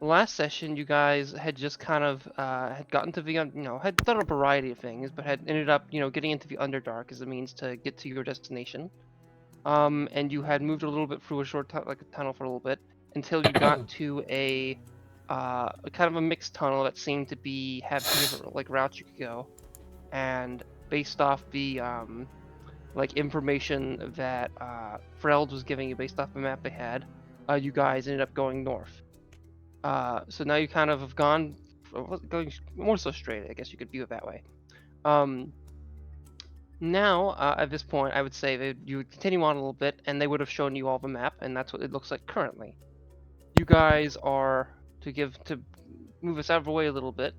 last session, you guys had just kind of had gotten to the had done a variety of things, but had ended up getting into the Underdark as a means to get to your destination. And you had moved a little bit through a short like a tunnel for a little bit until you got to a kind of a mixed tunnel that seemed to have two different like routes you could go, and based off the like information that Freld was giving you based off the map they had, you guys ended up going north. So now you kind of have going more so straight, I guess you could view it that way. Now, at this point, I would say that you would continue on a little bit, and they would have shown you all the map, and that's what it looks like currently. You guys are to move us out of the way a little bit.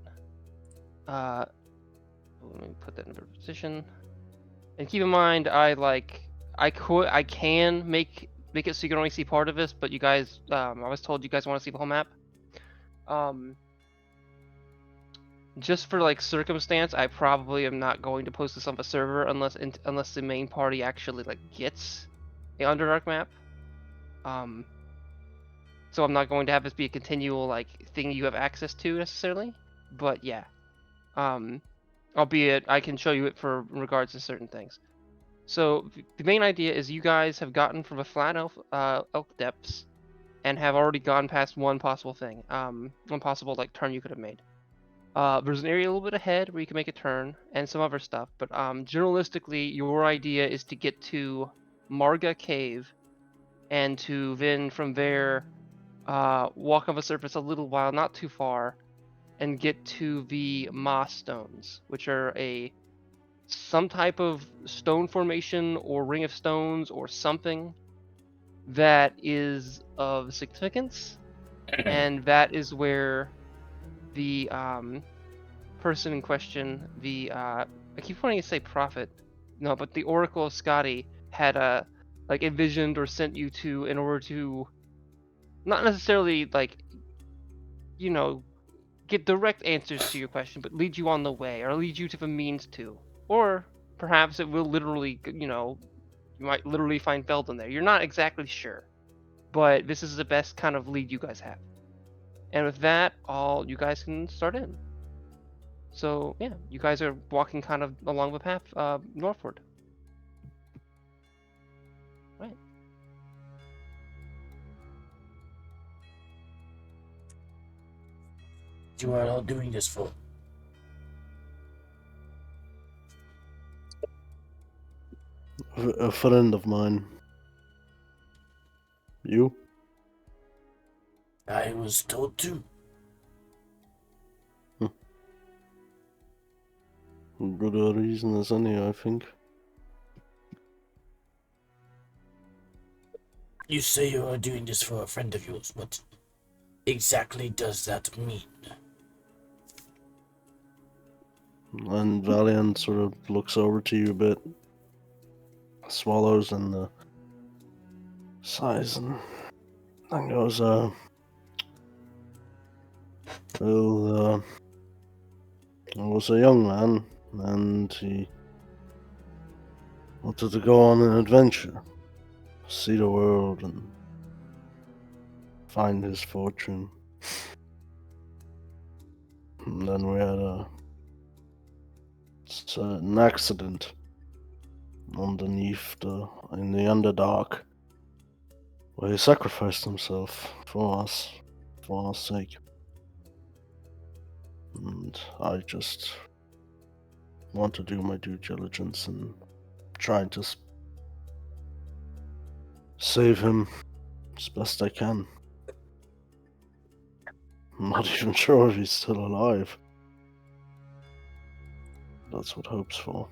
Let me put that in a position. And keep in mind, I can make it so you can only see part of this, but you guys, I was told you guys want to see the whole map. Just for like circumstance, I probably am not going to post this on the server unless the main party actually like gets the Underdark map. So I'm not going to have this be a continual like thing you have access to necessarily. But yeah, albeit I can show you it for in regards to certain things. So the main idea is you guys have gotten from the flat elk depths and have already gone past one possible thing, one possible like turn you could have made. There's an area a little bit ahead where you can make a turn and some other stuff, but generalistically, your idea is to get to Marga Cave and to then from there walk on the surface a little while, not too far, and get to the Moss Stones, which are some type of stone formation or ring of stones or something that is of significance, and that is where the person in question, I keep wanting to say prophet, no, but the Oracle of Scotty had like envisioned or sent you to in order to not necessarily like get direct answers to your question, but lead you on the way or lead you to the means to, or perhaps it will literally you might literally find Felden there. You're not exactly sure, but this is the best kind of lead you guys have. And with that, all you guys can start in. So yeah, you guys are walking kind of along the path northward. Right. You are all doing this for? A friend of mine. You? I was told to. Good a reason as any, I think. You say you are doing this for a friend of yours. What exactly does that mean? And Valiant sort of looks over to you a bit, swallows and sighs and goes, well, I was a young man and he wanted to go on an adventure, see the world and find his fortune. And then we had an accident underneath in the Underdark, where he sacrificed himself for us, for our sake. And I just want to do my due diligence and try to save him as best I can. I'm not even sure if he's still alive. That's what hope's for.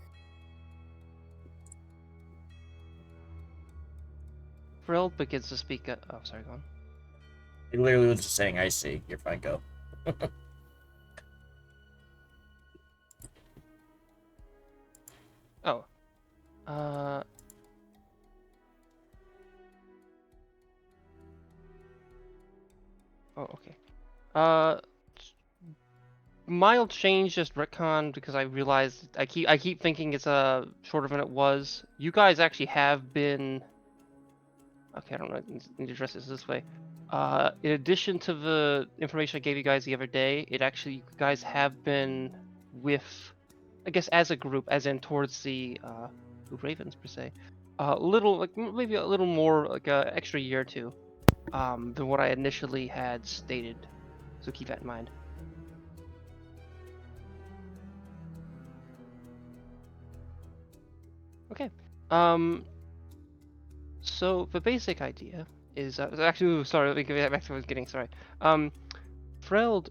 Frill begins to speak. Oh, sorry, go on. He literally was just saying, I see. You're fine, go. Oh. Oh, okay. Mild change, just retcon, because I realized I keep thinking it's shorter than it was. You guys actually have been. Okay, I don't know. I need to address this way. In addition to the information I gave you guys the other day, you guys have been with, I guess, as a group, as in towards the Blue Ravens per se, maybe a little more like a extra year or two, than what I initially had stated. So keep that in mind. Okay. So the basic idea is actually, sorry, let me get back to what I was getting. Sorry. Freld,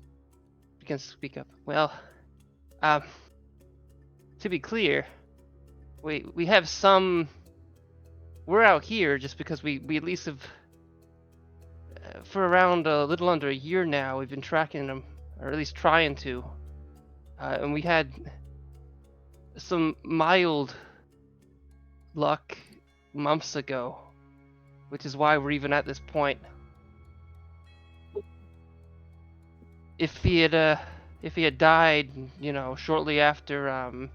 you can speak up. Well, to be clear, we have some. We're out here just because we at least have, for around a little under a year now, we've been tracking them, or at least trying to, and we had some mild luck months ago, which is why we're even at this point. If he had died, shortly after,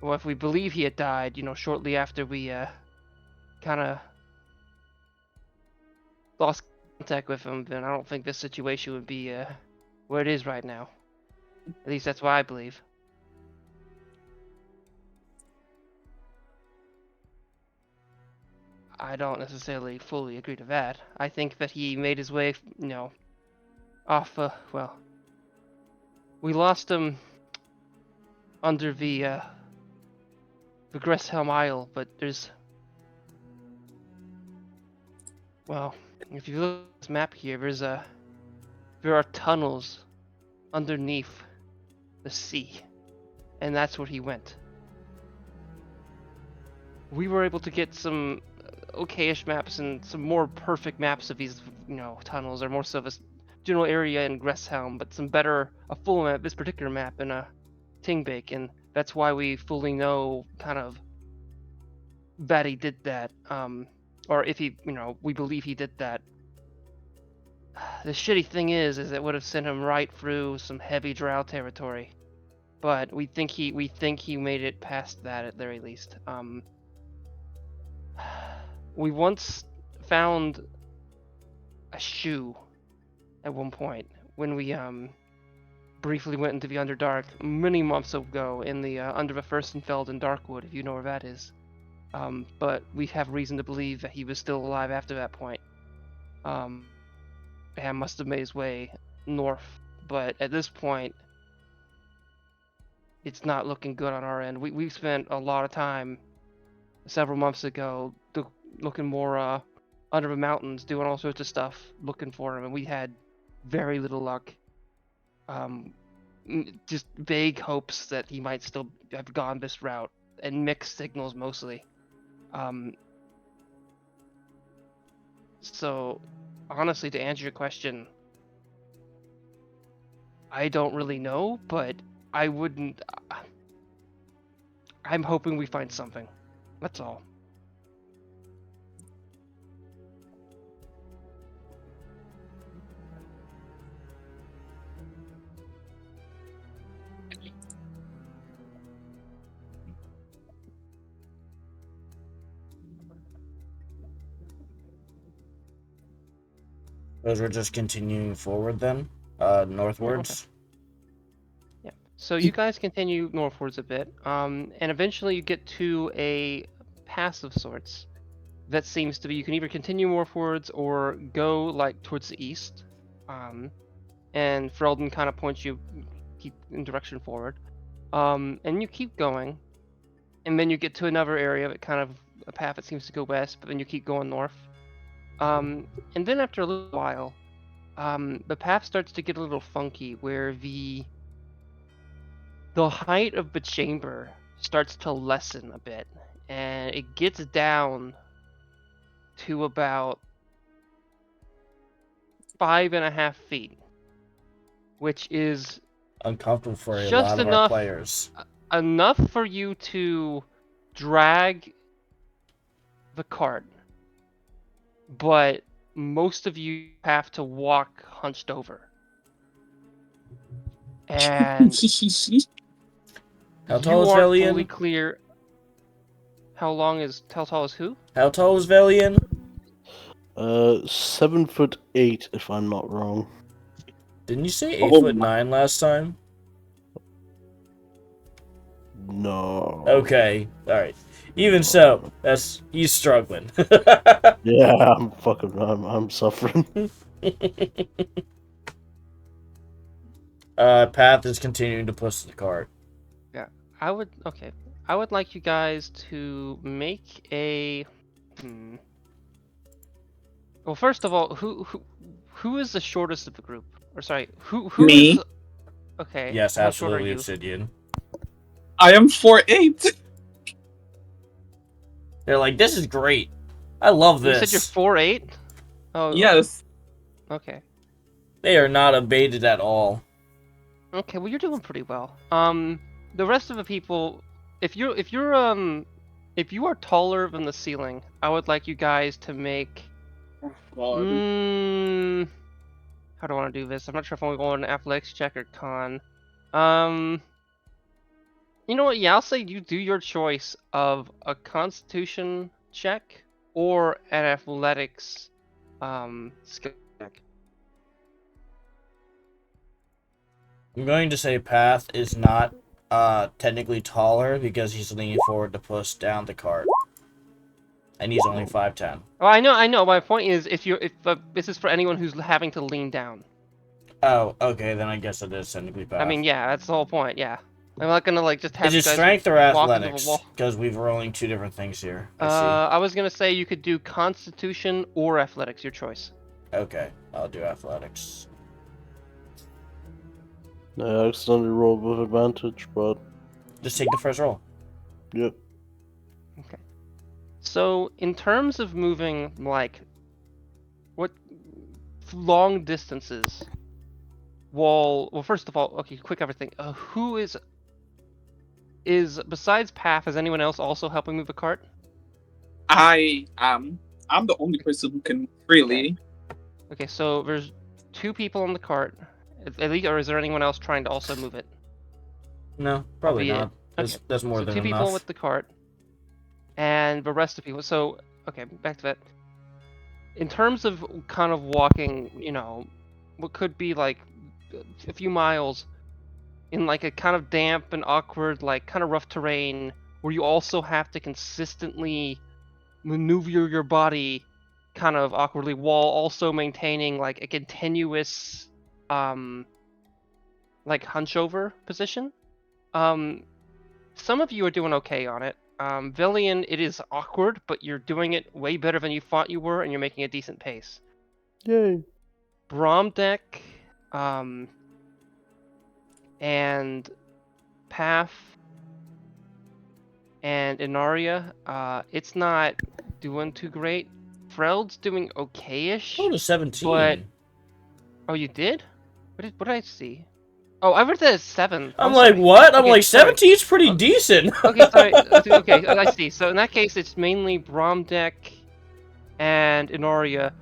well, if we believe he had died, shortly after we kind of lost contact with him, then I don't think this situation would be where it is right now. At least that's what I believe. I don't necessarily fully agree to that. I think that he made his way, off, well, we lost him under the Gresshelm Isle, but well, if you look at this map here, there are tunnels underneath the sea, and that's where he went. We were able to get some okayish maps and some more perfect maps of these, tunnels, or more so this general area in Gresshelm, but a full map, this particular map in a Tingbake, and that's why we fully know kind of that he did that, or if he, we believe he did that. The shitty thing is it would have sent him right through some heavy drow territory, but we think he made it past that at the very least. We once found a shoe at one point when we briefly went into the Underdark many months ago in the under the Furstenfeld in Darkwood, if you know where that is. But we have reason to believe that he was still alive after that point. And must have made his way north, but at this point, it's not looking good on our end. We've spent a lot of time several months ago looking more under the mountains, doing all sorts of stuff, looking for him, and we had very little luck. Just vague hopes that he might still have gone this route, and mixed signals mostly. So, honestly, to answer your question, I don't really know, but I wouldn't. I'm hoping we find something. That's all. As we're just continuing forward then, northwards. Yeah. So you guys continue northwards a bit, and eventually you get to a pass of sorts that seems to be, you can either continue northwards or go like towards the east, and Ferelden kind of points you keep in direction forward, and you keep going, and then you get to another area that kind of a path that seems to go west, but then you keep going north. And then after a little while, the path starts to get a little funky, where the height of the chamber starts to lessen a bit, and it gets down to about 5.5 feet, which is uncomfortable for a just lot of our players. Enough for you to drag the cart, but most of you have to walk hunched over. And How tall you is aren't Velian? fully clear. How tall is who? How tall is Velian? 7'8", if I'm not wrong. Didn't you say Oh 8'9" last time? No. Okay, alright. Even so, he's struggling. Yeah, I'm suffering. Path is continuing to push the cart. Yeah, I would. Okay, I would like you guys to make a. Well, first of all, who is the shortest of the group? Or sorry, who Me? is? Okay. Yes, How short are absolutely, you? Obsidian. I am 4'8". They're like, this is great. I love You said you're this. 4'8"? Oh. Yes. Okay. They are not abated at all. Okay. Well, you're doing pretty well. The rest of the people, if you are taller than the ceiling, I would like you guys to make. God. How do I want to do this? I'm not sure if I want to go on an athletics check or con. You know what? Yeah, I'll say you do your choice of a constitution check or an athletics skill check. I'm going to say Path is not technically taller because he's leaning forward to push down the cart. And he's only 5'10". Oh, I know. My point is, if this is for anyone who's having to lean down. Oh, okay, then I guess it is technically Path. I mean, yeah, that's the whole point. Yeah, I'm not gonna like just have Is you it guys strength or walk into athletics? the wall. Because we're rolling two different things here. I I was gonna say you could do constitution or athletics, your choice. see. Okay, I'll do athletics. I accidentally rolled with advantage, but Just take the first roll. yep. Okay. So in terms of moving, like, what long distances? Well, first of all, okay, quick everything. Who is besides Path? Is anyone else also helping move the cart? I am. I'm the only person who can freely. Okay, so there's 2 people on the cart, at least, or is there anyone else trying to also move it? No, probably Albeit- not. That's, okay. that's more So than 2 enough. people with the cart, and the rest of people. So okay, back to that. In terms of kind of walking, what could be like a few miles in like a kind of damp and awkward, like kind of rough terrain, where you also have to consistently maneuver your body kind of awkwardly while also maintaining like a continuous like hunch over position. Some of you are doing okay on it. Villian, it is awkward, but you're doing it way better than you thought you were, and you're making a decent pace. Yay. Bromdeck, and Path, and Inaria, it's not doing too great. Freld's doing okay-ish. Oh, to 17. But oh, you did? What did I see? Oh, I read that as 7. I'm sorry. like, what? I'm Okay, like, sorry. 17's pretty decent. Okay, sorry. Okay, I see. So in that case, it's mainly Bromdeck and Inoria.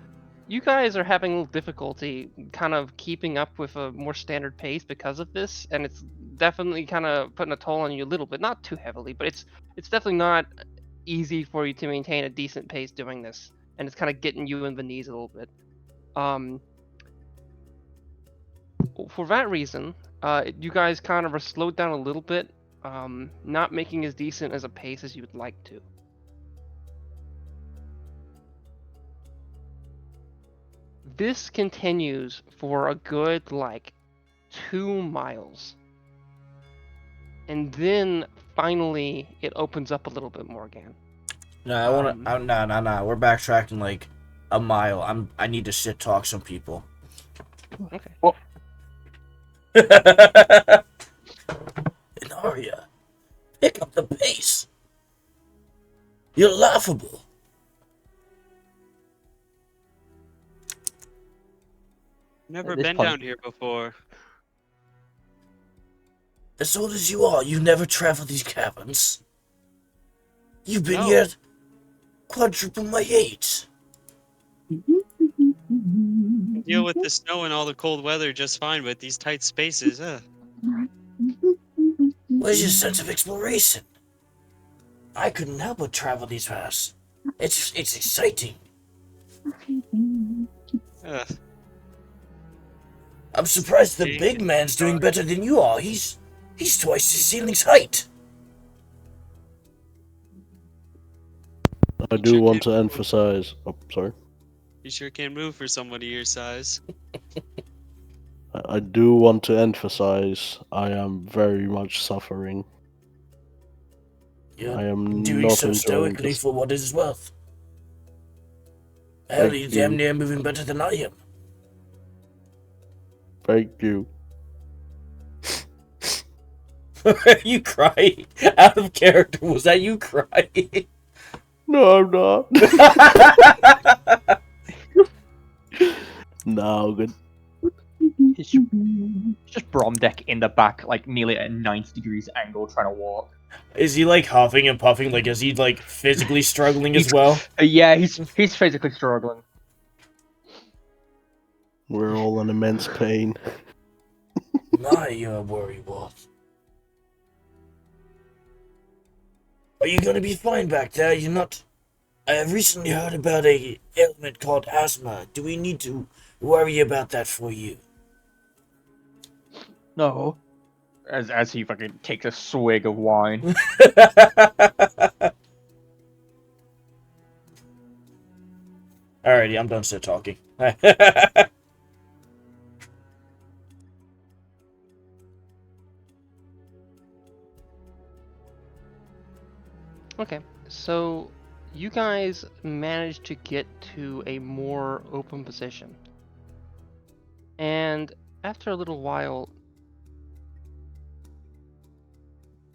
You guys are having a little difficulty kind of keeping up with a more standard pace because of this, and it's definitely kind of putting a toll on you a little bit. Not too heavily, but it's definitely not easy for you to maintain a decent pace doing this, and it's kind of getting you in the knees a little bit. For that reason, you guys kind of are slowed down a little bit, not making as decent as a pace as you would like to. This continues for a good, like, 2 miles. And then, finally, it opens up a little bit more again. No, I want to. No. We're backtracking like a mile. I need to shit talk some people. Okay. Inaria, pick up the pace. You're laughable. Never This been part- down here before. As old as you are, you never traveled these caverns. You've been No. here quadruple my age. Deal with the snow and all the cold weather just fine, but these tight spaces, Where's your sense of exploration? I couldn't help but travel these paths. It's exciting. Ugh. I'm surprised the Big big man's doing dark. better than you are. He's twice the ceiling's height. I You do sure want can't to move. emphasize. Oh, sorry. You sure can't move for somebody your size. I do want to emphasize I am very much suffering. You're I am doing not so enjoying stoically this. for what it is worth. Hell, Thank you're damn you. near moving better than I am. Thank you. Are you crying? Out of character, was that you crying? No, I'm not. No, good. It's just Bromdeck in the back, like nearly at a 90 degrees angle, trying to walk. Is he like huffing and puffing? Like, is he like physically struggling as well? Yeah, he's physically struggling. We're all in immense pain. My worry was. Are you gonna be fine back there? You're not. I have recently heard about a ailment called asthma. Do we need to worry about that for you? No. As he fucking takes a swig of wine. Alrighty, I'm done still talking. Okay, so you guys managed to get to a more open position. And after a little while,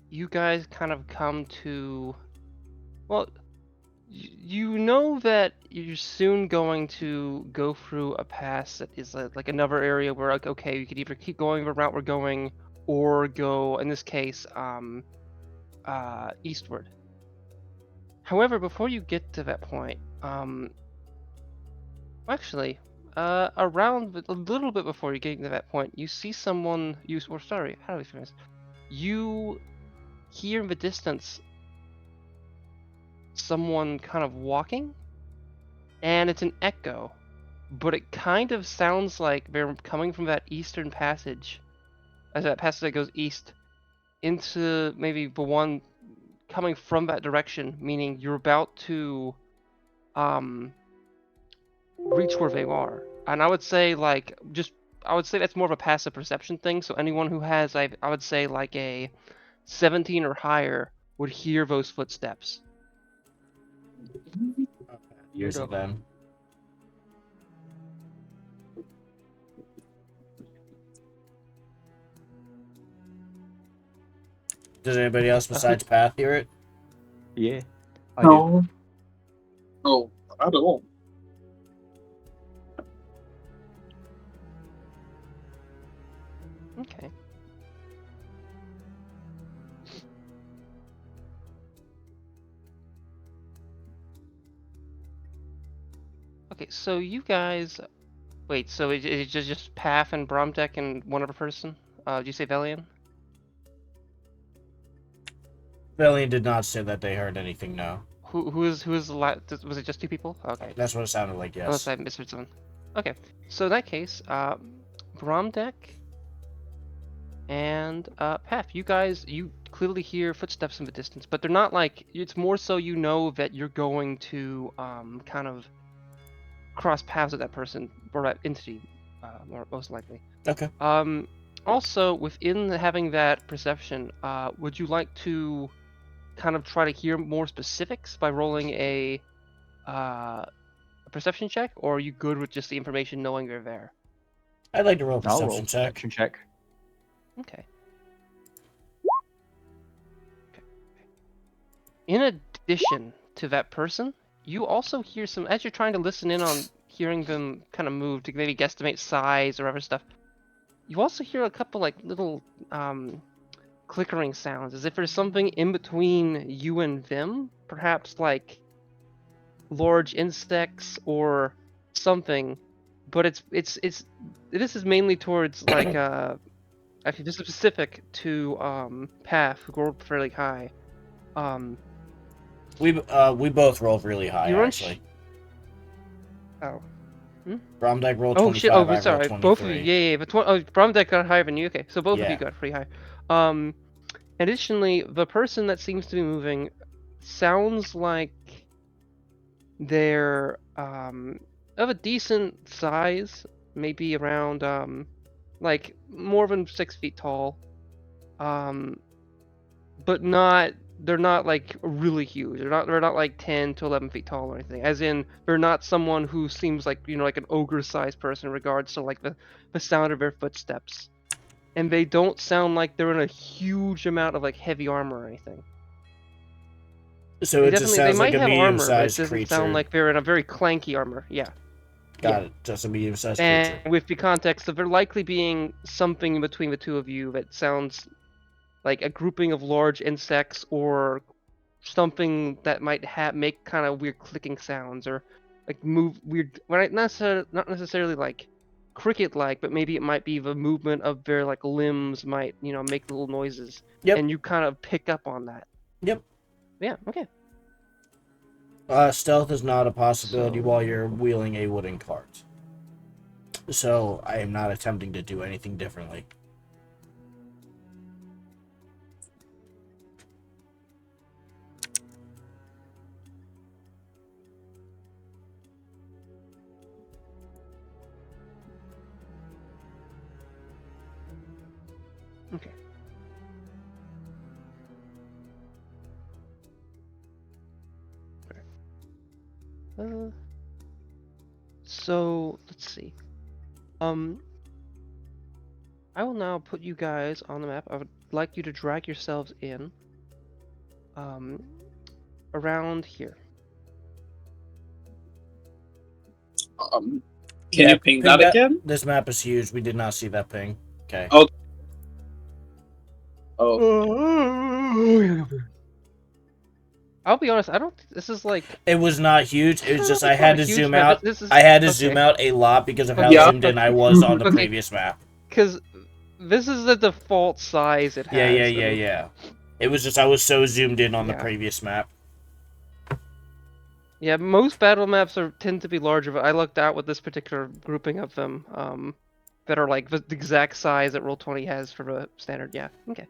you guys kind of come to, well, you know that you're soon going to go through a pass that is like another area where, like, okay, you could either keep going the route we're going or go, in this case, eastward. However, before you get to that point, actually, around a little bit before you get to that point, you see someone. How do we finish? You hear in the distance someone kind of walking, and it's an echo, but it kind of sounds like they're coming from that eastern passage, as that passage that goes east into maybe the one coming from that direction, meaning you're about to reach where they are. And I would say that's more of a passive perception thing. So anyone who has I would say like a 17 or higher would hear those footsteps. Here's it then. Does anybody else besides Path hear it? Yeah. I do. No. Oh, I don't. Okay. Okay, so you guys wait, so it's just Path and Bromdeck and one other person? Did you say Velian? Valiant did not say that they heard anything, no. Who is the was it just two people? Okay. That's what it sounded like, Unless yes. I misheard someone. Okay, so in that case, Bromdeck and Path, you clearly hear footsteps in the distance, but they're not like, it's more so you know that you're going to kind of cross paths with that person or that entity, most likely. Okay. Also, within having that perception, would you like to kind of try to hear more specifics by rolling a perception check, or are you good with just the information knowing you're there? I'd like to roll a I'll roll perception check. perception check. Okay. In addition to that person, you also hear some, as you're trying to listen in on hearing them kind of move to maybe guesstimate size or other stuff, you also hear a couple like little clickering sounds, as if there's something in between you and them, perhaps like large insects or something, but this is mainly towards like actually this is specific to Path, who rolled fairly high. We both rolled really high, You're actually. Oh. Bromdeck rolled Oh 25. shit! I Oh, rolled sorry. 23. Both of you. Yeah. But Bromdeck got higher than you. Okay, so both of Yeah. you got pretty high. Additionally, the person that seems to be moving sounds like they're of a decent size, maybe around like more than 6 feet tall. But not they're not like really huge. They're not like 10 to 11 feet tall or anything. As in, they're not someone who seems like like an ogre-sized person in regards to like the sound of their footsteps. And they don't sound like they're in a huge amount of like heavy armor or anything. So They it just definitely they sounds like might a have armor, but it medium-sized doesn't creature. sound like they're in a very clanky armor. Yeah. Got it. Just a medium-sized And creature. with the context of there likely being something in between the two of you that sounds like a grouping of large insects or something that might make kind of weird clicking sounds or like move weird, well, not necessarily like cricket-like, but maybe it might be the movement of their like limbs might make little noises. Yep. And you kind of pick up on that. Yep. Yeah. Okay. Stealth is not a possibility So- while you're wheeling a wooden cart. So I am not attempting to do anything differently. Okay. So let's see. I will now put you guys on the map. I would like you to drag yourselves in. Around here. Can you ping that again? This map is huge. We did not see that ping. Okay. Oh. Oh. I'll be honest. I don't. This is like. It was not huge. It was just I It's had not to a huge zoom map. out. This is, I had to okay. zoom out a lot because of how Yeah. zoomed in I was on the Okay. previous map. Because this is the default size it has. Yeah. It was just I was so zoomed in on the Yeah. previous map. Yeah, most battle maps tend to be larger, but I lucked out with this particular grouping of them that are like the exact size that Roll20 has for a standard. Yeah, okay.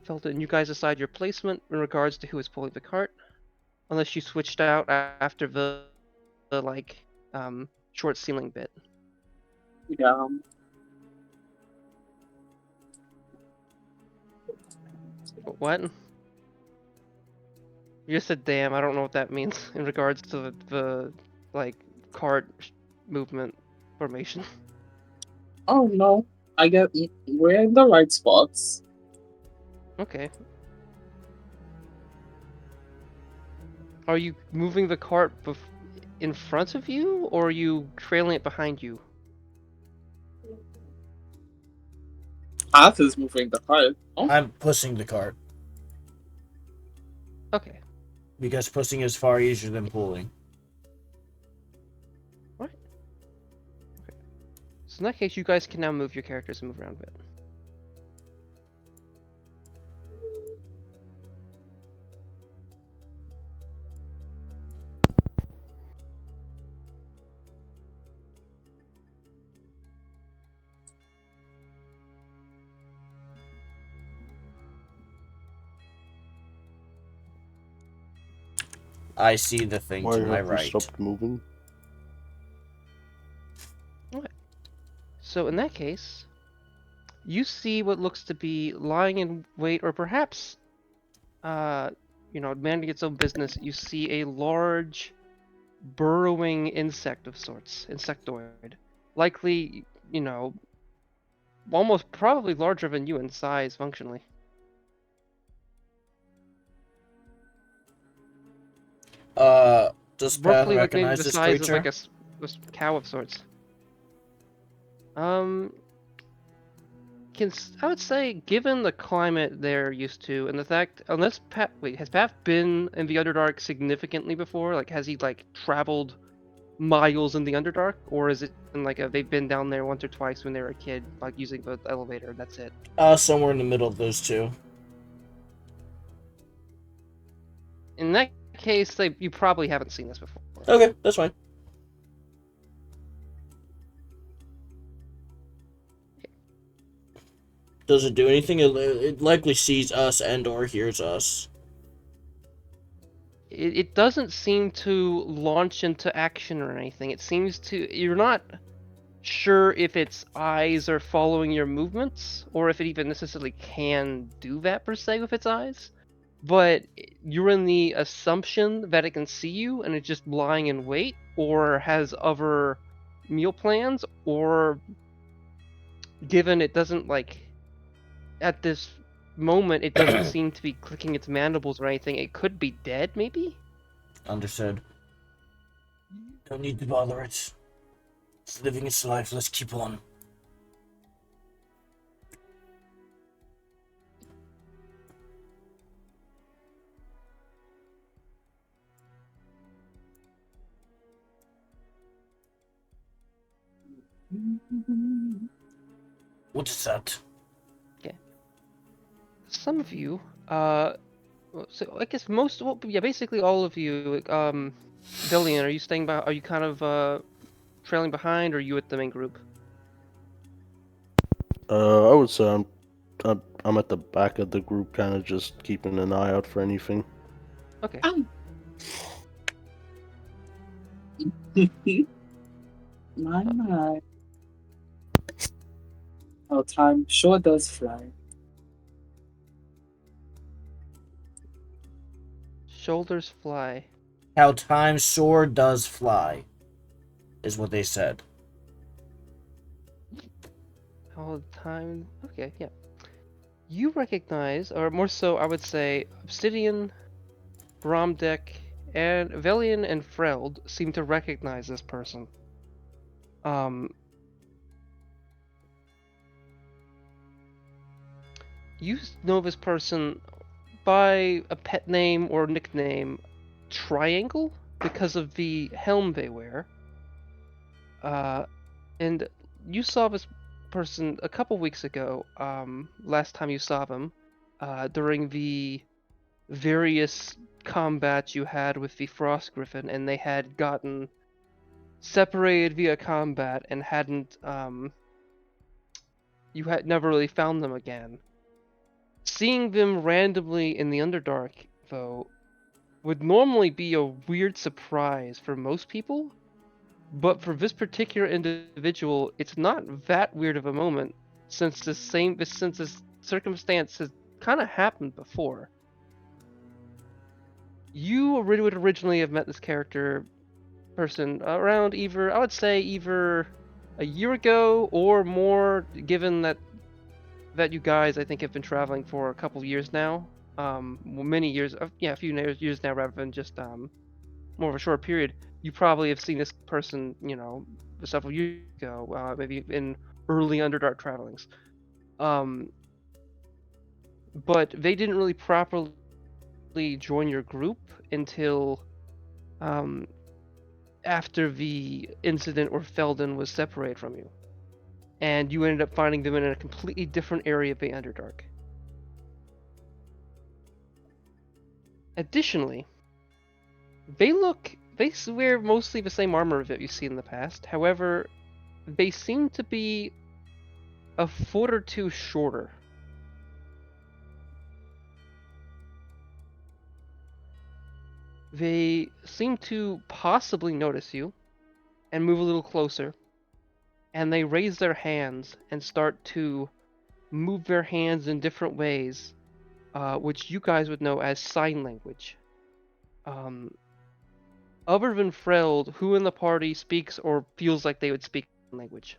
Felton, you guys decide your placement in regards to who is pulling the cart, unless you switched out after the like short ceiling bit. Yeah. What? You just said damn. I don't know what that means in regards to the like cart movement formation. Oh no. I get we're in the right spots. Okay. Are you moving the cart in front of you, or are you trailing it behind you? Path is moving the cart. Oh. I'm pushing the cart Okay. because pushing is far easier than pulling. Right. Okay. So in that case, you guys can now move your characters and move around a bit. I see the thing Why to my have we right. stopped moving? So in that case, you see what looks to be lying in wait, or perhaps, minding its own business. You see a large, burrowing insect of sorts, insectoid, likely, almost probably larger than you in size, functionally. Does Path Roughly like maybe recognize the this size creature? of like a cow of sorts. I would say, given the climate they're used to, and the fact, unless has Path been in the Underdark significantly before? Like, has he like traveled miles in the Underdark, or is it like they've been down there once or twice when they were a kid, like using the elevator, and that's it? Somewhere in the middle of those two. In that case, you probably haven't seen this before. Okay, that's fine. Does it do anything? It likely sees us and or hears us. It doesn't seem to launch into action or anything. It seems to... You're not sure if its eyes are following your movements, or if it even necessarily can do that per se with its eyes. But you're in the assumption that it can see you and it's just lying in wait, or has other meal plans, or given it doesn't at this moment it doesn't seem to be clicking its mandibles or anything, it could be dead maybe? Understood. Don't need to bother it. It's living its life, let's keep on. What is that? Some of you, so I guess basically all of you, Villian, are you staying by? Are you kind of trailing behind, or are you with the main group? I would say I'm at the back of the group, kind of just keeping an eye out for anything. Okay. My. Oh, time sure does fly. Shoulders fly. How time sure does fly, is what they said. All the time. Okay, yeah. You recognize, or more so, I would say, Obsidian, Bromdeck, and Velian and Freld seem to recognize this person. You know this person by a pet name or nickname, Triangle, because of the helm they wear. And you saw this person a couple weeks ago, last time you saw them, during the various combats you had with the Frost Griffin, and they had gotten separated via combat and hadn't, you had never really found them again. Seeing them randomly in the Underdark, though, would normally be a weird surprise for most people, but for this particular individual, it's not that weird of a moment, since this circumstance has kind of happened before. You would originally have met this person around I would say either a year ago or more, given that you guys, I think, have been traveling for a couple years now. Many years, a few years now, rather than just more of a short period. You probably have seen this person, several years ago, maybe in early Underdark travelings. But they didn't really properly join your group until after the incident where Felden was separated from you. And you ended up finding them in a completely different area of the Underdark. Additionally, they wear mostly the same armor that you've seen in the past. However, they seem to be a foot or two shorter. They seem to possibly notice you and move a little closer. And they raise their hands and start to move their hands in different ways, which you guys would know as sign language. Other than Freld, who in the party speaks or feels like they would speak language?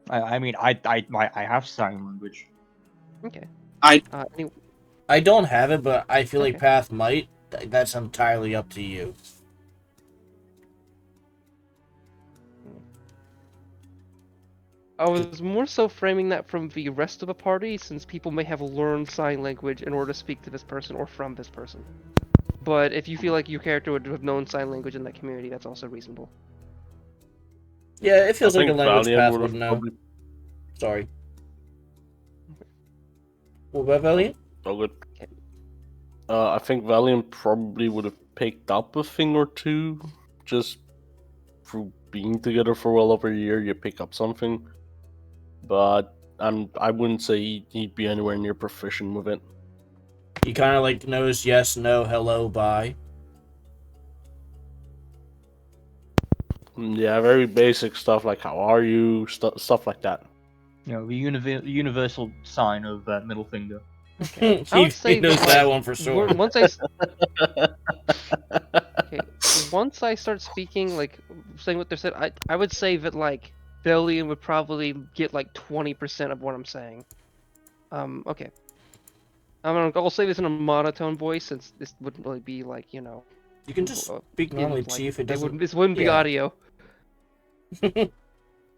I mean, I have sign language. Okay. I- I don't have it, but I feel like Okay. Path might. That's entirely up to you. I was more so framing that from the rest of the party, since people may have learned sign language in order to speak to this person or from this person. But if you feel like your character would have known sign language in that community, that's also reasonable. Yeah, it feels I like a think language Valiant Path would would have know. probably Sorry. What about Valiant? Oh, good. I think Valiant probably would have picked up a thing or two, just through being together for well over a year. You pick up something, but I wouldn't say he'd be anywhere near proficient with it. He kind of like knows yes, no, hello, bye. Yeah, very basic stuff like "How are you?" Stuff like that. You know, the universal sign of middle finger. I he would say knows that, that like, one for sure. Once I start speaking, like saying what they're saying, I would say that like Billion would probably get like 20% of what I'm saying. Okay. I'll say this in a monotone voice since this wouldn't really be like, you know, You can just speak normally, Chief. It doesn't. this wouldn't be yeah. audio.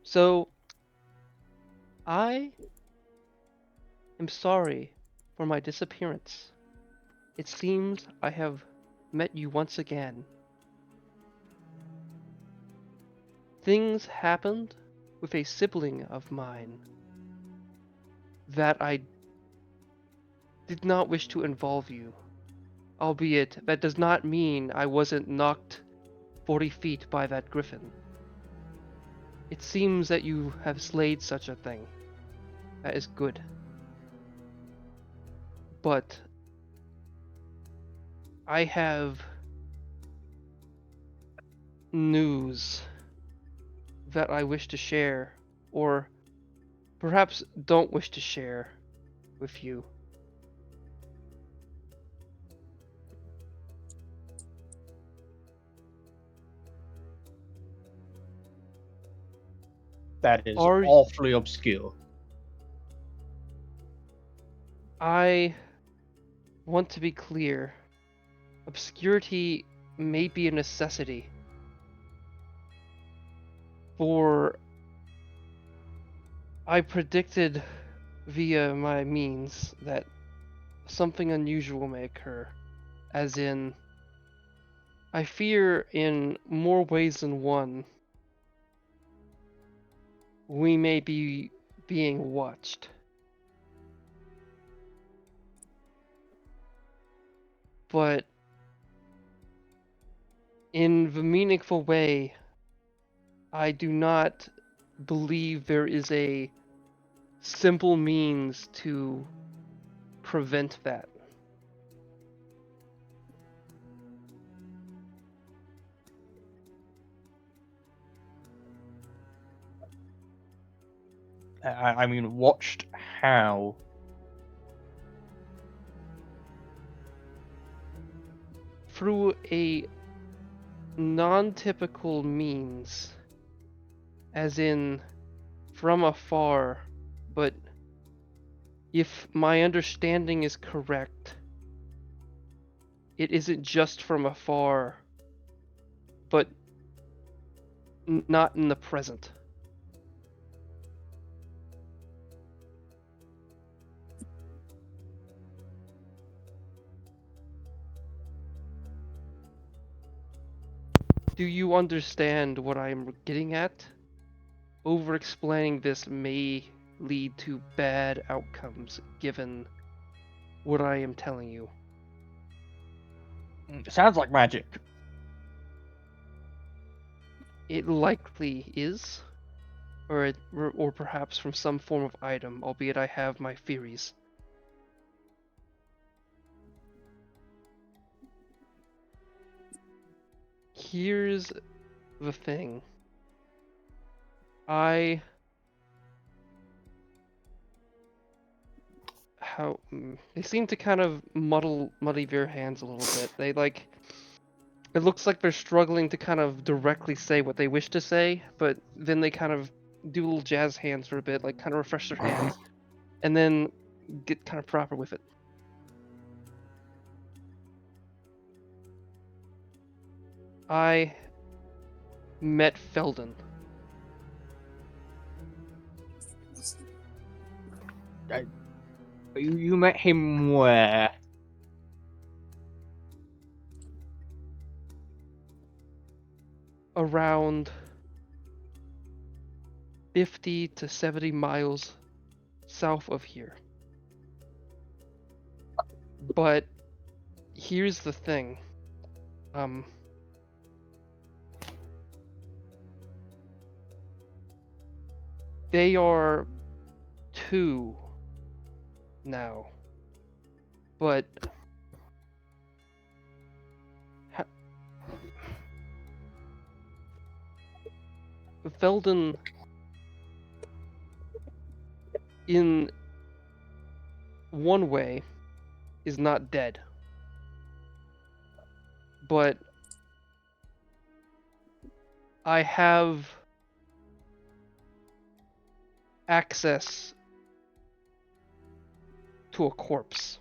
So I am sorry for my disappearance. It seems I have met you once again. Things happened with a sibling of mine that I did not wish to involve you. Albeit, that does not mean I wasn't knocked 40 feet by that griffin. It seems that you have slayed such a thing. That is good. But I have news that I wish to share, or perhaps don't wish to share with you. That is Are- awfully obscure. I want to be clear. Obscurity may be a necessity. For I predicted via my means that something unusual may occur. As in, I fear in more ways than one, we may be being watched. But in the meaningful way, I do not believe there is a simple means to prevent that. I mean, watched how? Through a non-typical means, as in from afar, but if my understanding is correct, it isn't just from afar, but not in the present. Do you understand what I'm getting at? Over-explaining this may lead to bad outcomes, given what I am telling you. Sounds like magic. It likely is, or perhaps from some form of item, albeit I have my theories. Here's the thing. They seem to kind of muddy their hands a little bit. It looks like they're struggling to kind of directly say what they wish to say, but then they kind of do little jazz hands for a bit, like kind of refresh their hands, and then get kind of proper with it. I met Felden. You met him where? Around 50 to 70 miles south of here. But here's the thing. They are 2 now, but Felden, in one way, is not dead, but I have access to a corpse.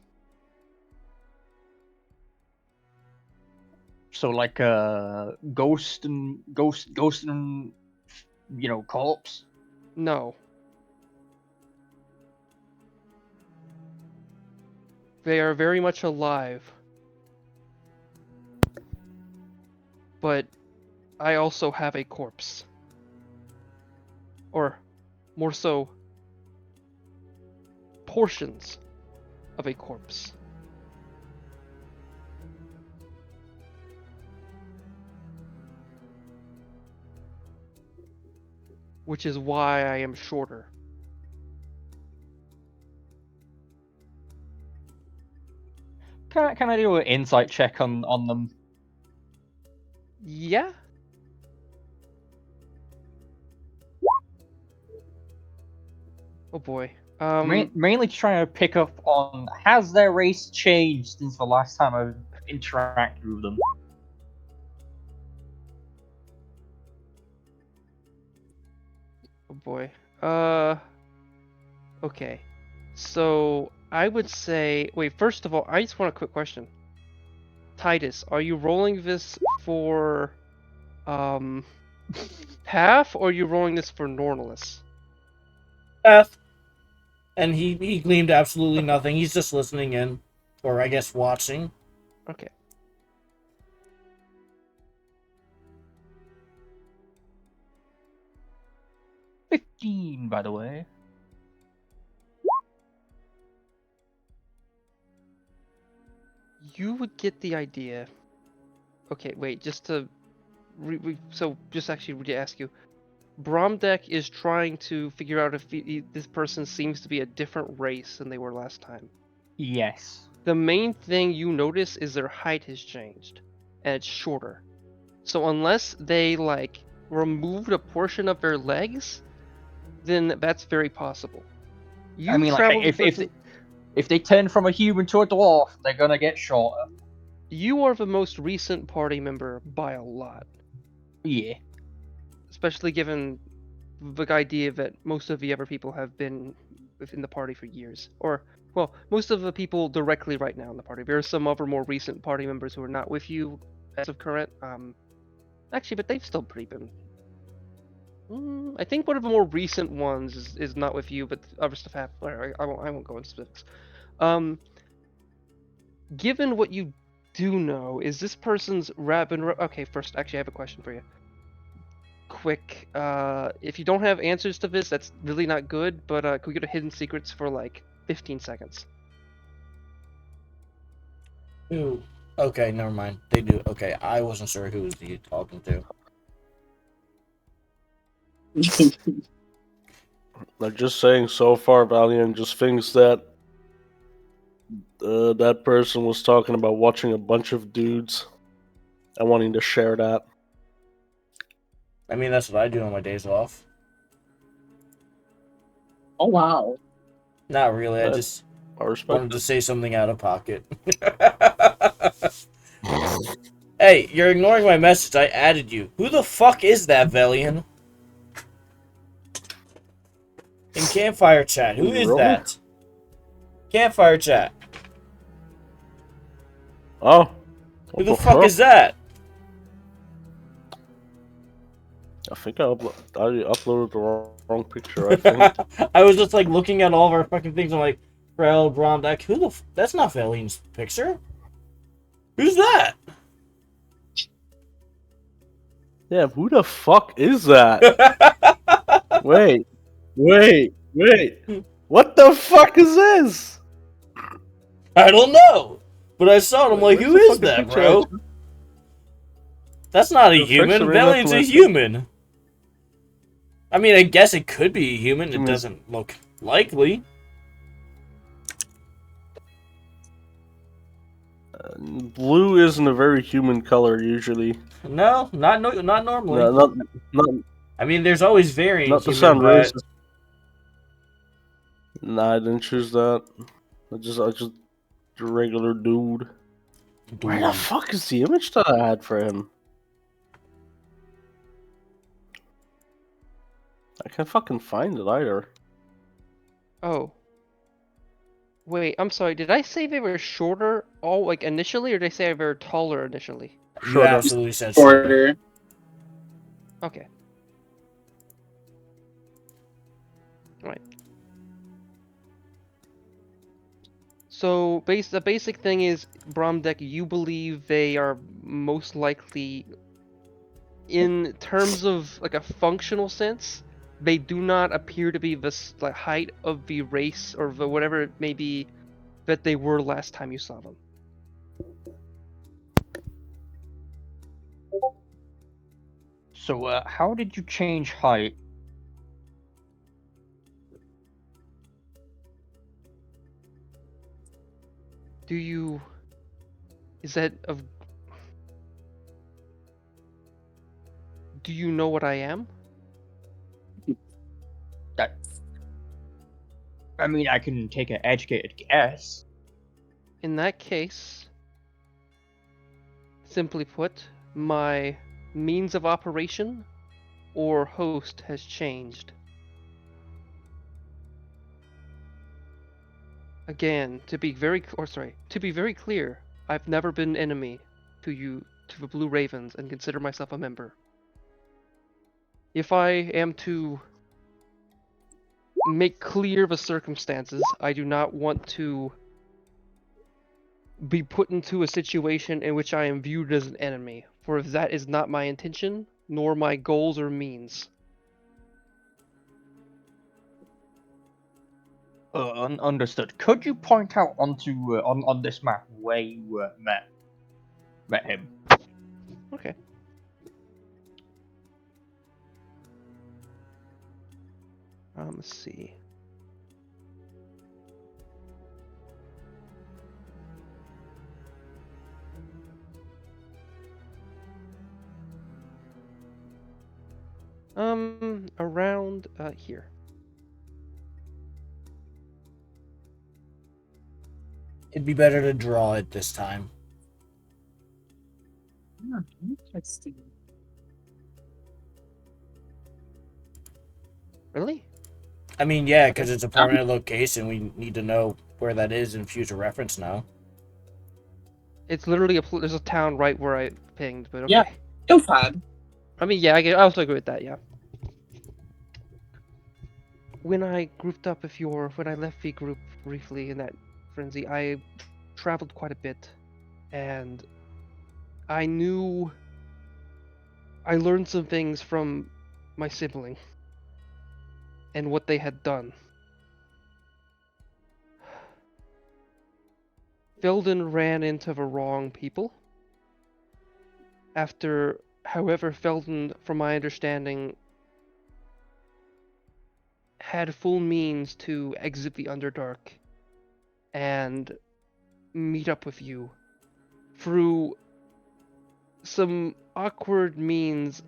So like a ghost and corpse. No. They are very much alive. But I also have a corpse. Or, more so, portions of a corpse. Which is why I am shorter. Can I do an insight check on them? Yeah? Oh boy. Mainly trying to pick up on, has their race changed since the last time I've interacted with them? Oh boy. Okay. So I would say, wait, first of all, I just want a quick question. Titus, are you rolling this for Path, or are you rolling this for Nornalis? Path. And he gleamed absolutely nothing. He's just listening in. Or I guess watching. Okay. $15, by the way. You would get the idea. Okay, wait, just to just actually to ask you, Bromdeck is trying to figure out if this person seems to be a different race than they were last time. Yes. The main thing you notice is their height has changed, and it's shorter. So unless they like removed a portion of their legs, then that's very possible. I mean, like, if they turn from a human to a dwarf, they're gonna get shorter. You are the most recent party member by a lot. Yeah. Especially given the idea that most of the other people have been within the party for years. Or, well, most of the people directly right now in the party. There are some other more recent party members who are not with you as of current. Actually, but they've still pretty been... I think one of the more recent ones is not with you, but other stuff happened. I won't go into specifics. Given what you do know, is this person's okay, first, actually, I have a question for you. Quick, if you don't have answers to this, that's really not good, but can we get a hidden secrets for like 15 seconds? Ooh. Okay, never mind. They do. Okay, I wasn't sure who was he talking to. I'm just saying, so far, Valiant just thinks that that person was talking about watching a bunch of dudes and wanting to share that. I mean, that's what I do on my days off. Oh wow. Not really. I just I respect wanted to say something out of pocket. Hey, you're ignoring my message. I added you. Who the fuck is that, Velian? In Campfire Chat. Who is Really? that? Campfire Chat. Oh. Who the fuck is that? I think I uploaded the wrong picture, I think. I was just like looking at all of our fucking things. I'm like, Frel, Bromdeck. Who the that's not Velian's picture. Who's that? Yeah, who the fuck is that? Wait. What the fuck is this? I don't know. But I saw it, I'm like, Where's who the is fucking that, picture bro? I took? That's not a The human. picture Valiant's a in that human. I mean, I guess it could be a human. It Human. doesn't look likely. Blue isn't a very human color usually. No, not normally. No, not I mean, there's always variant not to human, sound but racist. Nah, I didn't choose that. I just a regular dude. Where the fuck is the image that I had for him? I can't fucking find it either. Oh. Wait, I'm sorry. Did I say they were shorter all like initially, or did I say they were taller initially? you Shorter. absolutely said shorter. Order. Okay. Right. So the basic thing is, Bromdeck, you believe they are most likely, in terms of like a functional sense, they do not appear to be the like, height of the race or the whatever it may be that they were last time you saw them. So, how did you change height? Do you? Is that of? Do you know what I am? That. I mean, I can take an educated guess. In that case, simply put, my means of operation or host has changed. Again, to be very clear, I've never been enemy to the Blue Ravens, and consider myself a member. If I am to make clear the circumstances, I do not want to be put into a situation in which I am viewed as an enemy, for that is not my intention, nor my goals or means. Understood. Could you point out onto on this map where you met him? Okay. Let's see. Around here. It'd be better to draw it this time. Interesting. Really? I mean, yeah, because it's a permanent location. We need to know where that is in future reference now. It's literally there's a town right where I pinged, but okay. Yeah. You're fine. I mean, yeah, I also agree with that, yeah. When I grouped up when I left the group briefly in that frenzy, I traveled quite a bit, and I learned some things from my sibling and what they had done. Felden ran into the wrong people. However, Felden, from my understanding, had full means to exit the Underdark and meet up with you through some awkward means.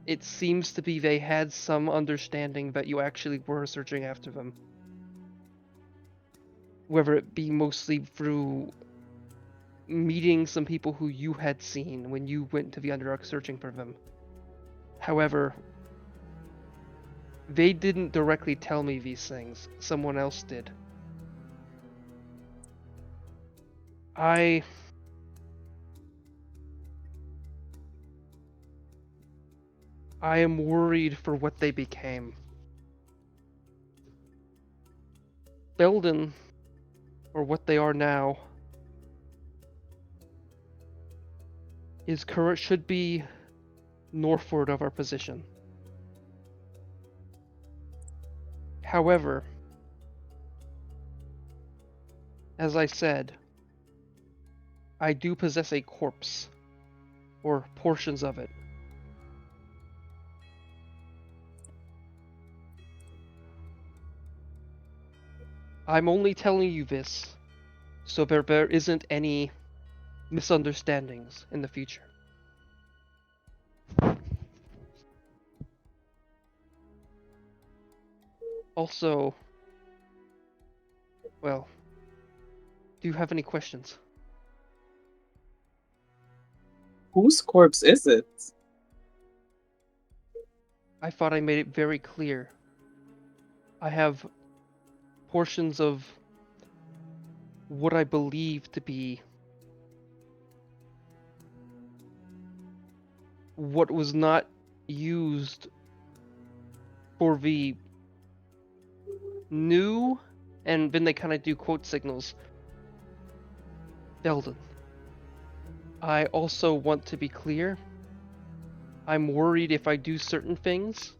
It seems to be they had some understanding that you actually were searching after them. Whether it be mostly through meeting some people who you had seen when you went to the Underdark searching for them. However, they didn't directly tell me these things. Someone else did. I am worried for what they became. Belden, or what they are now, should be northward of our position. However, as I said, I do possess a corpse, or portions of it. I'm only telling you this so there isn't any misunderstandings in the future. Also, well, do you have any questions? Whose corpse is it? I thought I made it very clear. I have portions of what I believe to be what was not used for the new, and then they kind of do quote signals, Belden. I also want to be clear. I'm worried if I do certain things,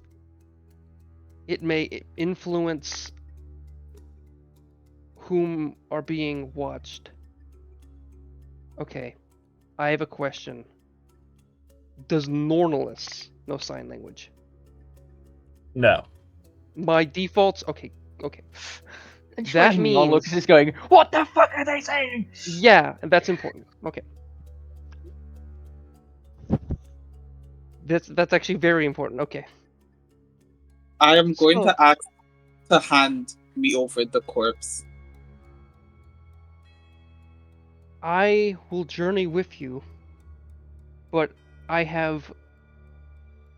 it may influence whom are being watched. Okay, I have a question. Does Nornalis know sign language? No. My defaults. Okay. And just That imagine Lon means Lucas is going, "What the fuck are they saying?" yeah, that's important. Okay. That's actually very important. Okay. I am going So- to ask to hand me over the corpse. I will journey with you, but I have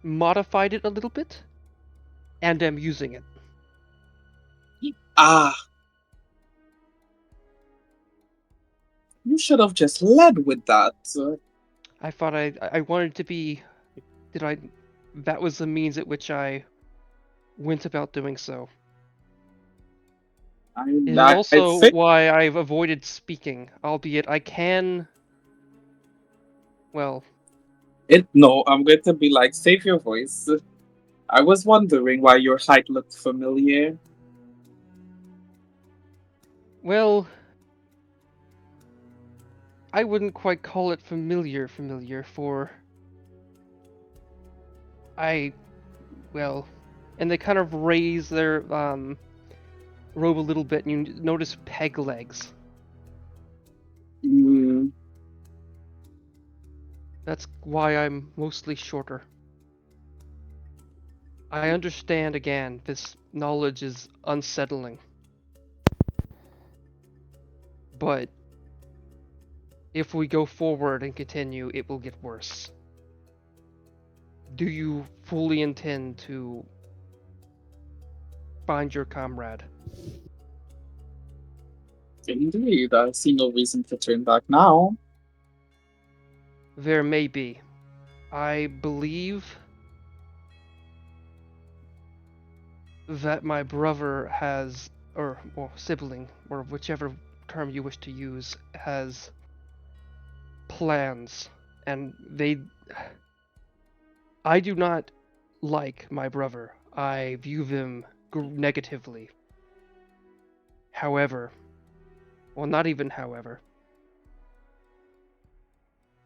modified it a little bit, and am using it. Ah. You should have just led with that. I thought I wanted to be. That was the means at which I went about doing so. It is I also think why I've avoided speaking, albeit I can. Well, no, I'm going to be like, save your voice. I was wondering why your height looked familiar. well, I wouldn't quite call it familiar, for well, and they kind of raise their robe a little bit, and you notice peg legs. Hmm. That's why I'm mostly shorter. I understand again, this knowledge is unsettling. But if we go forward and continue, it will get worse. Do you fully intend to find your comrade? Indeed, I see no reason to turn back now. There may be. I believe that my brother has, or sibling, or whichever term you wish to use, has plans, and I do not like my brother. I view them negatively. However, well, not even however,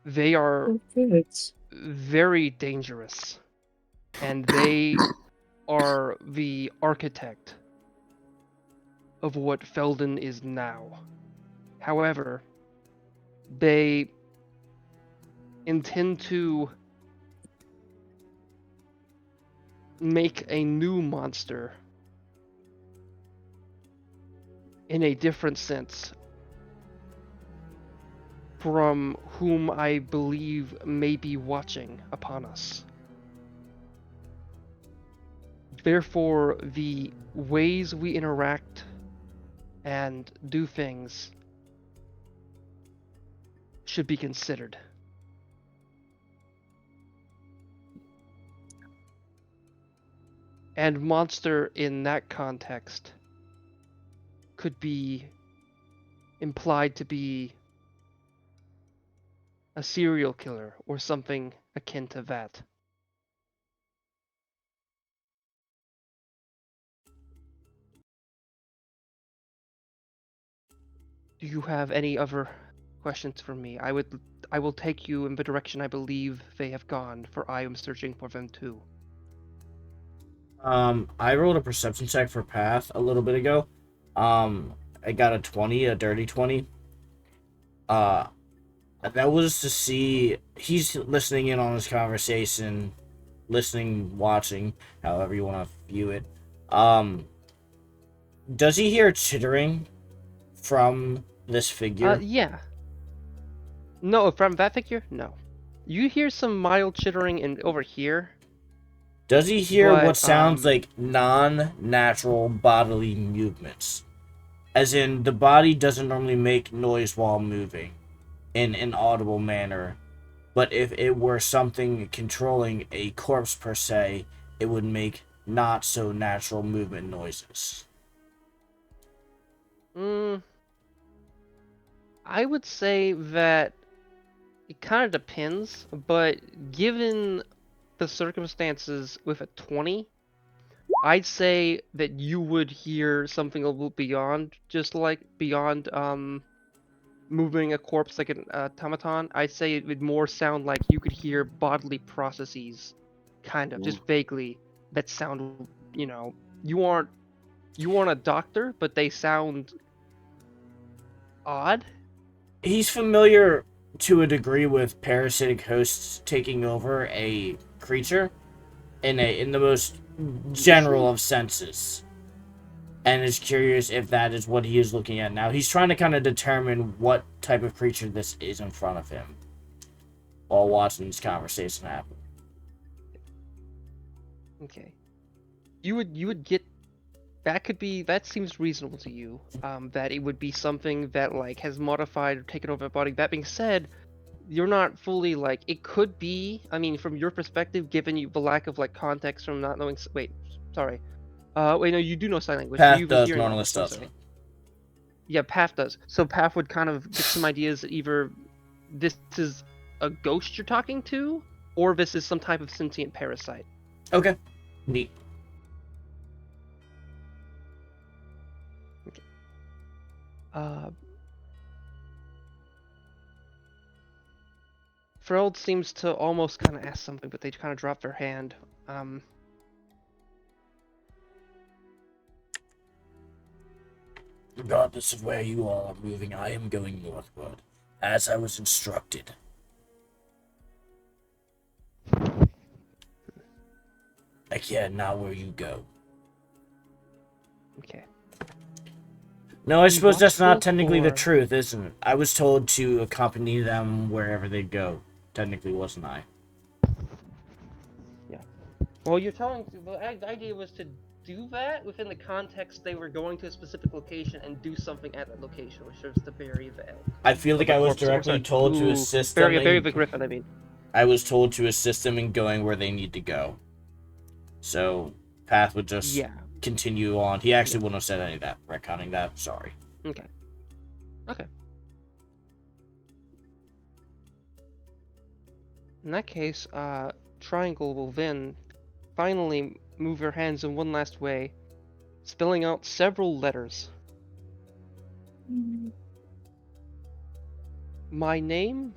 they are Perfect. very dangerous, and they are the architect of what Felden is now. However, they intend to make a new monster in a different sense from whom I believe may be watching upon us. Therefore, the ways we interact and do things should be considered. And monster in that context could be implied to be a serial killer or something akin to that. Do you have any other questions for me, I will take you in the direction I believe they have gone, for I am searching for them too. I rolled a perception check for Path a little bit ago. I got a 20, a dirty 20. That was to see he's listening in on this conversation, listening, watching, however you want to view it. Does he hear chittering from this figure? Yeah. No, from that figure, no. You hear some mild chittering over here. Does he hear but, what sounds like non-natural bodily movements? As in, the body doesn't normally make noise while moving in an audible manner, but if it were something controlling a corpse per se, it would make not so natural movement noises. I would say that it kind of depends, but given the circumstances with a 20, I'd say that you would hear something a little beyond, just like beyond moving a corpse like an automaton. I'd say it would more sound like you could hear bodily processes, kind of, just vaguely, that sound, you aren't a doctor, but they sound odd. He's familiar to a degree with parasitic hosts taking over a creature in the most general of senses, and is curious if that is what he is looking at now. He's trying to kind of determine what type of creature this is in front of him while watching this conversation happen. Okay. You would get that seems reasonable to you. That it would be something that like has modified or taken over the body. That being said, you're not fully like it could be. I mean, from your perspective, given you the lack of like context from not knowing. Wait, sorry. Wait, no, you do know sign language. Path You've does, hearing Norlis language, I'm doesn't. sorry. Yeah, Path does. So Path would kind of get some ideas that either this is a ghost you're talking to, or this is some type of sentient parasite. Okay. Neat. Fereld seems to almost kind of ask something, but they kind of drop their hand. Regardless of where you all are moving, I am going northward, as I was instructed. I care not where you go. Okay. No, I suppose that's not Watchful technically the or- truth, isn't it? I was told to accompany them wherever they go. Technically, wasn't I? Well, you're telling. The idea was to do that within the context they were going to a specific location and do something at that location, which was to bury the elk. I feel like The I was corpse, or directly sorry, told to ooh, assist bury them. the griffin. I mean. I was told to assist them in going where they need to go. So, Path would just continue on. He actually wouldn't have said any of that. Retconning that. Sorry. Okay. In that case, Triangle will then finally move her hands in one last way, spelling out several letters. My name?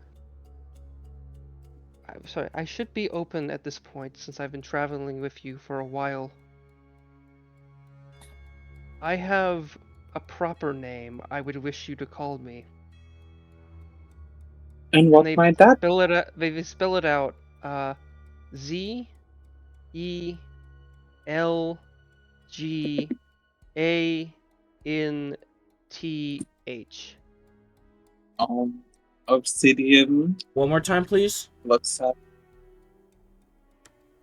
I'm sorry, I should be open at this point since I've been traveling with you for a while. I have a proper name I would wish you to call me. And what might that? They spell it out. Z-E-L-G-A-N-T-H. Obsidian One more time, please. looks at.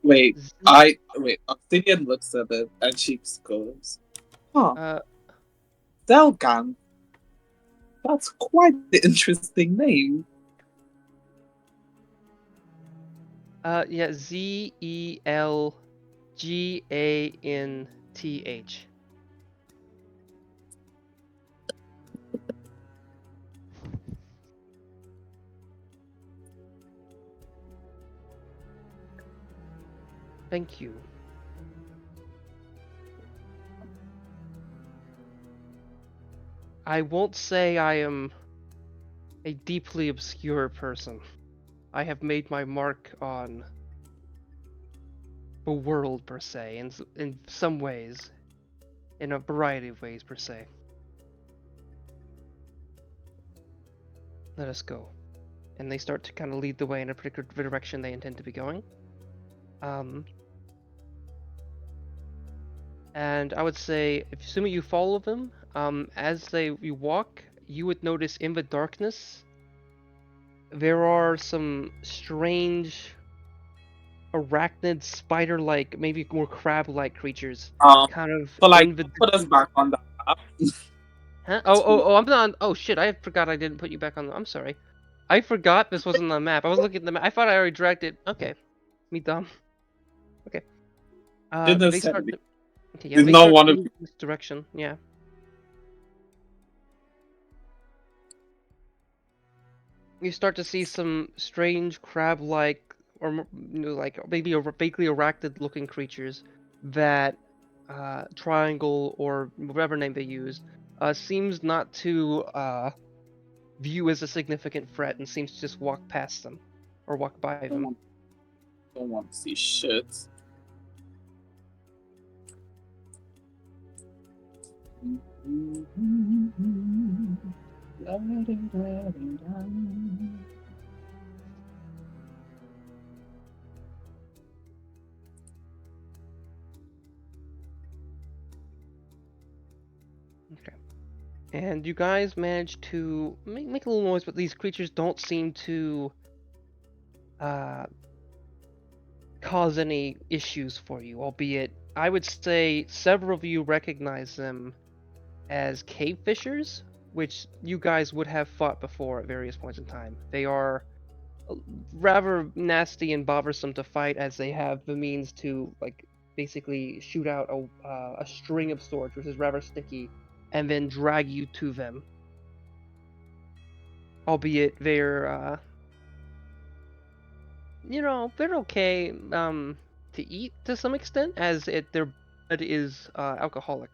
Wait, Obsidian looks at it and she goes, "Huh, Delgan. That's quite the interesting name." Yeah, Z-E-L-G-A-N-T-H. Thank you. I won't say I am a deeply obscure person. I have made my mark on the world, per se, in some ways. In a variety of ways, per se. Let us go. And they start to kind of lead the way in a particular direction they intend to be going. And I would say, assuming you follow them, as you walk, you would notice in the darkness there are some strange arachnid, spider-like, maybe more crab-like creatures, kind of So like, in the. put us back on the map. Huh? Oh! I'm not. Oh shit! I forgot I didn't put you back on. I'm sorry. I forgot this wasn't on the map. I was looking at the map. I thought I already dragged it. Okay, me dumb. Okay. Didn't They start. send me. Yeah, Did they not start want to to. move in this direction. Yeah. You start to see some strange crab-like, or like maybe vaguely arachnid-looking creatures that Triangle or whatever name they use seems not to view as a significant threat and seems to just walk past them or walk by them. Don't want to see shit. Okay. And you guys manage to make a little noise, but these creatures don't seem to cause any issues for you, albeit I would say several of you recognize them as cave fishers, which you guys would have fought before at various points in time. They are rather nasty and bothersome to fight, as they have the means to like basically shoot out a string of swords, which is rather sticky, and then drag you to them. Albeit they're they're okay to eat to some extent, as their blood is alcoholic.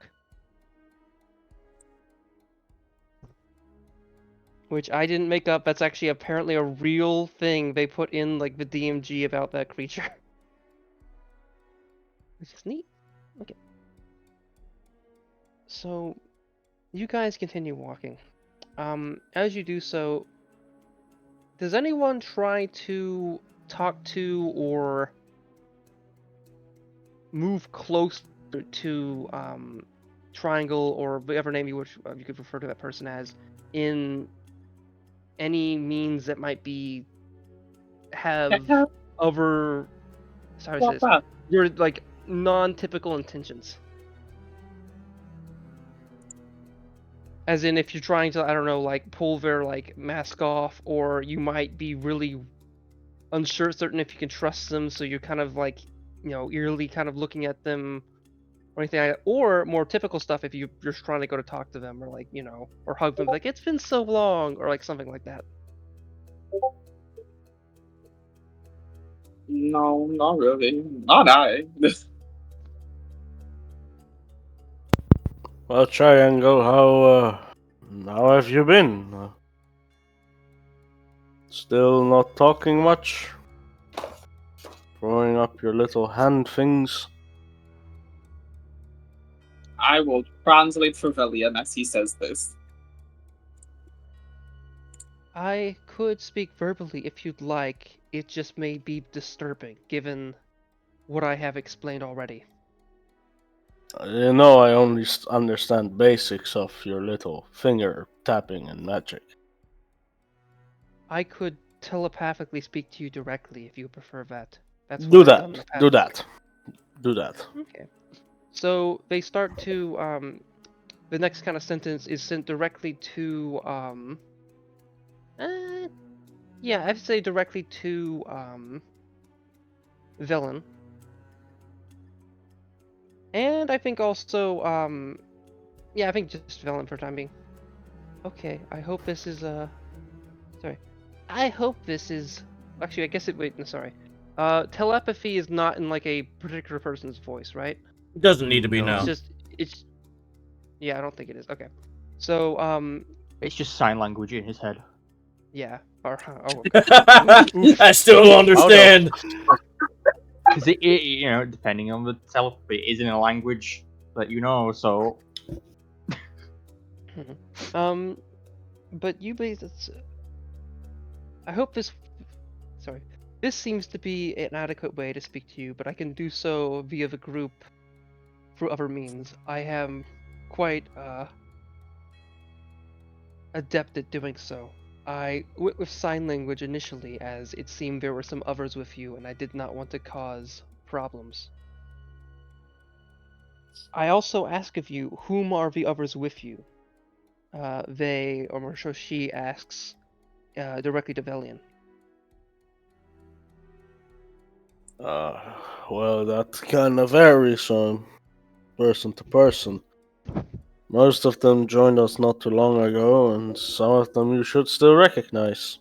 Which I didn't make up. That's actually apparently a real thing they put in like the DMG about that creature. Which is neat. Okay. So you guys continue walking. As you do so, does anyone try to talk to or move closer to Triangle or whatever name you could refer to that person as in any means that might be have other your like non-typical intentions? As in, if you're trying to, I don't know, like pull their like mask off, or you might be really certain if you can trust them, so you're kind of like, eerily kind of looking at them, or anything like that. Or more typical stuff if you're just trying to go to talk to them, or like, or hug them, like it's been so long, or like something like that. No, not really. Not I. Well, Triangle, how have you been? Still not talking much? Throwing up your little hand things? I will translate for Velian as he says this. I could speak verbally if you'd like. It just may be disturbing, given what I have explained already. You know, I only understand basics of your little finger tapping and magic. I could telepathically speak to you directly if you prefer that. That's Do what I've done in the that. past. Do that. Do that. Okay. So they start to the next kind of sentence is sent directly to yeah, I'd say directly to Villain. And I think also yeah, I think just Villain for the time being. Okay, I hope this is sorry. I hope this is actually I guess it wait, no, sorry. Telepathy is not in like a particular person's voice, right? It doesn't need to be No. now. It's just it's yeah, I don't think it is. Okay. So It's just sign language in his head. Yeah. Or, oh, I still don't understand. Because you know, depending on the telepathy, it is in a language that you know. So but you I hope this. Sorry. This seems to be an adequate way to speak to you, but I can do so via the group through other means. I am quite adept at doing so. I went with sign language initially, as it seemed there were some others with you, and I did not want to cause problems. I also ask of you, whom are the others with you? They, or more so she, asks directly to Velian. Well, that kind of varies from person to person. Most of them joined us not too long ago, and some of them you should still recognize.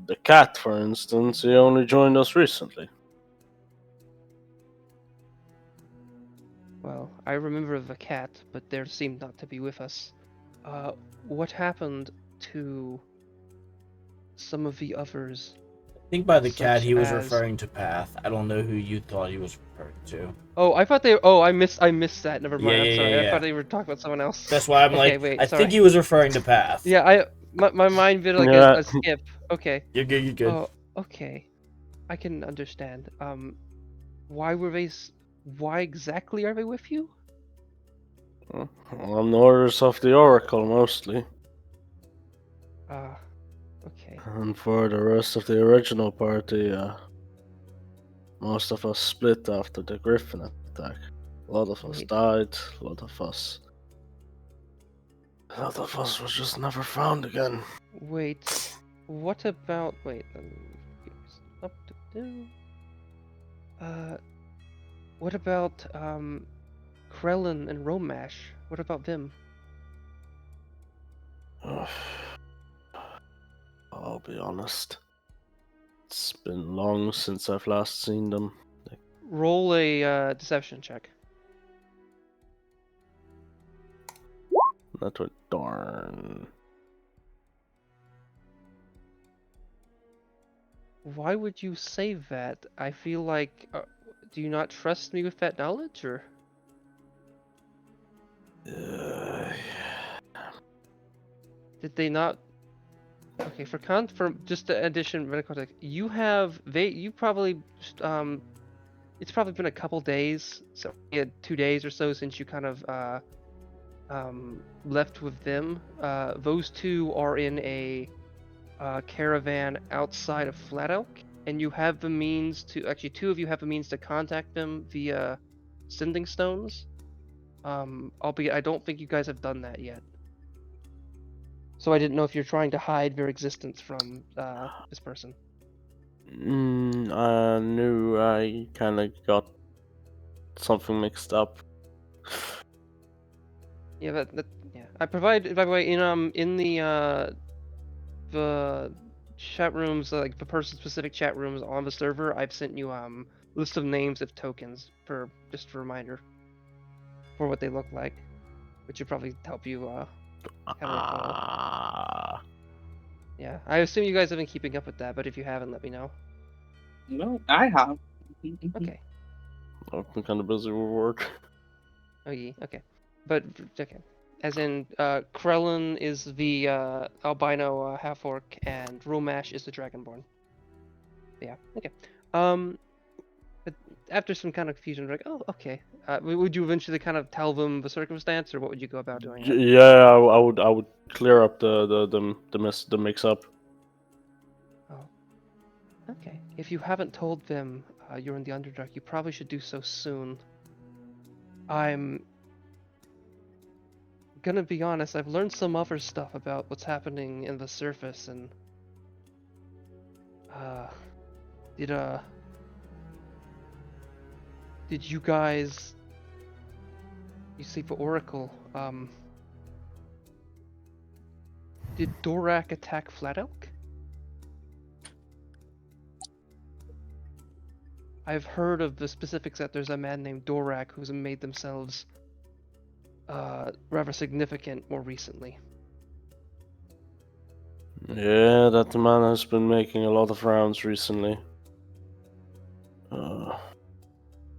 The cat, for instance, he only joined us recently. Well, I remember the cat, but there seemed not to be with us. What happened to some of the others? I think by the cat Such he was as- referring to Path. I don't know who you thought he was referring to. Oh, I thought they. Oh, I missed that. Never mind. Yeah, I'm sorry. yeah, I yeah. thought they were talking about someone else. That's why I'm Okay, like, wait, I sorry. think he was referring to Path. Yeah, my mind did like Yeah. a skip. Okay. You're good, you're good. Oh, okay. I can understand. Why were they? Why exactly are they with you? On the orders of the Oracle, mostly. Okay. And for the rest of the original party, most of us split after the Griffin attack. A lot of us Wait. died, a lot of us were just never found again. Wait. What about? Wait. Up to do. What about Krellin and Romash? What about them? I'll be honest. It's been long since I've last seen them. Roll a deception check. That would darn. Why would you say that? I feel like, do you not trust me with that knowledge, or? Did they not? Okay, for just the addition of context, you probably it's probably been a couple days, so 2 days or so since you kind of left with them. Those two are in a caravan outside of Flat Elk, and you have the means to actually two of you have the means to contact them via sending stones. Albeit I don't think you guys have done that yet. So I didn't know if you're trying to hide their existence from this person. I knew I kind of got something mixed up. Yeah, yeah. I provide, by the way, in the chat rooms, like the person-specific chat rooms on the server, I've sent you list of names of tokens for just a reminder for what they look like, which should probably help you kind of recall. Yeah, I assume you guys have been keeping up with that, but if you haven't, let me know. No, I have. Okay. I've been kind of busy with work. Oh, yeah. Okay. But okay. As in, Krellin is the albino half orc, and Romash is the dragonborn. Yeah. Okay. But after some kind of confusion, like, oh, okay. Would you eventually kind of tell them the circumstance, or what would you go about doing? Yeah, I would clear up the mix up. Oh. Okay. If you haven't told them you're in the Underdark, you probably should do so soon. I'm gonna be honest, I've learned some other stuff about what's happening in the surface, and did you guys, you see the Oracle, did Dorak attack Flat Elk? I've heard of the specifics that there's a man named Dorak who's made themselves rather significant more recently. Yeah, that man has been making a lot of rounds recently.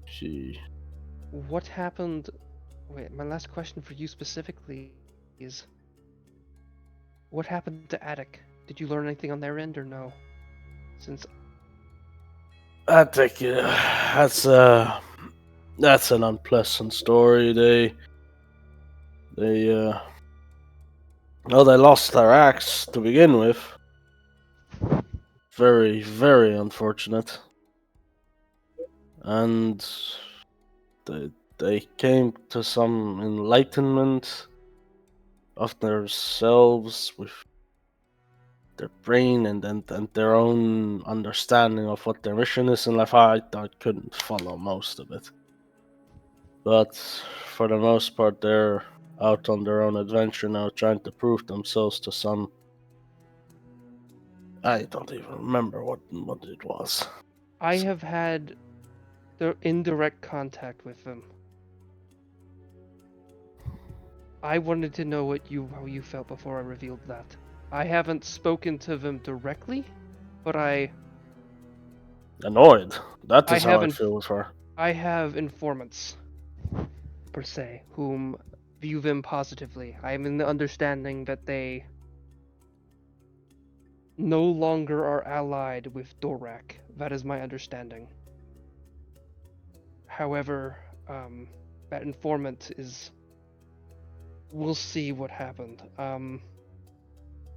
Gee. What happened? Wait, my last question for you specifically is, what happened to Attic? Did you learn anything on their end or no? Since I think that's an unpleasant story. They well, they lost their axe to begin with. Very, very unfortunate. And they came to some enlightenment of themselves with their brain and their own understanding of what their mission is in life. I couldn't follow most of it. But for the most part, they're out on their own adventure now, trying to prove themselves to some. I don't even remember what it was. I have had the indirect contact with them. I wanted to know how you felt before I revealed that. I haven't spoken to them directly, but I Annoyed. That is how I haven't. feel with her. I have informants, per se, whom view them positively. I am in the understanding that they no longer are allied with Dorak. That is my understanding. However, that informant is. We'll see what happened.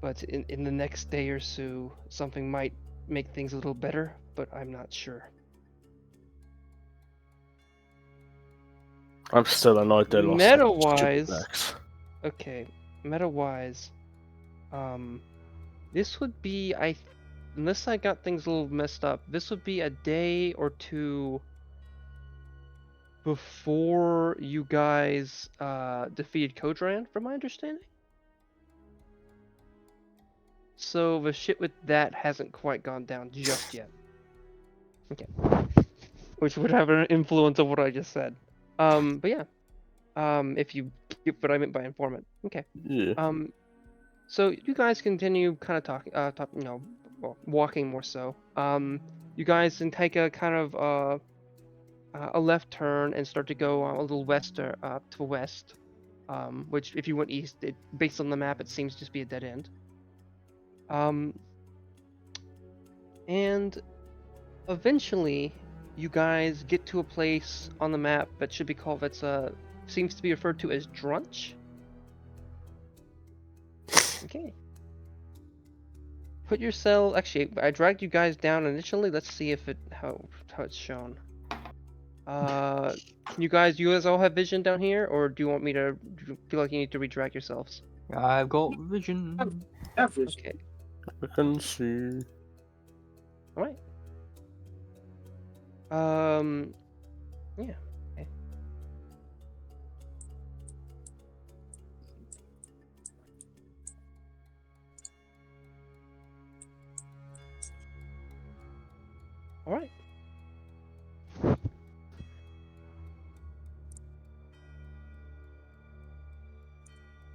But in the next day or so, something might make things a little better, but I'm not sure. I'm still annoyed they lost that Meta-wise, stupid axe. okay, meta-wise, this would be, unless I got things a little messed up, this would be a day or two before you guys defeated Kodran, from my understanding. So the shit with that hasn't quite gone down just yet. Okay. Which would have an influence of what I just said. But yeah. If you get what I meant by informant. Okay. Yeah. So you guys continue kind of talking, well, walking more so. You guys can take a kind of a left turn and start to go a little west to the west. Which if you went east, based on the map, it seems to just be a dead end. And eventually, you guys get to a place on the map that should be called, seems to be referred to as Drunch. Okay. Put yourself. Actually, I dragged you guys down initially. Let's see if how it's shown. You guys all have vision down here, or do you want me to? Do you feel like you need to redrag yourselves? I've got vision. Average. Okay. I can see. All right. Yeah. Okay. All right.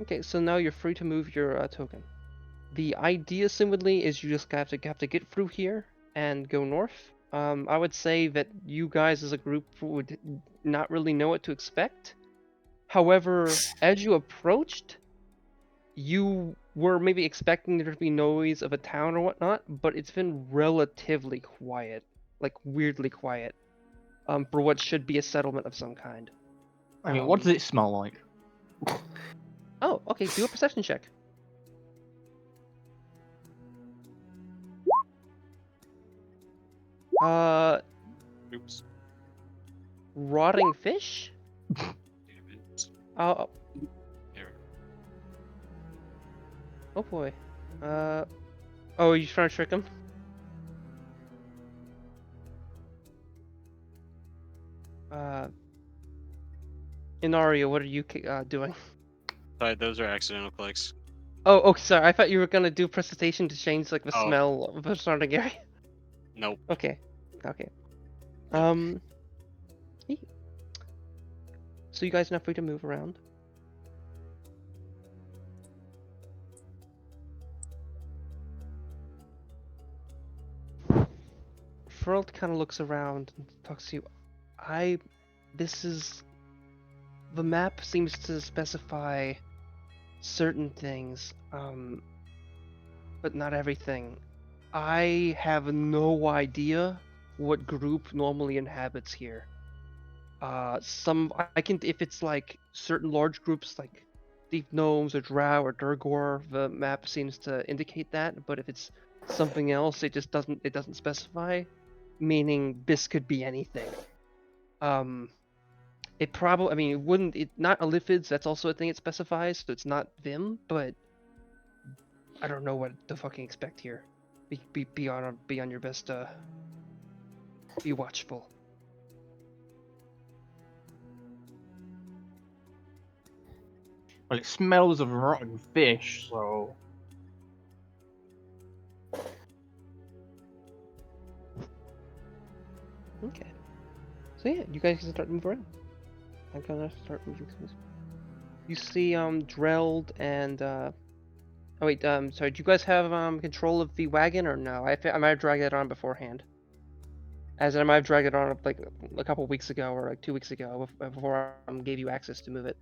Okay, so now you're free to move your token. The idea, assumedly, is you just have to get through here and go north. I would say that you guys as a group would not really know what to expect. However, as you approached, you were maybe expecting there to be noise of a town or whatnot, but it's been relatively quiet, like weirdly quiet, for what should be a settlement of some kind. I mean, what does it smell like? Oh, okay, do a perception check. Oops. Rotting fish? Damn it. Oh Here. boy. Oh, are you trying to trick him? Inario, what are you doing? Sorry, those are accidental clicks. Oh, sorry. I thought you were gonna do presentation to change like the Oh. smell of the surrounding area. Nope. Okay. Neat. So you guys are now free to move around. Ferlt kind of looks around and talks to you. The map seems to specify certain things, but not everything. I have no idea what group normally inhabits here. If it's like certain large groups like Deep Gnomes or Drow or Durgor, the map seems to indicate that, but if it's something else, it doesn't specify, meaning this could be anything. It probably, I mean, not Aliphids, that's also a thing it specifies, so it's not them, but I don't know what to fucking expect here. Be on your best, be watchful. Well, it smells of rotten fish, so Okay. So yeah, you guys can start to move around. I'm gonna start moving. You see, Drelled and oh wait, sorry. Do you guys have control of the wagon or no? I might have dragged it on beforehand. As in, I might have dragged it on like a couple weeks ago or like 2 weeks ago before I gave you access to move it.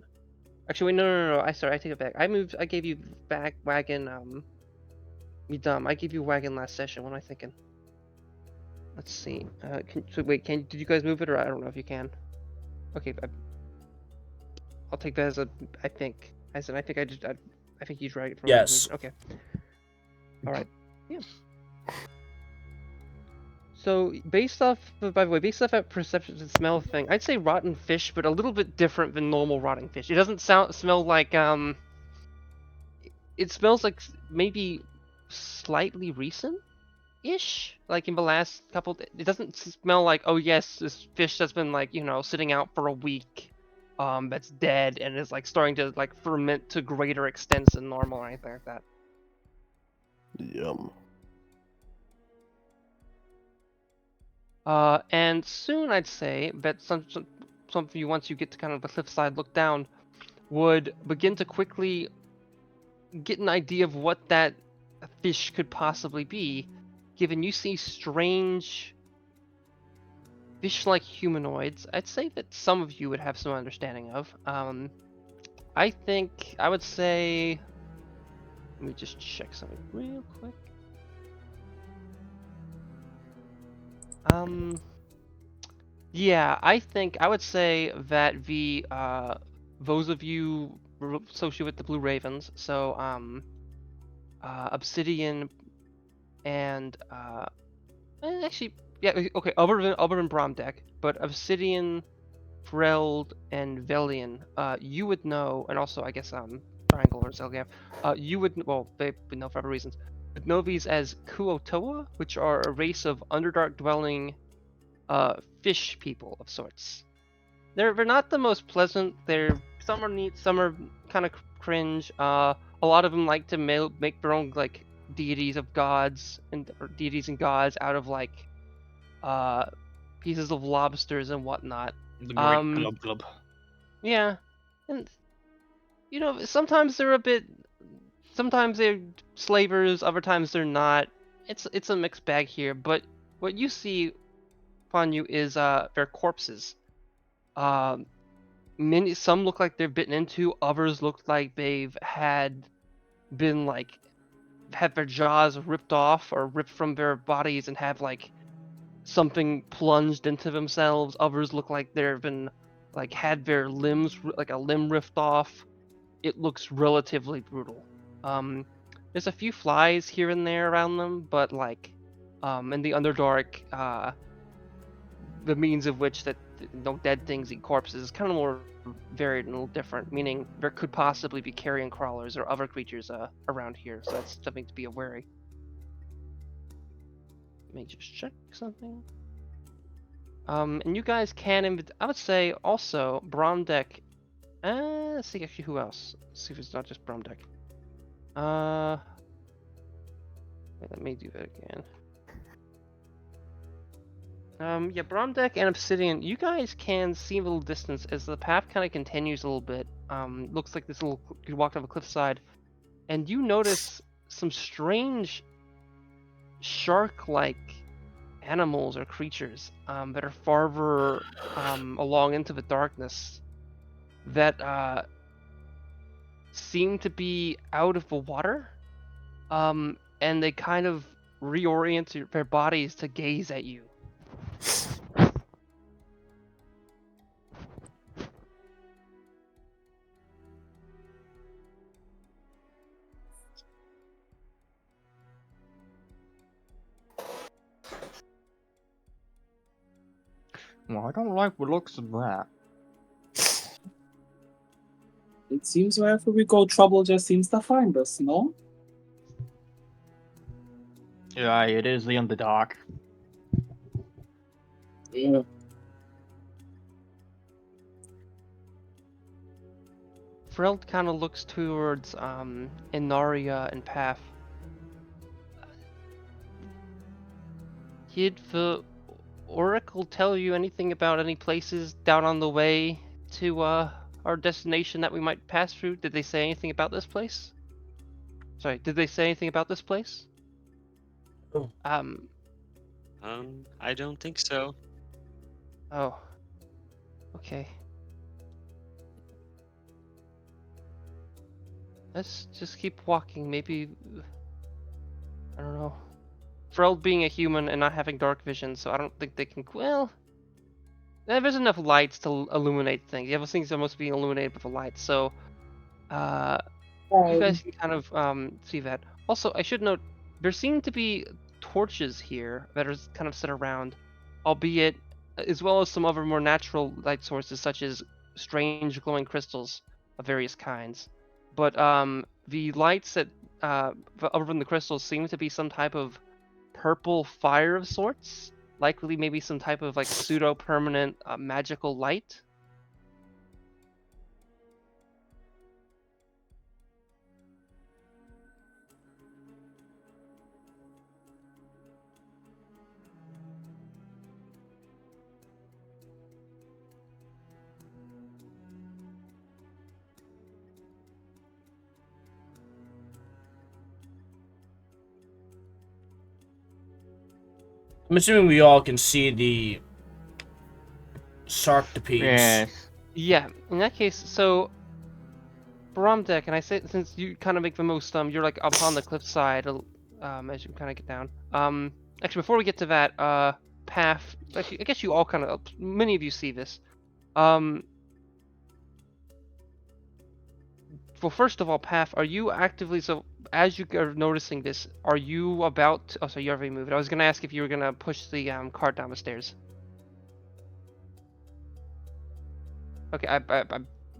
Actually, wait, no. I take it back. I gave you back wagon. You dumb. I gave you wagon last session. What am I thinking? Let's see. Did you guys move it or I don't know if you can. Okay, I'll take that as a. I think. I think you drag it from. Yes. Okay. All right. Yeah. So based off that perception and smell thing, I'd say rotten fish, but a little bit different than normal rotting fish. It doesn't smell like It smells like maybe slightly recent-ish, like in the last couple. It doesn't smell like, oh yes, this fish that's been like sitting out for a week, that's dead and is like starting to like ferment to greater extents than normal or anything like that. Yum. And soon I'd say that some of you, once you get to kind of the cliffside look down, would begin to quickly get an idea of what that fish could possibly be, given you see strange fish-like humanoids. I'd say that some of you would have some understanding of. I would say, let me just check something real quick. Yeah, I would say that those of you associated with the Blue Ravens, so, Obsidian and, actually, yeah, okay, other than Bromdeck, but Obsidian, Freld, and Velian, you would know, and also, I guess, Triangle or Zelgam, you would, well, they would know for other reasons, would know these as Kuotoa, which are a race of Underdark dwelling fish people of sorts. They're not the most pleasant. Some are neat, some are kind of cringe. A lot of them like to make their own like deities of gods or deities and gods out of like pieces of lobsters and whatnot. the great glub glub. Yeah, and sometimes they're slavers, other times they're not. It's a mixed bag here, but what you see upon you is their corpses. Some look like they're bitten into, others look like they've had their jaws ripped off or ripped from their bodies and have like something plunged into themselves. Others look like they've been had their limbs, like a limb ripped off. It looks relatively brutal. There's a few flies here and there around them, but in the Underdark, the means of which that dead things eat corpses is kind of more varied and a little different, meaning there could possibly be carrion crawlers or other creatures around here, so that's something to be wary. Let me just check something. And you guys can, I would say also Bromdeck. Let's see actually who else. Let's see if it's not just Bromdeck. Wait, let me do that again. Yeah, Bromdeck and Obsidian, you guys can see a little distance as the path kind of continues a little bit. Looks like you walked off a cliffside, and you notice some strange shark-like animals or creatures that are farther along into the darkness that seem to be out of the water, and they kind of reorient their bodies to gaze at you. Well, I don't like the looks of that. It seems wherever we go, trouble just seems to find us, no? Yeah, it is the Underdark. Yeah. Freld kind of looks towards Inaria and Path. Did the Oracle tell you anything about any places down on the way to our destination that we might pass through? Did they say anything about this place? Sorry, did they say anything about this place? Oh. I don't think so. Oh. Okay. Let's just keep walking. Maybe, I don't know. Freld being a human and not having dark vision, so I don't think they can. Well, there's enough lights to illuminate things. Yeah, those things are mostly being illuminated with the lights, so you guys can kind of see that. Also, I should note there seem to be torches here that are kind of set around, albeit as well as some other more natural light sources such as strange glowing crystals of various kinds. But the lights that other than the crystals seem to be some type of purple fire of sorts, likely maybe some type of like pseudo permanent magical light. I'm assuming we all can see the sarcoptes. Yes. Yeah, in that case, so Bromdeck, and I say since you kind of make the most, you're like up on the cliffside, as you kind of get down. Actually, before we get to that, Path. Actually, I guess you all kind of, many of you see this. Well, first of all, Path, are you actively as you are noticing this? Are you about? Oh, sorry, you already moved. I was gonna ask if you were gonna push the cart down the stairs. Okay,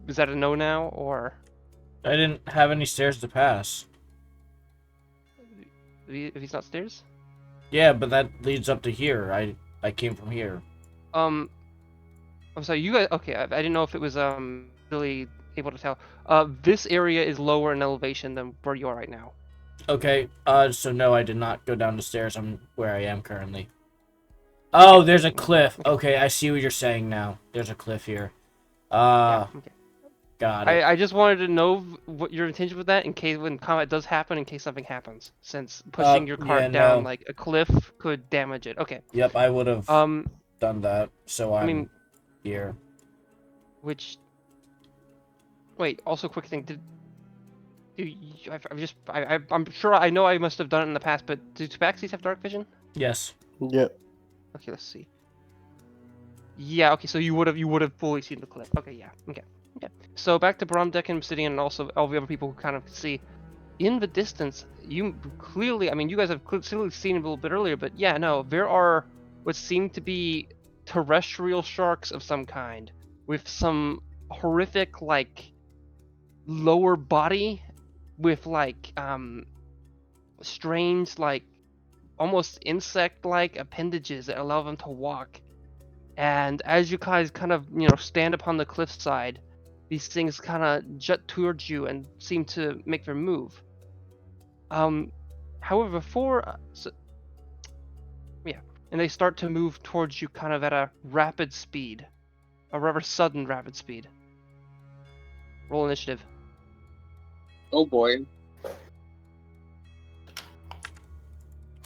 is that a no now or? I didn't have any stairs to pass. If he's not stairs? Yeah, but that leads up to here. I came from here. I'm sorry, you guys. Okay, I didn't know if it was really able to tell. This area is lower in elevation than where you are right now. Okay. So no, I did not go down the stairs. I'm where I am currently. Oh, there's a cliff. Okay, I see what you're saying now. There's a cliff here. Yeah, okay. Got it. I just wanted to know what your intention with that in case when combat does happen, in case something happens, since pushing your cart down like a cliff could damage it. Okay. Yep, I would have done that. So I mean, here. Which. Wait. Also, quick thing. I'm sure I know I must have done it in the past, but do Tabaxis have dark vision? Yes. Yeah. Okay, let's see. Yeah. Okay, so you would have fully seen the cliff. Okay. Yeah. Okay. Okay. So back to Bromdeck and Obsidian, and also all the other people who kind of see. In the distance, you clearly, I mean, you guys have clearly seen it a little bit earlier, but yeah, no, there are what seem to be terrestrial sharks of some kind with some horrific, like, lower body with, like, strange, like, almost insect-like appendages that allow them to walk. And as you guys kind of, stand upon the cliffside, these things kind of jut towards you and seem to make their move. However, and they start to move towards you kind of at a rapid speed, a rather sudden rapid speed. Roll initiative. Oh boy.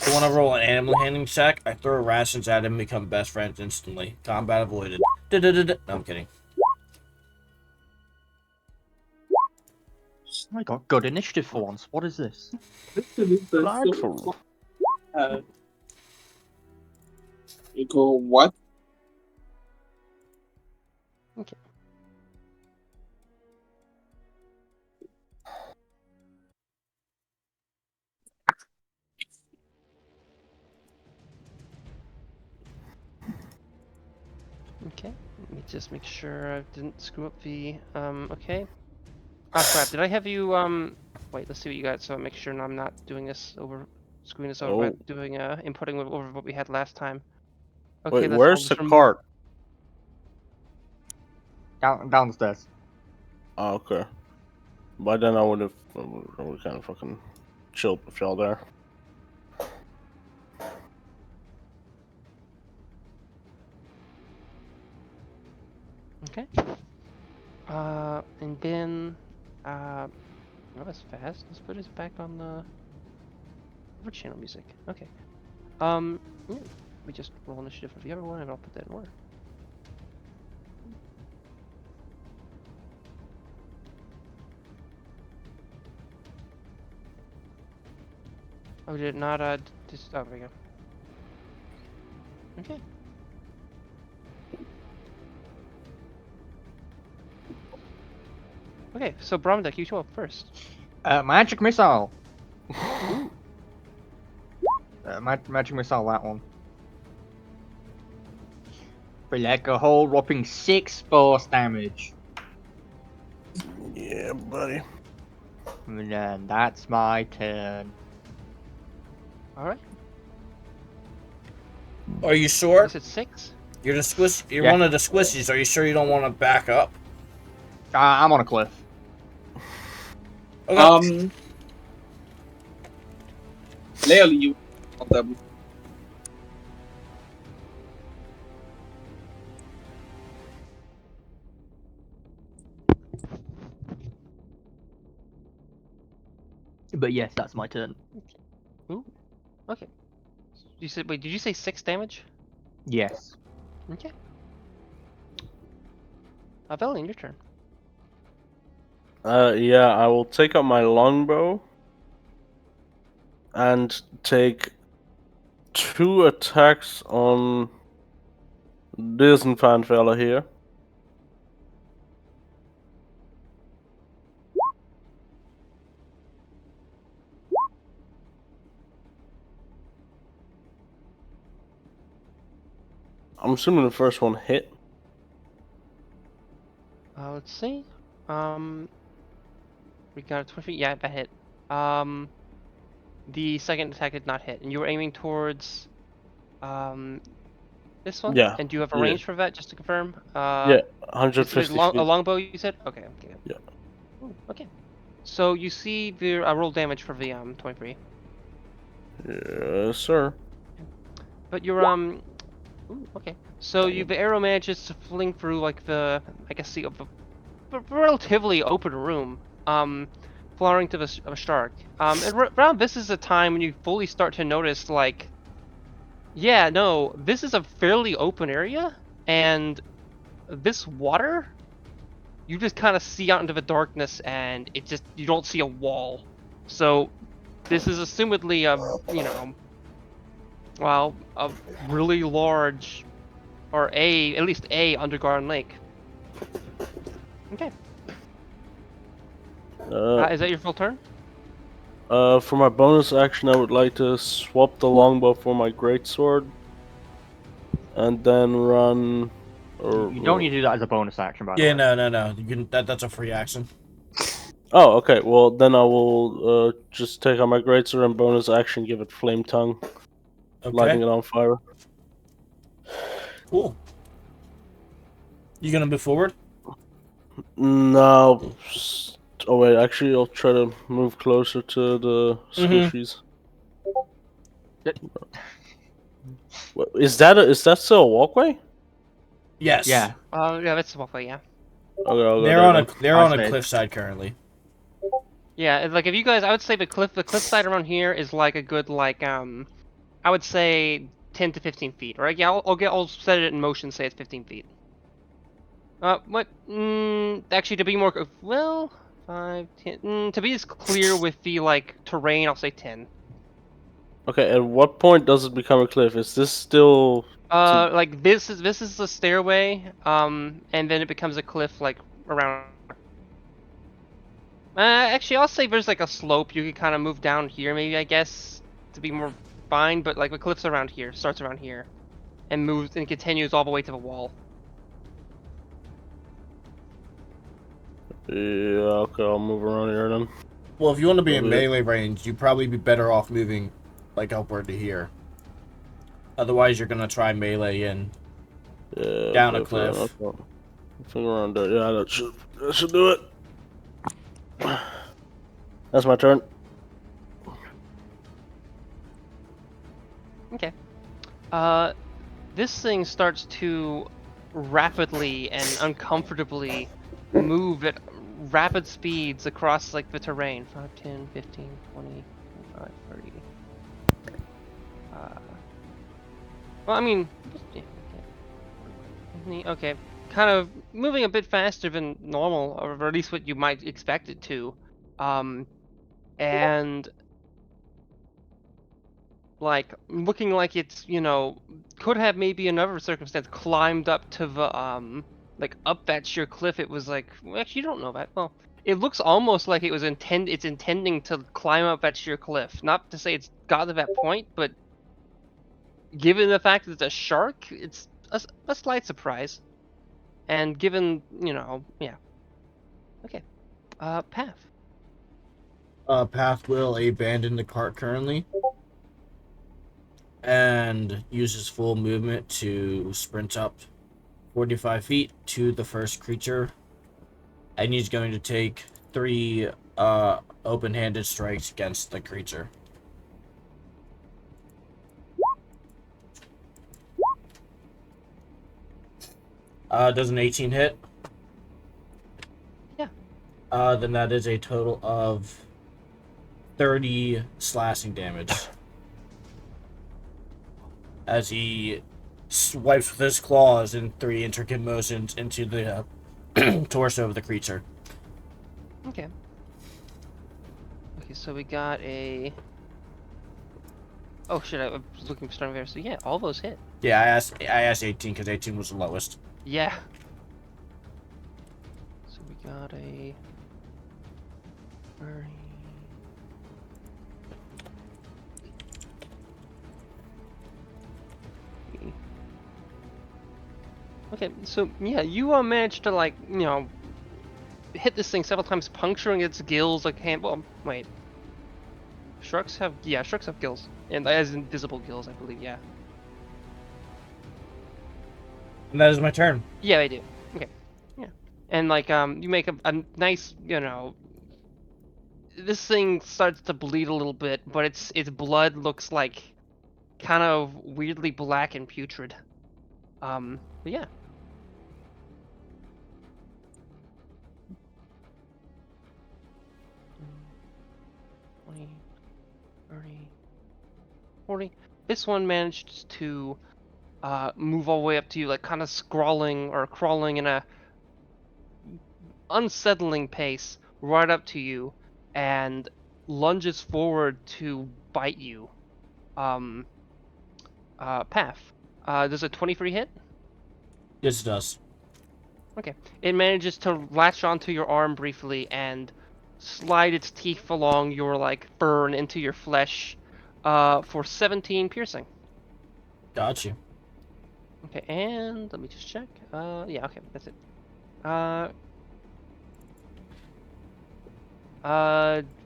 I want to roll an animal handling check. I throw rations at him and become best friends instantly. Combat avoided. No, I'm kidding. I got good initiative for once. What is this? Delightful. You go what? Okay. Okay, let me just make sure I didn't screw up the, okay. Ah, crap, did I have you, wait, let's see what you got, so I make sure I'm not doing this over, screwing this over by Oh. doing, inputting over what we had last time. Okay, Wait, let's all where's the just remove. cart? Downstairs. Oh, okay. By then I would have kind of fucking chilled with y'all there. Okay. And then, that was fast. Let's put it back on the over channel music. Okay. Yeah, we just roll initiative for the other one, and I'll put that in order. Oh, did it not, just, oh, there we go. Okay. Okay, so Bromdeck, you show up first. Magic missile. Magic missile, that one. For like a whole whopping 6 force damage. Yeah, buddy. And then that's my turn. Alright. Are you sure? Is it 6? You're the squish. You're Yeah. one of the squishies. Are you sure you don't want to back up? I'm on a cliff. Okay. Clearly you of them. But yes, that's my turn. Ooh. Okay. You said, wait, did you say 6 damage? Yes. Okay. Velian, your turn. Yeah, I will take up my longbow and take 2 attacks on this infant fella here. I'm assuming the first one hit. Let's see. We got a 20 feet. Yeah, that hit. The second attack did not hit, and you were aiming towards, this one. Yeah, And do you have a yeah. range for that, just to confirm? Yeah, Is 150 it a feet. longbow, you said? Okay. Okay. Yeah. Ooh, okay. So you see the roll damage for the 23. Yes, sir. But you're ooh, okay. So the arrow manages to fling through like the, I guess, the relatively open room, flowering to the shark. And around this is a time when you fully start to notice, like, yeah, no, this is a fairly open area, and this water, you just kind of see out into the darkness, and it just, you don't see a wall. So this is assumedly you know, well, a really large, or at least a underground lake. Okay. Is that your full turn? For my bonus action, I would like to swap the longbow for my greatsword, and then run. Or You don't need to do that as a bonus action, by the Yeah, way. no. You can, that's a free action. Oh, okay. Well, then I will just take out my greatsword and bonus action, give it flame tongue, lighting Okay. it on fire. Cool. You gonna move forward? No. Oh wait, actually, I'll try to move closer to the squishies. Is that still a walkway? Yes. Yeah. Yeah, that's the walkway, yeah. Okay, I'll go They're there on then. they're on a Nice. cliffside currently. Yeah, like if you guys, I would say the cliffside around here is like a good, like, I would say 10 to 15 feet. Right? Yeah, I'll set it in motion. Say it's 15 feet. What? Actually, to be more well, 5, 10. To be as clear with the like terrain, I'll say 10. Okay, at what point does it become a cliff? Is this still Like this is the stairway. And then it becomes a cliff like around. Actually, I'll say there's like a slope you could kind of move down here, maybe I guess, to be more fine. But like the cliff's around here, starts around here, and moves and continues all the way to the wall. Yeah, okay, I'll move around here then. Well, if you want to be in Probably. melee range, you'd probably be better off moving like upward to here. Otherwise, you're gonna try melee in. Yeah, Down a okay, cliff. okay. Something around there. Yeah, that should do it. That's my turn. Okay. This thing starts to rapidly and uncomfortably move at rapid speeds across like the terrain. 5, 10, 15, 20, 25, 30. Well, I mean, yeah, okay. Kind of moving a bit faster than normal, or at least what you might expect it to. And like looking like it's, could have maybe another circumstance climbed up to the like up that sheer cliff. It was like, well, actually you don't know that. Well, it looks almost like it was it's intending to climb up that sheer cliff. Not to say it's got to that point, but given the fact that it's a shark, it's a slight surprise. And given, yeah. Okay. Path. Path will abandon the cart currently and uses full movement to sprint up 45 feet to the first creature. And he's going to take 3 open-handed strikes against the creature. Does an 18 hit? Yeah. Then that is a total of 30 slashing damage. As he swipes with his claws in 3 intricate motions into the torso of the creature. Okay. Okay, so we got a... Oh shit, I was looking for starting there. So yeah, all those hit. Yeah, I asked 18 because 18 was the lowest. Yeah. So we got a... Okay, so yeah, you managed to like, hit this thing several times, puncturing its gills like well, wait. Sharks have gills. And as invisible gills, I believe, yeah. And that is my turn. Yeah, they do. Okay. Yeah. And like you make a nice, this thing starts to bleed a little bit, but its blood looks like kind of weirdly black and putrid. But yeah. This one managed to move all the way up to you, like kind of scrawling or crawling in a unsettling pace right up to you, and lunges forward to bite you. Path. Does a 23 hit? Yes, it does. Okay. It manages to latch onto your arm briefly and slide its teeth along your like fur and into your flesh for 17 piercing. Got you. Okay, and let me just check. Yeah, okay, that's it.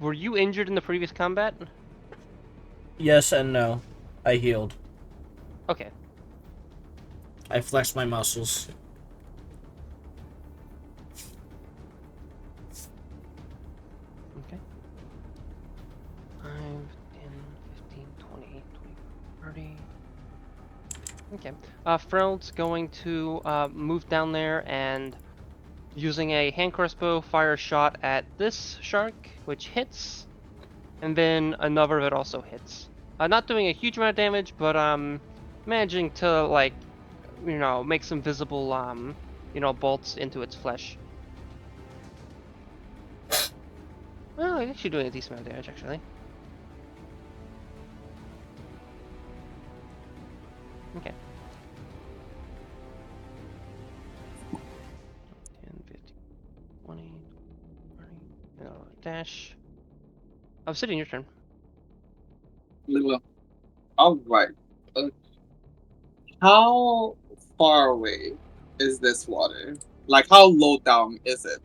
Were you injured in the previous combat? Yes and no. I healed. Okay. I flexed my muscles. Okay. 5, 10, 15, 20, 30. Okay. Freld's going to move down there and using a hand crossbow fire a shot at this shark, which hits, and then another that also hits. Not doing a huge amount of damage, but managing to like, make some visible bolts into its flesh. Well, I think you're doing a decent amount of damage actually. Okay. 10, 15, 20, 30, dash. Obsidian, your turn. All right. Uh, how far away is this water? Like, how low down is it?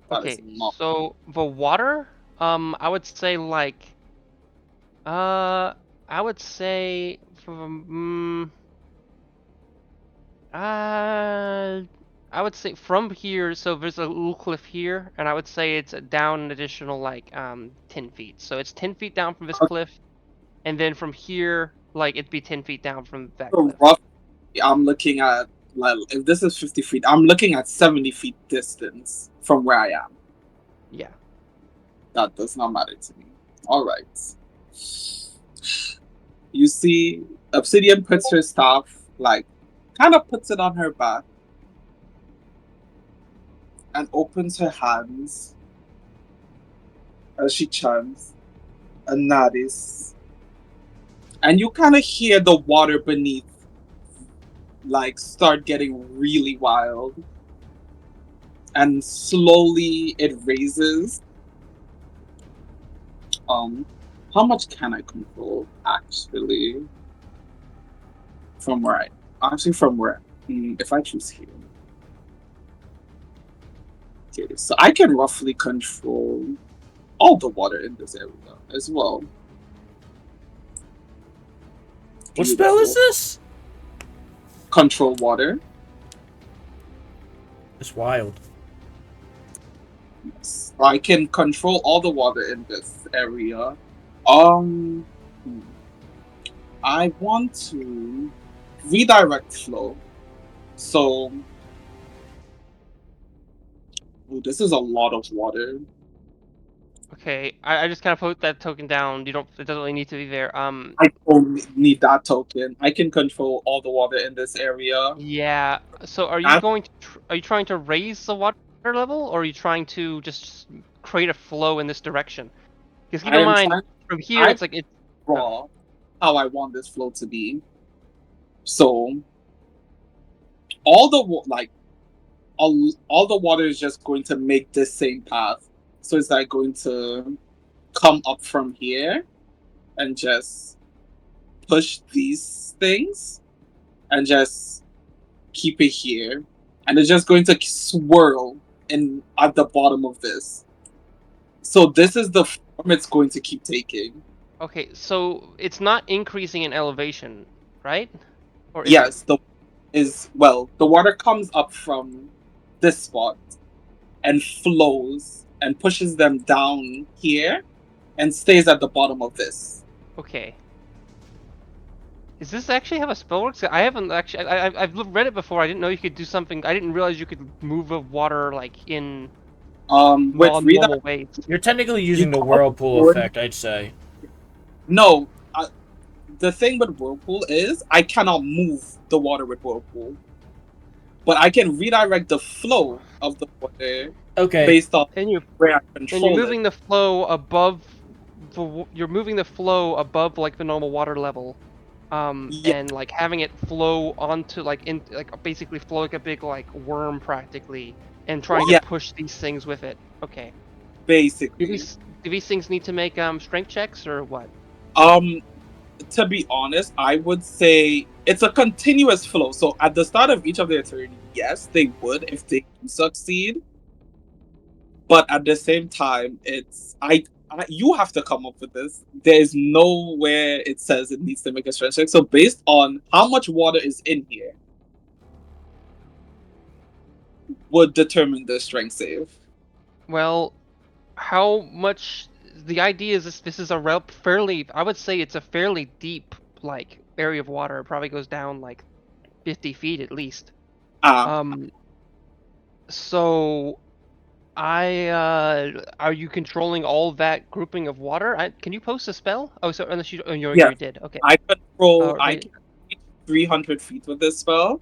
That is Okay, not. so the water, I would say like, I would say from, I would say from here. So there's a little cliff here, and I would say it's down an additional like 10 feet. So it's 10 feet down from this cliff, and then from here, like it'd be 10 feet down from that So cliff. roughly, I'm looking at, like, if this is 50 feet, I'm looking at 70 feet distance from where I am. Yeah. That does not matter to me. All right. You see, Obsidian puts her staff, like, kind of puts it on her back and opens her hands as she chants Anadis. And you kind of hear the water beneath, like, start getting really wild. And slowly it raises. How much can I control, actually? From where from where? If I choose here. Okay, so I can roughly control all the water in this area as well. What spell is this? Control water. It's wild. Yes. I can control all the water in this area. I want to redirect flow. So, this is a lot of water. Okay, I just kind of put that token down. It doesn't really need to be there. I don't need that token. I can control all the water in this area. Yeah. So are you That- going to are you trying to raise the water level, or are you trying to just create a flow in this direction? Because keep I in am mind, trying from here I it's like it's draw how I want this flow to be. So all the all the water is just going to make this same path. So it's like going to come up from here and just push these things and just keep it here. And it's just going to swirl in at the bottom of this. So this is the form it's going to keep taking. okay. So it's not increasing in elevation, right? Or is it? Yes, the water comes up from this spot and flows and pushes them down here and stays at the bottom of this. Okay. Does this actually have a spell work? I haven't actually. I've read it before. I didn't know you could do something. I didn't realize you could move the water like in With non-normal ways. You're technically using the can't whirlpool afford- effect, I'd say. No, the thing with whirlpool is I cannot move the water with whirlpool, but I can redirect the flow of the water Okay. based on And you where I and you're control moving it. the flow above you're moving the flow above like the normal water level, Yeah, and like having it flow onto like basically flow like a big like worm practically, and trying yeah, to push these things with it. Okay. Do basically. these things need to make strength checks or what? To be honest, I would say it's a continuous flow. So at the start of each of their turn, yes, they would if they do succeed. But at the same time, you have to come up with this. There's nowhere it says it needs to make a strength check. So based on how much water is in here, would determine the strength save. Well, how much? The idea is this is a fairly. I would say it's a fairly deep like area of water. It probably goes down like 50 feet at least. Ah, Um. So Are you controlling all that grouping of water? Can you post a spell? Oh, so unless you, you Yes. did. Okay. I control. I Wait, can reach 300 feet with this spell.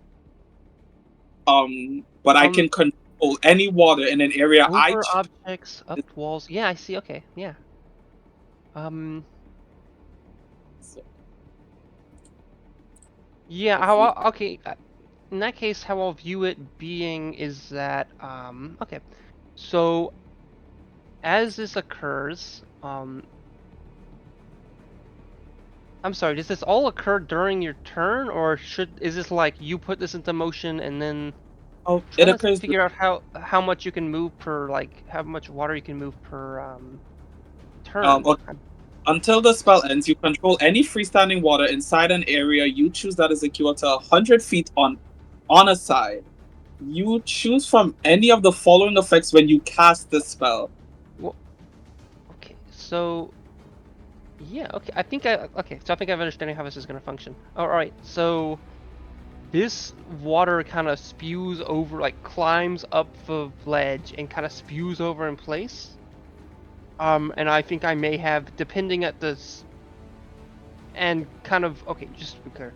But I can control any water in an area I over choose. objects, up walls. Yeah, I see. Okay, yeah. Yeah. Okay. In that case, how I'll view it being is that okay. So as this occurs, I'm sorry. Does this all occur during your turn, or is this like you put this into motion and then? Oh, it Trying to occurs. figure out how much you can move per how much water you can move per turn. Okay. Until the spell ends, you control any freestanding water inside an area you choose that is equal to 100 feet on a side. You choose from any of the following effects when you cast this spell. Well, okay, so yeah, okay. I think so I think I'm understanding how this is going to function. All right, so this water kind of spews over, like climbs up the ledge and kind of spews over in place. And I think I may have, depending at this, and kind of okay, just to be clear.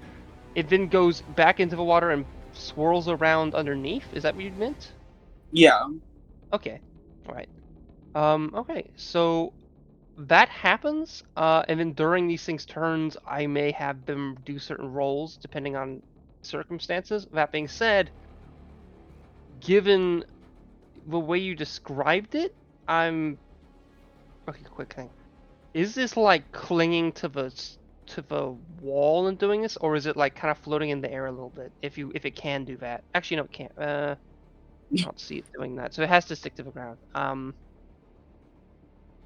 It then goes back into the water and swirls around underneath. Is that what you meant? Yeah. Okay. All right. Okay. So that happens, and then during these things' turns, I may have them do certain rolls depending on circumstances. That being said, given the way you described it, I'm okay. Quick thing. Is this like clinging to the wall and doing this, or is it like kind of floating in the air a little bit? If it can do that. Actually, no, it can't. I don't see it doing that, so it has to stick to the ground. I'm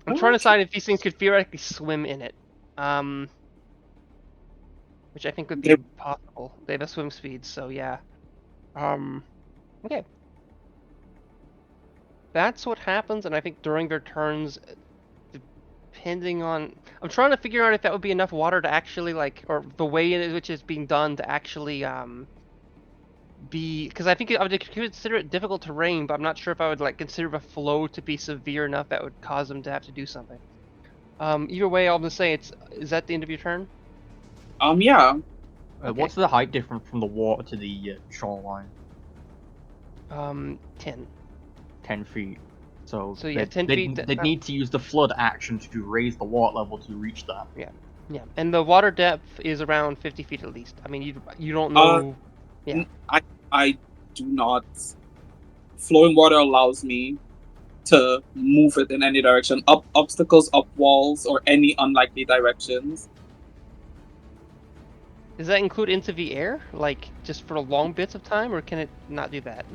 trying to decide if these things could theoretically swim in it. Which I think would be possible. They have a swim speed, so yeah. Okay. That's what happens, and I think during their turns, depending on, I'm trying to figure out if that would be enough water to actually or the way in which it's being done to actually because I think I would consider it difficult terrain, but I'm not sure if I would consider the flow to be severe enough that would cause them to have to do something. Either way, I'm gonna say is that the end of your turn? Yeah. Okay. What's the height difference from the water to the shoreline? 10. 10 feet. So yeah, 10 feet. They'd need to use the flood action to raise the water level to reach that. Yeah, and the water depth is around 50 feet at least. I mean, you don't know. Yeah. I do not. Flowing water allows me to move it in any direction, up obstacles, up walls, or any unlikely directions. Does that include into the air, like just for long bits of time, or can it not do that?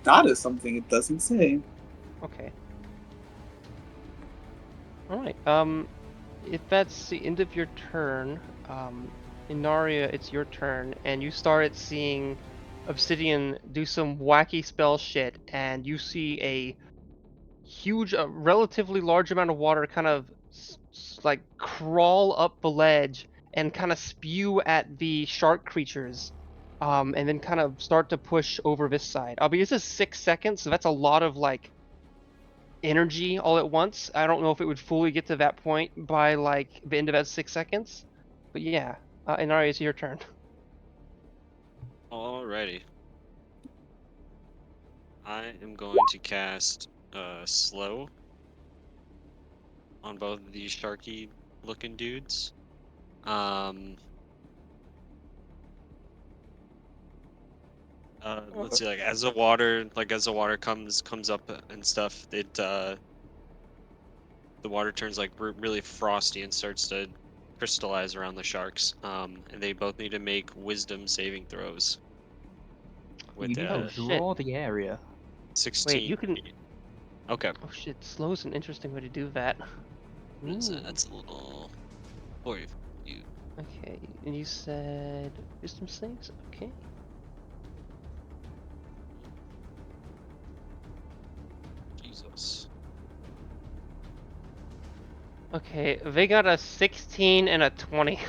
That is something it doesn't say. Okay. All right. If that's the end of your turn, Inaria, it's your turn, and you started seeing Obsidian do some wacky spell shit, and you see a huge, relatively large amount of water kind of like crawl up the ledge and kind of spew at the shark creatures, and then kind of start to push over this side. I mean, this is 6 seconds, so that's a lot of energy all at once. I don't know if it would fully get to that point by the end of that 6 seconds, but yeah. Inari, it's your turn. Alrighty. I am going to cast slow on both of these sharky looking dudes. Let's see, as the water comes up and stuff, the water turns really frosty and starts to crystallize around the sharks. And they both need to make wisdom saving throws. You need to draw the area. 16. Wait, you can. Okay. Oh shit, slow's an interesting way to do that. That's a little. For you. Okay, and you said wisdom saves? Okay. Jesus. Okay, they got a 16 and a 20.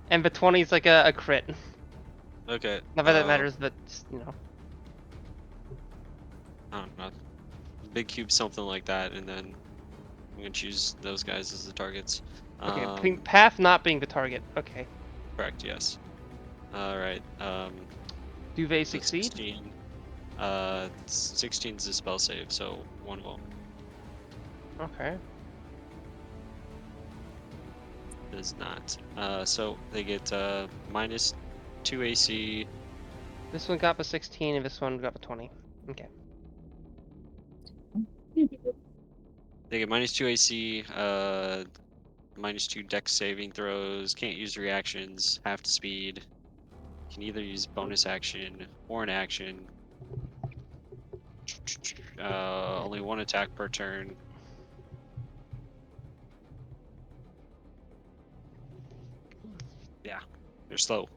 And the 20 is like a crit. Okay. Not that that matters, but just, I don't know, big cube, something like that, and then I'm gonna choose those guys as the targets. Okay, path not being the target. Okay. Correct. Yes. All right. Do they So succeed? 16. 16 is a spell save, so one will. Okay. Does not. So they get -2 AC. This one got the 16 and this one got the 20. Okay. They get -2 AC. -2 Dex saving throws. Can't use reactions. Half to speed. Can either use bonus action or an action. Only one attack per turn. Yeah, they're slow.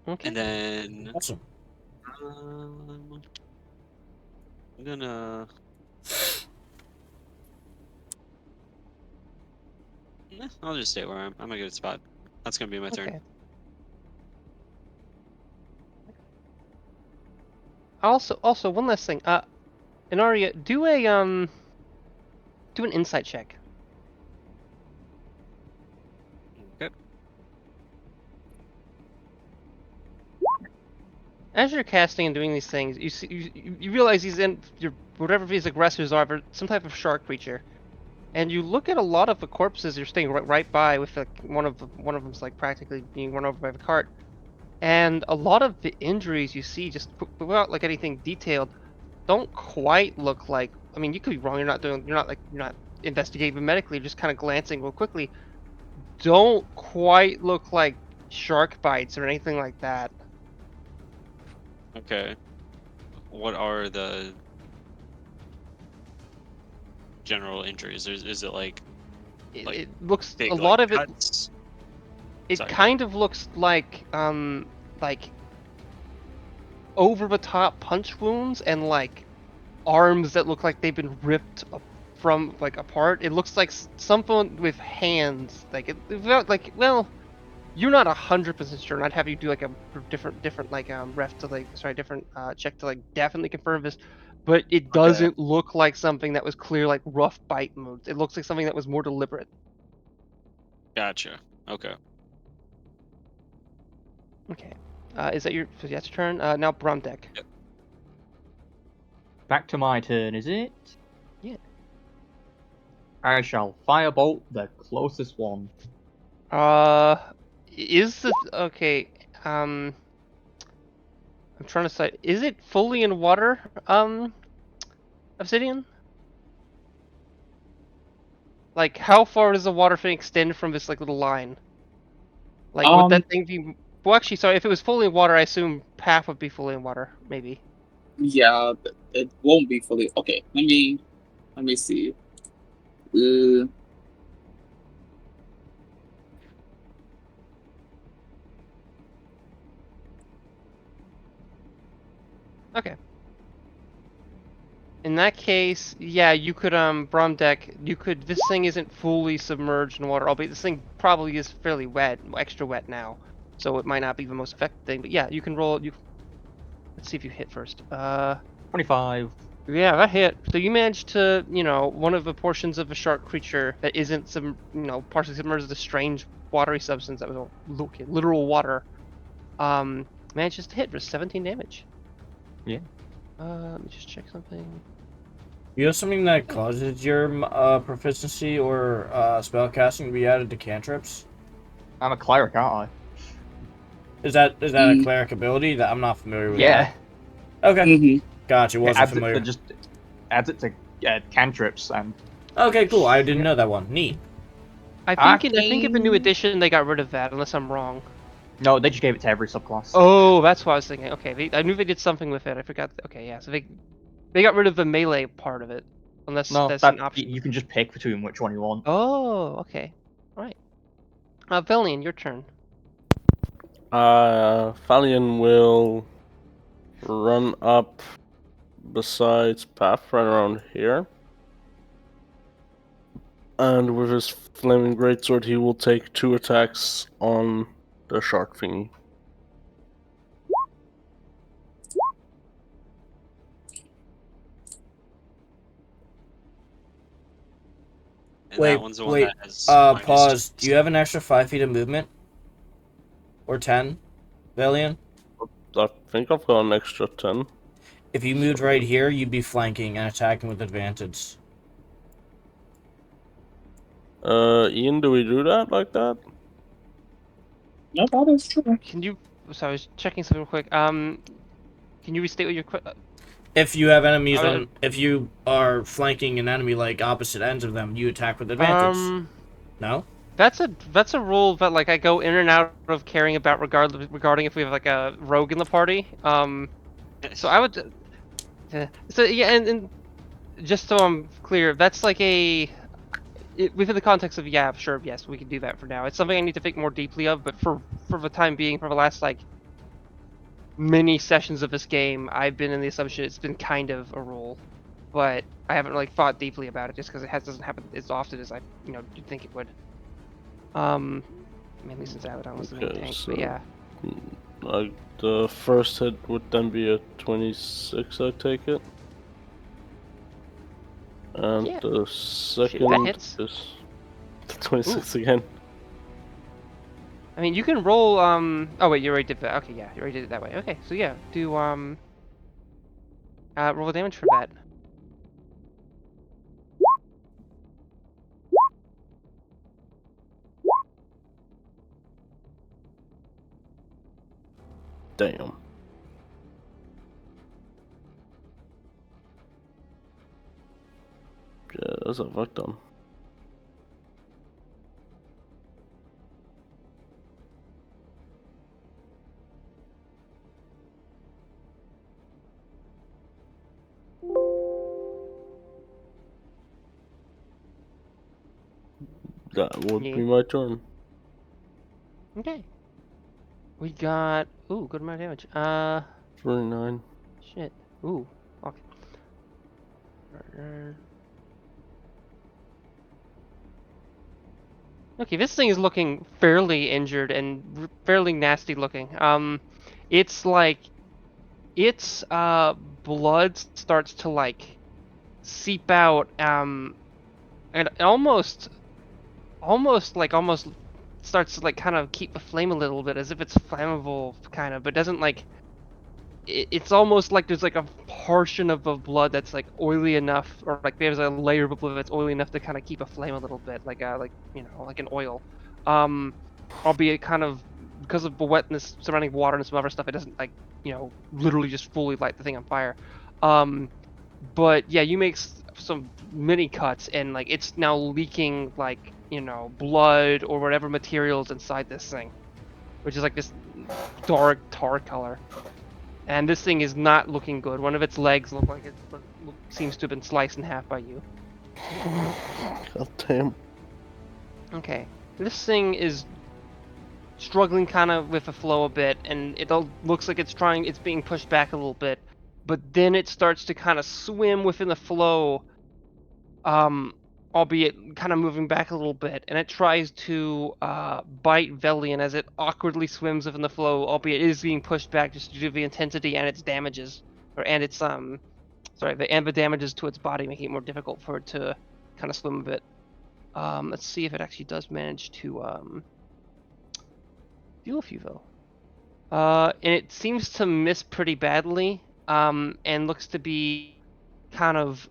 Okay. And then Awesome. I'm gonna. I'll just stay where I'm a good spot. That's gonna be my turn. Okay. Also, one last thing. Inaria, do an insight check. Okay. As you're casting and doing these things, you realize whatever these aggressors are, they're some type of shark creature, and you look at a lot of the corpses you're staying right by, with like one of them's like practically being run over by the cart, and a lot of the injuries you see, just without like anything detailed, don't quite look like. I mean, you could be wrong. You're not investigating them medically. You're just kind of glancing real quickly. Don't quite look like shark bites or anything like that. Okay. What are the general injuries? Is it like It looks big a lot of it. cuts? It Sorry, kind of looks like over the top punch wounds and like arms that look like they've been ripped from like apart. It looks like someone with hands. Like like well, you're not 100% sure. And I'd have you do like a different like ref to like different check to like definitely confirm this. But it doesn't look like something that was clear like rough bite moves. It looks like something that was more deliberate. Gotcha. Okay. Okay. Is that your turn? Now Brumdeck. Yep. Back to my turn, is it? Yeah. I shall firebolt the closest one. Is this okay? I'm trying to say, is it fully in water? Obsidian? Like, how far does the water thing extend from this like little line? Like, would that thing be? Well, actually, sorry. If it was fully in water, I assume path would be fully in water, maybe. Yeah, it won't be fully. Okay, let me see. Okay. In that case, yeah, you could Brumdeck, this thing isn't fully submerged in water, albeit this thing probably is fairly wet, extra wet now. So it might not be the most effective thing, but yeah, you can roll let's see if you hit first. 25. Yeah, that hit. So you managed to, one of the portions of a shark creature that isn't partially submerged in a strange watery substance that was literal water. Manages to hit for 17 damage. Yeah. Let me just check something. You have something that causes your proficiency or spellcasting to be added to cantrips? I'm a cleric, aren't Is that a cleric ability that I'm not familiar I? with? Yeah. That? Okay. Mm-hmm. Gotcha. Wasn't Adds familiar. adds it to cantrips and. Okay, cool. I didn't know that one. Neat. I think in the new edition they got rid of that, unless I'm wrong. No, they just gave it to every subclass. Oh, that's what I was thinking. Okay, I knew they did something with it. I forgot. Okay, yeah. So they got rid of the melee part of it, unless No, that's an option. you can just pick between which one you want. Oh, okay. All right. Velian, your turn. Valian will run up besides Path right around here. And with his flaming greatsword, he will take 2 attacks on the shark thingy. And that one's the one that has pause. Do you have an extra 5 feet of movement? Or 10, Valian? I think I've got an extra 10. If you moved right here, you'd be flanking and attacking with advantage. Ian, do we do that like that? No, that is true. Can you? So I was checking something real quick. Can you restate what your If you have enemies if you are flanking an enemy like opposite ends of them, you attack with advantage. No? That's a rule that like I go in and out of caring about regarding if we have like a rogue in the party. So I would. So yeah, and just so I'm clear, that's like within the context of yeah, sure, yes, we can do that for now. It's something I need to think more deeply of, but for the time being, for the last like many sessions of this game, I've been in the assumption it's been kind of a rule, but I haven't really thought deeply about it just because it doesn't happen as often as I you'd think it would. Mainly since Abaddon was the main tank, so, but yeah. Like the first hit would then be a 26, I take it. And Yeah. the second that hits. is 26 again. I mean, you can roll. Oh wait, you already did that. Okay, yeah, you already did it that way. Okay, so yeah, do roll damage for that. Damn. Yeah, that's a fuck done. That would be my turn. Okay. We got good amount of damage. 39. Shit. Ooh. Okay. Okay, this thing is looking fairly injured and fairly nasty looking. It's like its blood starts to like seep out and it almost starts to like kind of keep the flame a little bit as if it's flammable kind of, but doesn't like it's almost like there's like a portion of the blood that's like oily enough, or like there's a layer of blood that's oily enough to kind of keep a flame a little bit, like like an oil. Albeit kind of because of the wetness surrounding water and some other stuff, it doesn't like literally just fully light the thing on fire. But yeah, you make some mini cuts and like it's now leaking like blood or whatever materials inside this thing, which is like this dark tar color. And this thing is not looking good. One of its legs look like it seems to have been sliced in half by you. God damn. Okay. This thing is struggling kind of with the flow a bit, and it looks like it's being pushed back a little bit. But then it starts to kind of swim within the flow, albeit kind of moving back a little bit, and it tries to bite Velian as it awkwardly swims within the flow, albeit it is being pushed back just due to the intensity and its damages, the damages to its body, making it more difficult for it to kind of swim a bit. Let's see if it actually does manage to deal a few though. And it seems to miss pretty badly, and looks to be kind of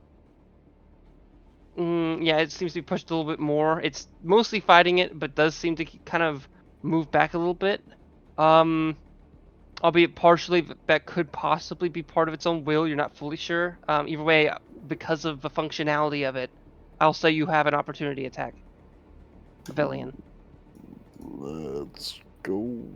yeah, it seems to be pushed a little bit more. It's mostly fighting it, but does seem to kind of move back a little bit. Albeit partially, that could possibly be part of its own will. You're not fully sure. Either way, because of the functionality of it, I'll say you have an opportunity attack. Velian. Let's go.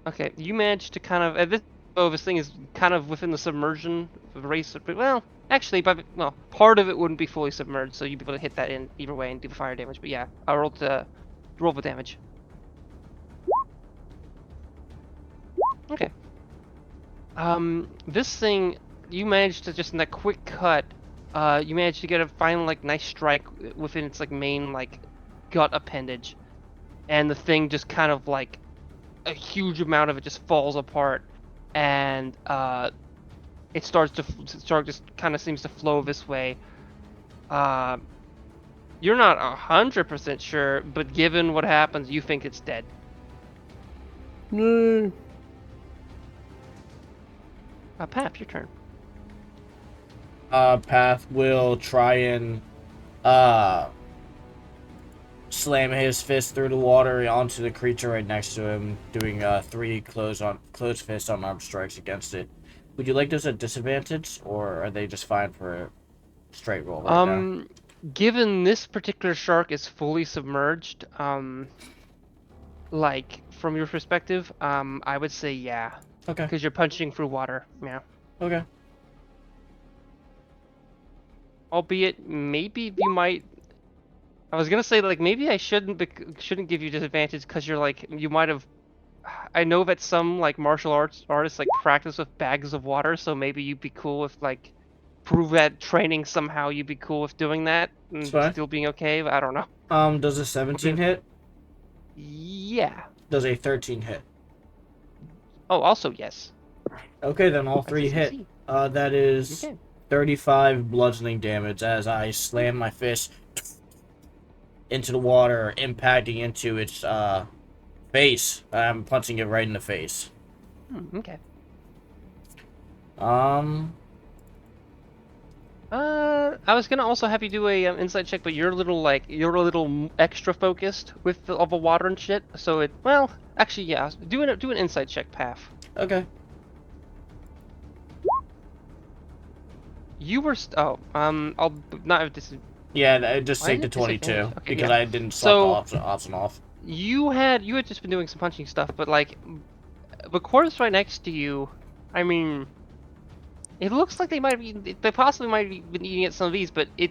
Okay, you managed to kind of this thing is kind of within the submersion race. Well, actually, part of it wouldn't be fully submerged, so you'd be able to hit that in either way and do the fire damage. But yeah, I'll roll the damage. Okay. This thing, you managed to just in that quick cut, you managed to get a final like nice strike within its like main like gut appendage, and the thing just kind of like a huge amount of it just falls apart, and it starts to just kind of seems to flow this way. You're not 100% sure, but given what happens, you think it's dead. No. Pap, your turn. Path will try and slam his fist through the water onto the creature right next to him, doing 3 closed fist unarmed strikes against it. Would you like those at disadvantage, or are they just fine for a straight roll right now? Given this particular shark is fully submerged, like from your perspective, I would say yeah, Okay. because you're punching through water. Yeah. Okay. Albeit, maybe you might. I was gonna say like maybe I shouldn't give you disadvantage because you're like you might have. I know that some like martial artists like practice with bags of water, so maybe you'd be cool with like prove that training somehow. You'd be cool with doing that It's and fine. still being okay. I don't know. Does a 17 hit? Yeah. Does a 13 hit? Oh, also yes. Okay, then all That's 3 a hit. CC. That is Okay. 35 bludgeoning damage as I slam my fist into the water, impacting into its face. I'm punching it right in the face. Okay. I was gonna also have you do a insight check, but you're a little extra focused with all the water and shit. So actually, yeah, do an insight check, Path. Okay. You were I'll not have this. Yeah, just Why take is the it 22 disadvantage? Okay, because yeah. I didn't swap the So option off. you had just been doing some punching stuff, but like the corpse right next to you, I mean, it looks like they possibly might have been eating at some of these, but it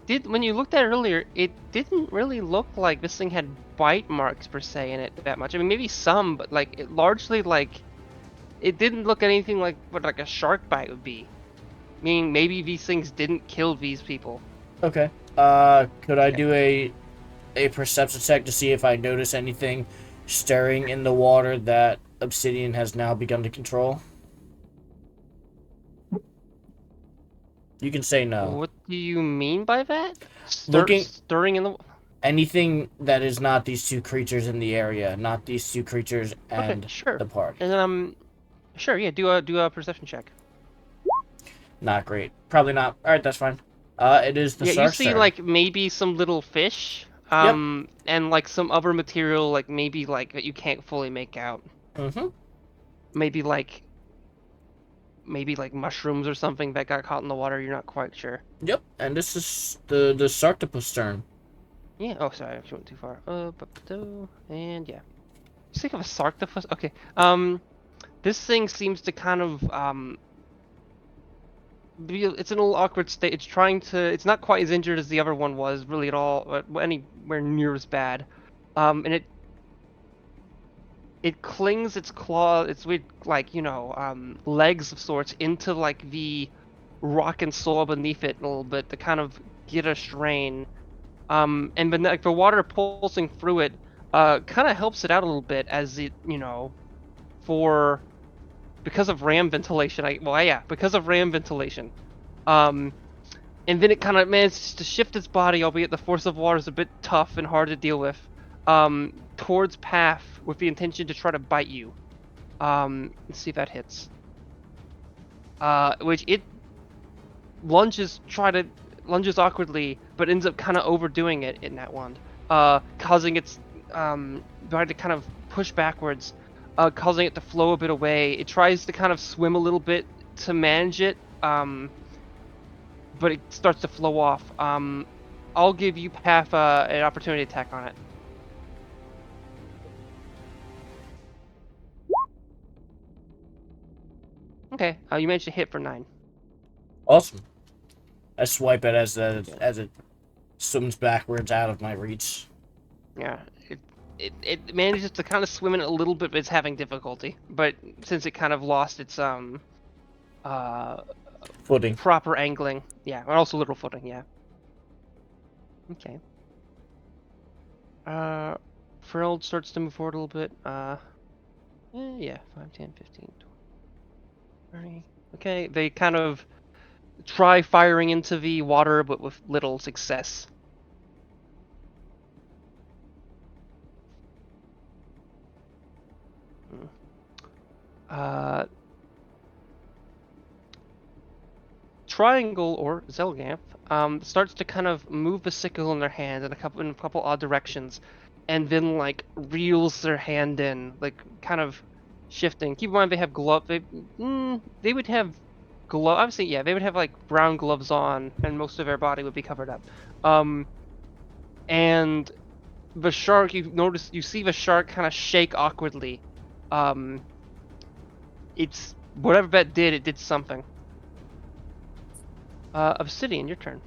did when you looked at it earlier, it didn't really look like this thing had bite marks per se in it that much. I mean, maybe some, but like it largely like it didn't look anything like what like a shark bite would be. Meaning maybe these things didn't kill these people. Okay. Could I do a perception check to see if I notice anything stirring in the water that Obsidian has now begun to control? You can say no. What do you mean by that? Looking Stirring in the. anything that is not these 2 creatures in the area, not these 2 creatures Okay, and sure. the party. And sure, yeah, do a perception check. Not great. Probably not. All right, that's fine. It is the Yeah, you shark's see turn. like maybe some little fish, Yep. and like some other material, like maybe like that you can't fully make out. Mm-hmm. Maybe like mushrooms or something that got caught in the water. You're not quite sure. Yep. And this is the sarctopus turn. Yeah. Oh, sorry, I went too far. And yeah. You think of a sarcophagus? Okay. This thing seems to kind of it's in a little awkward state. It's trying to. It's not quite as injured as the other one was, really at all, anywhere near as bad. And it clings its claw, its weird, like legs of sorts into like the rock and soil beneath it a little bit to kind of get a strain. And then like the water pulsing through it, kind of helps it out a little bit as it, for because of ram ventilation. Because of ram ventilation. And then it kind of manages to shift its body, albeit the force of water is a bit tough and hard to deal with, towards Path with the intention to try to bite you. Let's see if that hits. Which it lunges awkwardly, but ends up kind of overdoing it in that one, causing its body to kind of push backwards, causing it to flow a bit away. It tries to kind of swim a little bit to manage it, but it starts to flow off. I'll give you Path an opportunity attack on it. Okay, you managed to hit for 9. Awesome. I swipe it as it swims backwards out of my reach. Yeah, it manages to kind of swim in it a little bit, but it's having difficulty. But since it kind of lost its Footing. proper angling, yeah, and also literal footing, yeah. Okay. Frilled starts to move forward a little bit. Yeah, 5, 10, 15, 20. Okay, they kind of try firing into the water, but with little success. Uh, Triangle or Zelgamp starts to kind of move the sickle in their hand in a couple odd directions, and then like reels their hand in, like kind of shifting. Keep in mind they have glove. They would have glove. Obviously, yeah, they would have like brown gloves on, and most of their body would be covered up. And the shark, you see the shark kind of shake awkwardly. It's whatever that did, it did something. Obsidian, your turn.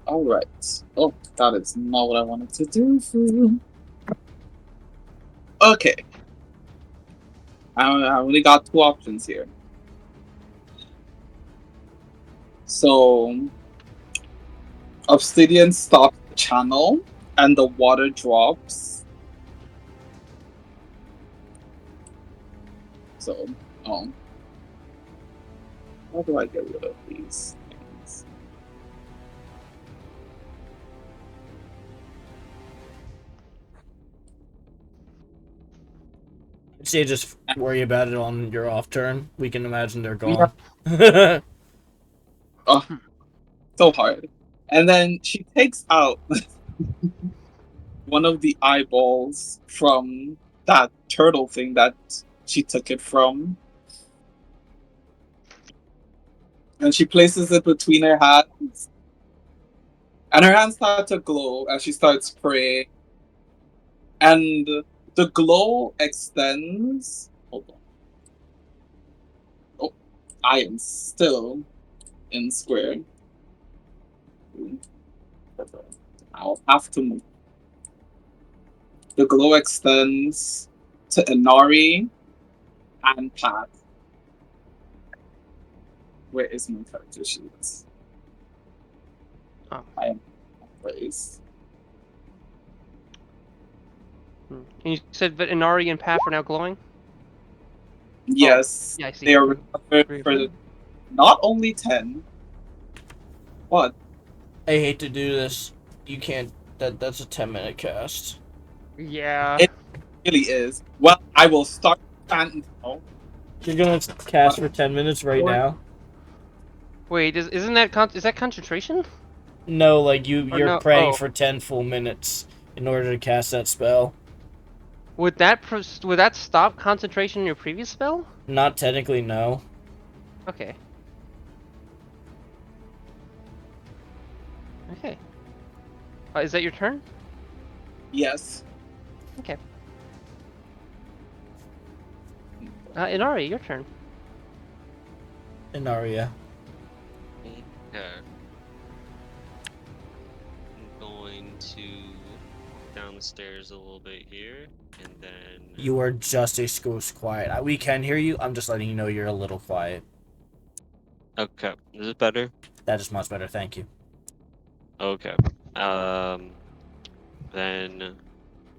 Alright. Oh, that is not what I wanted to do. Okay. I only got 2 options here. So, Obsidian stops the channel, and the water drops. So, how do I get rid of these things? Say just worry about it on your off turn. We can imagine they're gone. Yeah. Oh, so hard. And then she takes out one of the eyeballs from that turtle thing that she took it from. And she places it between her hands. And her hands start to glow as she starts praying. And the glow extends. Hold on. Oh, I am still in square. I'll have to move. The glow extends to Inari and Pat. Where is my character sheet? Oh. I am place. And you said that Inari and Path are now glowing? Yes, Yeah, I see. they are recovered for not only 10, but I hate to do this. You can't. That's a 10-minute cast. Yeah. it really is. Well, I will start that now. You're gonna cast for 10 minutes right now? Wait, isn't that is that concentration? No, like Or you're no? praying Oh. for 10 full minutes in order to cast that spell. Would that stop concentration in your previous spell? Not technically, no. Okay. Okay. Is that your turn? Yes. Okay. Inari, your turn. Inaria. Okay. I'm going to walk down the stairs a little bit here, and then. You are just a skoos quiet. We can hear you. I'm just letting you know you're a little quiet. Okay, is it better? That is much better, thank you. Okay. Then I'm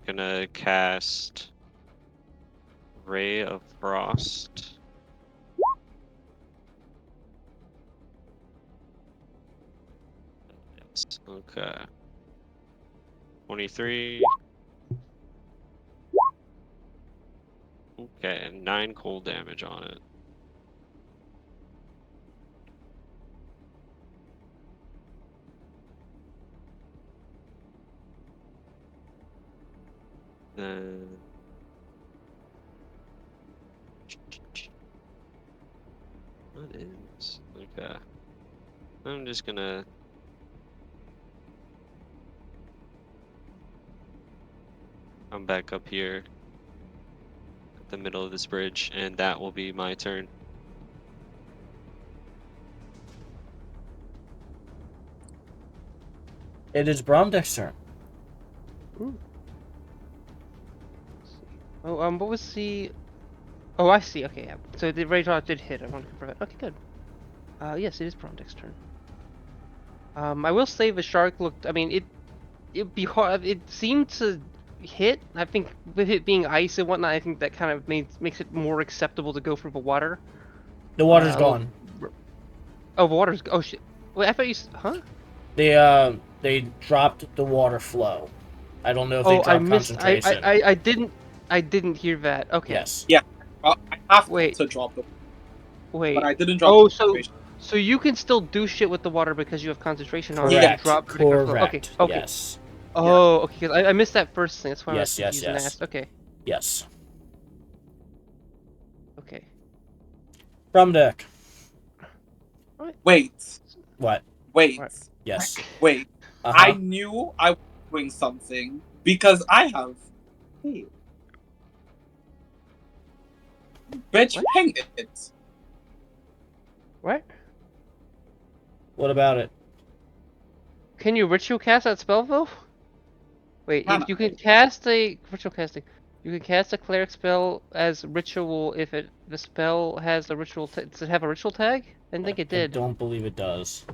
gonna cast Ray of Frost. Yes. Okay. 23. Okay, and 9 cold damage on it. Then what is okay? I'm just gonna come back up here at the middle of this bridge, and that will be my turn. It is Bromdeck's turn. Ooh. Oh, what was the? Oh, I see. Okay, yeah. So the radar did hit. I want to confirm it. Okay, good. Yes, it is Bromdeck's turn. I will say the shark looked. I mean, it'd be hard. It seemed to hit. I think with it being ice and whatnot, I think that kind of makes it more acceptable to go for the water. The water's A little- gone. Oh, water's. Oh shit. Wait, I thought you. Huh? They dropped the water flow. I don't know if they Oh, dropped I missed. concentration. I didn't. I didn't hear that. Okay. Yes. I have Wait. to drop the, Wait. but I didn't drop. Oh, the so concentration. so you can still do shit with the water because you have concentration on it. Correct. And drop particular flow. Correct. Okay. Okay. Yes. Oh, okay. 'Cause I missed that first thing. That's why I was Yes, yes, confused and yes. asked. Okay. Yes. Okay. From deck. Wait, What? wait, Right. Yes. wait. Uh-huh. I knew I was doing something because I have. Bitch, What? hang it. What? What about it? Can you ritual cast that spell though? Wait, Hannah. if you can cast a ritual casting. You can cast a cleric spell as ritual if the spell has a ritual. Does it have a ritual tag? I didn't think it I did. don't believe it does.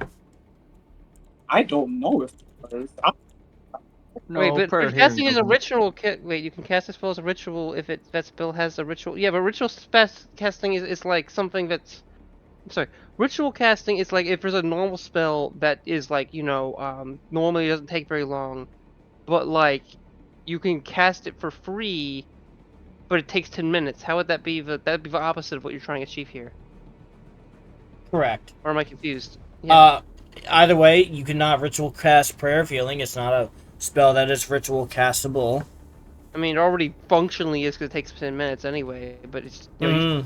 I don't know if it is. No, Wait, but prayer if hearing casting is a doesn't. ritual, wait, you can cast a spell as a ritual if that spell has a ritual. Yeah, but ritual casting is like something that's. I'm sorry, ritual casting is like if there's a normal spell that is like normally doesn't take very long, but like you can cast it for free, but it takes 10 minutes. How would that be? That'd be the opposite of what you're trying to achieve here. Correct. Or am I confused? Yeah. Either way, you cannot ritual cast prayer of healing. It's not a spell that is ritual castable. I mean, it already functionally is because it takes 10 minutes anyway. But it's Mm,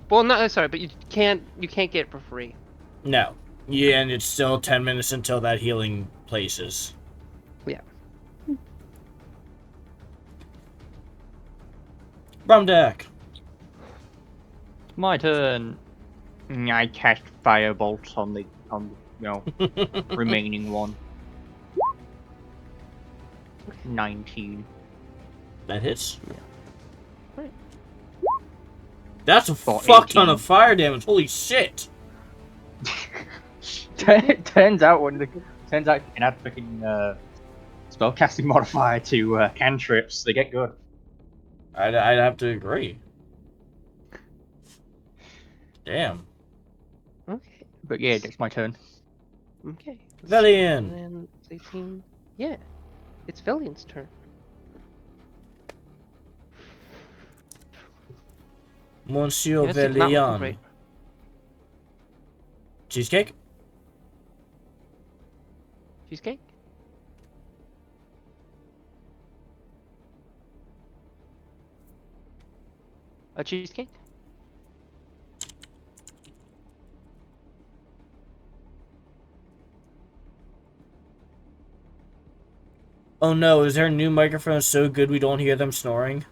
well, not sorry, but you can't get it for free. no. Yeah, and it's still 10 minutes until that healing places. Yeah. From deck. My turn. I cast firebolt on the remaining one. 19. That hits. Yeah. Right. That's a For fuck ton 18. of fire damage. Holy shit. turns out you can add freaking spellcasting modifier to cantrips. They get good. I'd have to agree. Damn. Okay. But yeah, it's my turn. Okay. Velian. And 18. Yeah. It's Velian's turn. Monsieur Yeah, it's not looking Velian. great. Cheesecake? Cheesecake? A cheesecake? Oh no, is their new microphone so good we don't hear them snoring?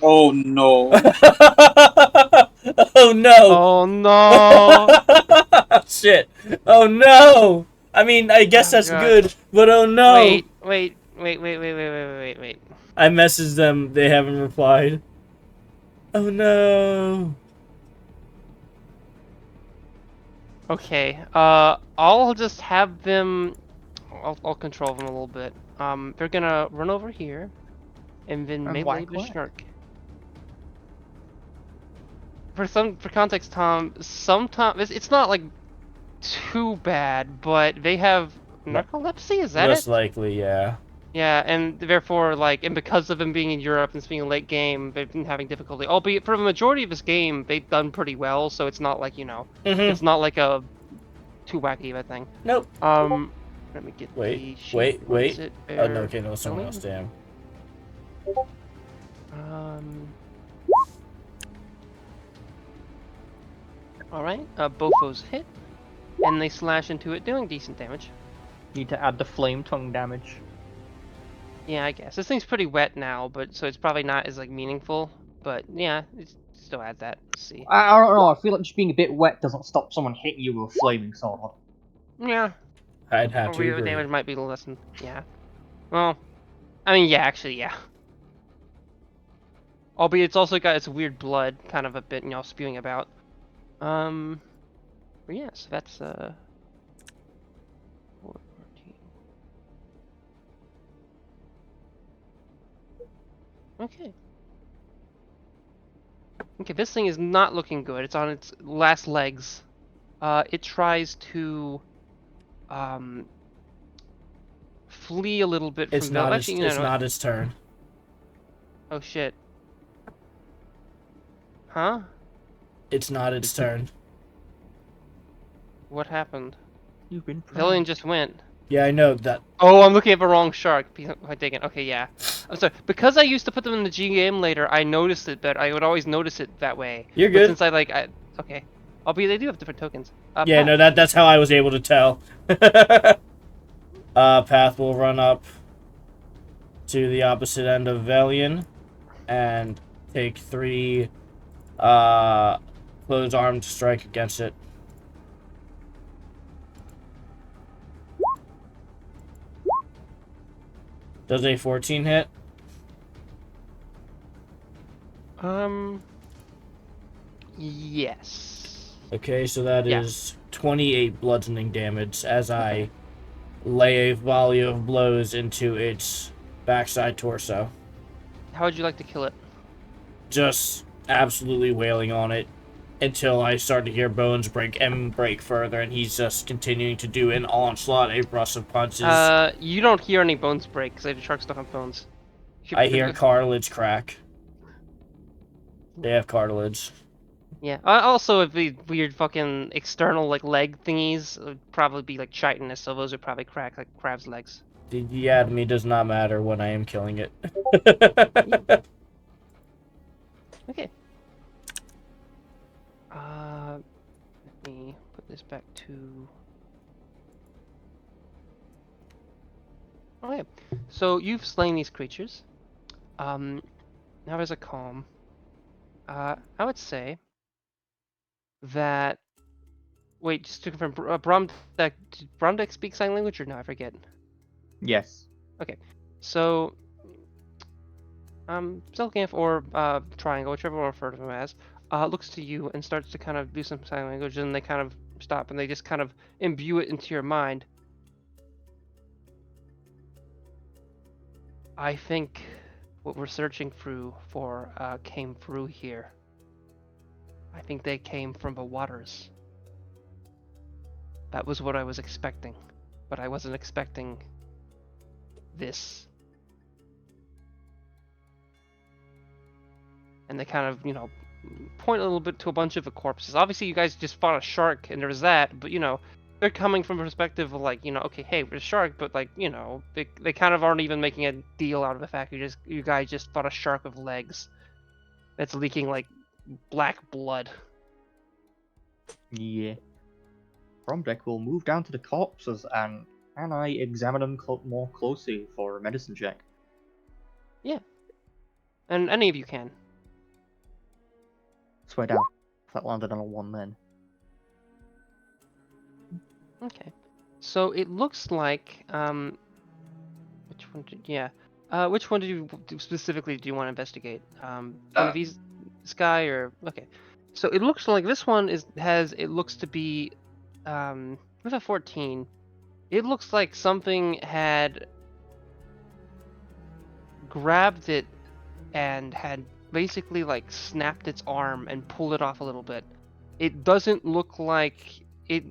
Oh no. Oh no! Oh no! Shit! Oh no! I mean, I guess Oh, that's God. good, but oh no! Wait. I messaged them, they haven't replied. Oh no! Okay. I'll just have them. I'll control them a little bit. They're gonna run over here, and then And melee whack the whack. shark. For context, Tom, sometimes it's not like too bad, but they have narcolepsy. Is that Most it? likely, yeah. Yeah, and therefore, and because of them being in Europe and it's being a late game, they've been having difficulty. Albeit for the majority of this game, they've done pretty well, so it's not like it's not like a too wacky of a thing. Nope. Let me get the Wait. sheet. What is it? Oh no, okay, no, someone else, damn. Alright, both those hit, and they slash into it, doing decent damage. Need to add the flame tongue damage. Yeah, I guess. This thing's pretty wet now, but so it's probably not as meaningful, but yeah, it still adds that. Let's see. I don't know, I feel like just being a bit wet doesn't stop someone hitting you with a flaming sword. Yeah, I'd have to probably the agree. damage might be less than, yeah. Well, I mean, yeah, actually, yeah. Albeit it's also got its weird blood kind of a bit, spewing about. But yeah, so that's, 4, 14. Okay. Okay, this thing is not looking good. It's on its last legs. It tries to flee a little bit It's from Vel. not Actually, its no. not its turn. Oh shit. Huh? It's not its turn. What happened? You've been Velian pranked. just went. Yeah, I know that. Oh, I'm looking at the wrong shark. I take it. Okay, yeah. I'm sorry. Because I used to put them in the GM later, I noticed it, but I would always notice it that way. You're But good. since okay. Albeit they do have different tokens. Yeah, no, Path. that's how I was able to tell. Path will run up to the opposite end of Velian and take 3 closed armed strike against it. Does a 14 hit? Yes. Okay, so that Yeah. is 28 bludgeoning damage as I lay a volley of blows into its backside torso. How would you like to kill it? Just absolutely wailing on it until I start to hear bones break and break further, and he's just continuing to do an onslaught, a rush of punches. You don't hear any bones break because the sharks don't have bones. I hear cartilage crack. They have cartilage. Yeah. Also, if the weird fucking external like leg thingies would probably be like chitinous, so those would probably crack like crab's legs. The anatomy does not matter when I am killing it. Okay. Let me put this back to. Okay. So you've slain these creatures. Now there's a calm. I would say that. Wait, just to confirm, did Bromdeck speak sign language or no? I forget. Yes. So, Zelgamp or Triangle, whichever one refer to them as, looks to you and starts to kind of do some sign language, and they kind of stop and they just kind of imbue it into your mind. I think what we're searching for came through here. I think they came from the waters. That was what I was expecting, but I wasn't expecting this. And they kind of, point a little bit to a bunch of the corpses. Obviously, you guys just fought a shark, and there's that, but, they're coming from a perspective of, like, okay, hey, we're a shark, but, like, they kind of aren't even making a deal out of the fact you guys just fought a shark with legs that's leaking, like, black blood. Yeah. Bromdeck will move down to the corpses and can I examine them more closely for a medicine check? Yeah. And any of you can. Swear down. That landed on a 1 then. Okay. So it looks like, which one did you specifically do you want to investigate? One of these, this guy, or okay. So it looks like this one it looks to be, with a 14. It looks like something had grabbed it and had basically like snapped its arm and pulled it off a little bit. It doesn't look like a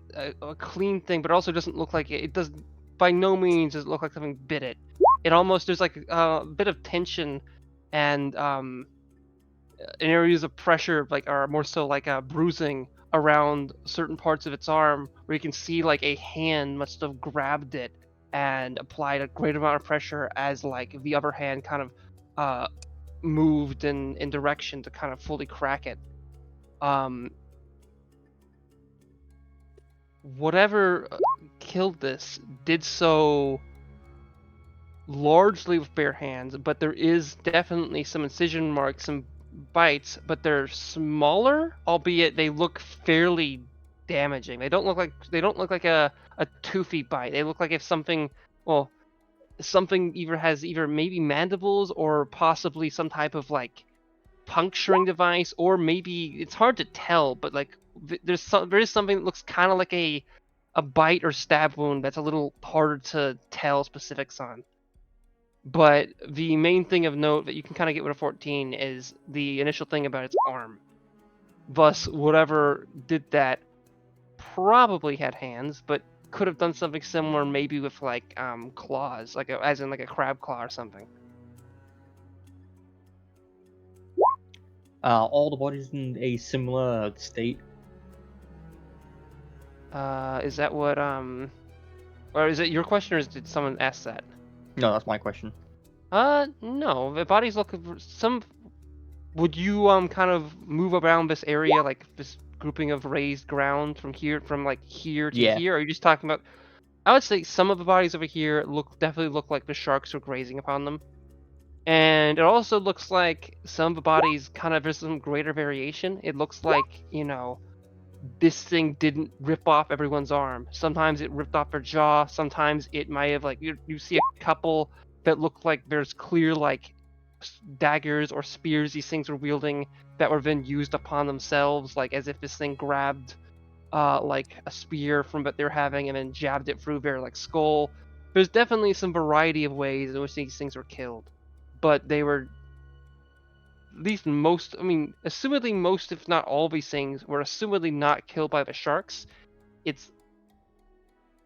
clean thing, but also doesn't look like it does. By no means does it look like something bit it. It almost there's like a bit of tension and in areas of pressure, like or more so like a bruising around certain parts of its arm, where you can see like a hand must have grabbed it and applied a great amount of pressure as like the other hand kind of moved in direction to kind of fully crack it. Whatever killed this did so largely with bare hands, but there is definitely some incision marks and bites, but they're smaller, albeit they look fairly damaging. They don't look like a toothy bite. They look like if something either has maybe mandibles or possibly some type of like puncturing device, or maybe it's hard to tell, but like there is something that looks kind of like a bite or stab wound that's a little harder to tell specifics on. But the main thing of note that you can kind of get with a 14 is the initial thing about its arm. Thus, whatever did that probably had hands, but could have done something similar, maybe with like claws, like as in like a crab claw or something. All the bodies in a similar state. Is that what or is it your question, or did someone ask that? No, that's my question. No. The bodies look some. Would you kind of move around this area, like this grouping of raised ground from like here to Yeah. here? Or are you just talking about? I would say some of the bodies over here definitely look like the sharks were grazing upon them, and it also looks like some of the bodies kind of there's some greater variation. It looks like this thing didn't rip off everyone's arm. Sometimes it ripped off their jaw. Sometimes it might have like you see a couple that look like there's clear like daggers or spears these things were wielding that were then used upon themselves, like as if this thing grabbed like a spear from what they're having and then jabbed it through their like skull. There's definitely some variety of ways in which these things were killed, but they were at least most, I mean, assumedly most, if not all, of these things were assumedly not killed by the sharks. It's,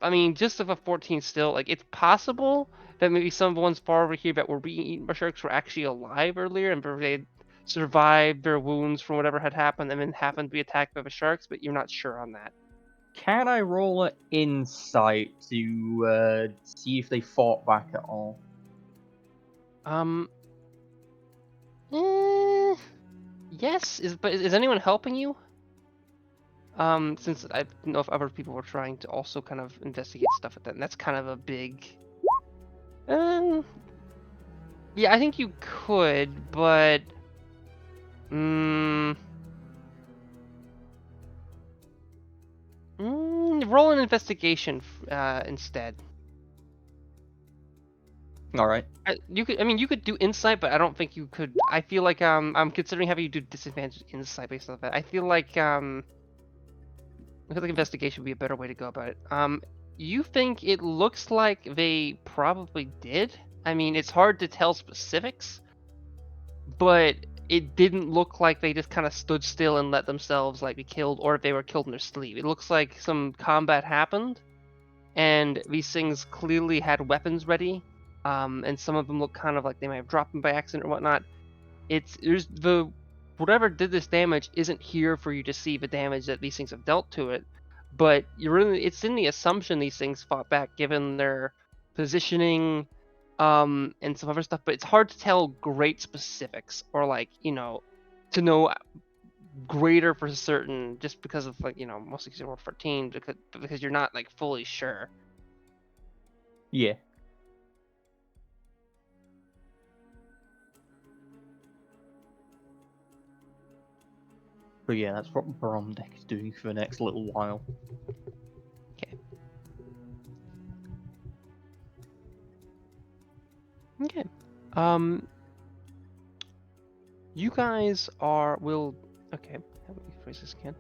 I mean, just of a 14 still, like, it's possible that maybe some of the ones far over here that were being eaten by sharks were actually alive earlier and they survived their wounds from whatever had happened and then happened to be attacked by the sharks, but you're not sure on that. Can I roll an insight to see if they fought back at all? Yes. But is anyone helping you? Since I don't know if other people were trying to also kind of investigate stuff with that, and that's kind of a big. Yeah, I think you could, but. Roll an investigation instead. All right. You could. I mean, you could do insight, but I don't think you could. I feel like I'm considering having you do disadvantage insight based on that. I feel like investigation would be a better way to go about it. You think it looks like they probably did? I mean, it's hard to tell specifics, but it didn't look like they just kind of stood still and let themselves like be killed, or if they were killed in their sleep. It looks like some combat happened, and these things clearly had weapons ready. And some of them look kind of like they might have dropped them by accident or whatnot. There's the whatever did this damage isn't here for you to see the damage that these things have dealt to it, but it's in the assumption these things fought back given their positioning, and some other stuff. But it's hard to tell great specifics or like to know greater for certain just because of like mostly because you're 14 because you're not like fully sure. Yeah. But yeah, that's what Bromdeck is doing for the next little while. Okay. Okay. You guys okay, how do we phrase this again?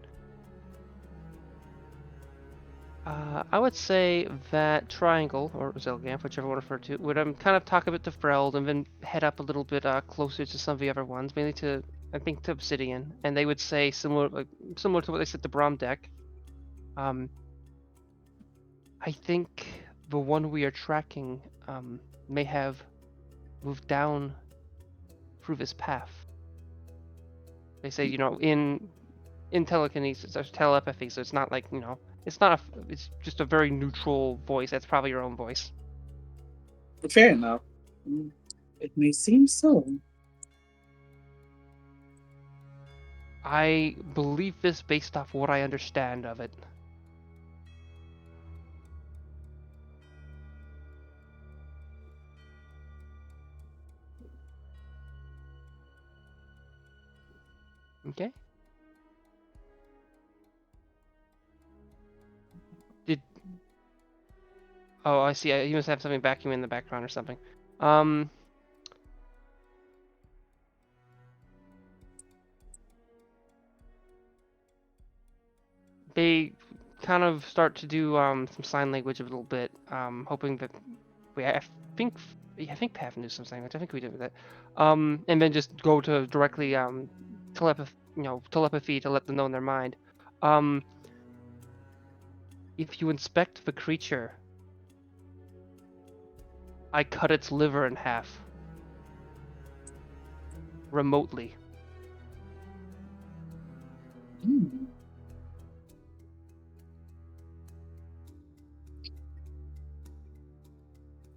I would say that Triangle, or Zelgamp, whichever one I refer to, would kind of talk a bit to Freld and then head up a little bit closer to some of the other ones, mainly to, I think, to Obsidian, and they would say similar to what they said to Bromdeck. I think the one we are tracking may have moved down through this path. They say, in telekinesis, there's telepathy, so it's not like, it's just a very neutral voice. That's probably your own voice. Fair enough. It may seem so. I believe this based off what I understand of it. Okay. Oh, I see. You must have something vacuuming in the background or something. They kind of start to do some sign language a little bit, hoping that I think Yeah, I think Pav knew some language. I think we did with that. And then just go to directly telepathy to let them know in their mind. If you inspect the creature, I cut its liver in half. Remotely. Hmm.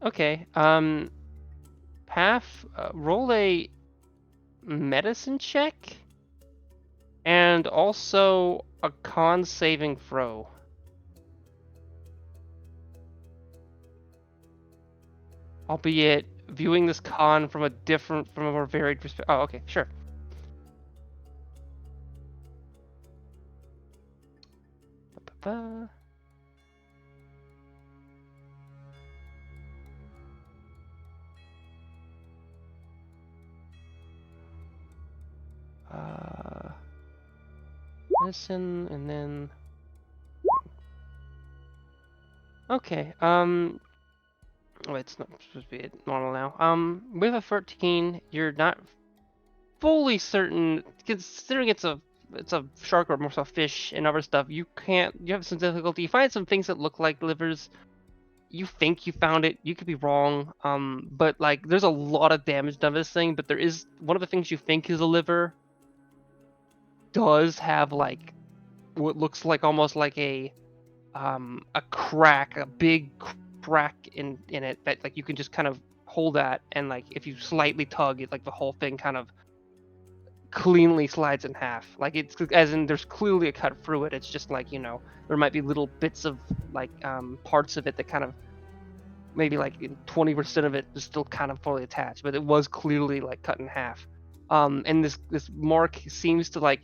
Okay. Pav, roll a medicine check, and also a con saving throw. Albeit viewing this con from a more varied perspective. Oh, okay, sure. Ba-ba-ba. Medicine, and then okay. Oh, it's not supposed to be normal now. With a 13, you're not fully certain, considering it's a shark or more so a fish and other stuff. You have some difficulty. You find some things that look like livers. You think you found it. You could be wrong. But like, there's a lot of damage done to this thing. But there is one of the things you think is a liver does have like what looks like almost like a crack, a big crack in it that like you can just kind of hold that, and like if you slightly tug it, like the whole thing kind of cleanly slides in half. Like it's as in there's clearly a cut through it. It's just like, there might be little bits of like parts of it that kind of maybe like 20% of it is still kind of fully attached, but it was clearly like cut in half. And this mark seems to like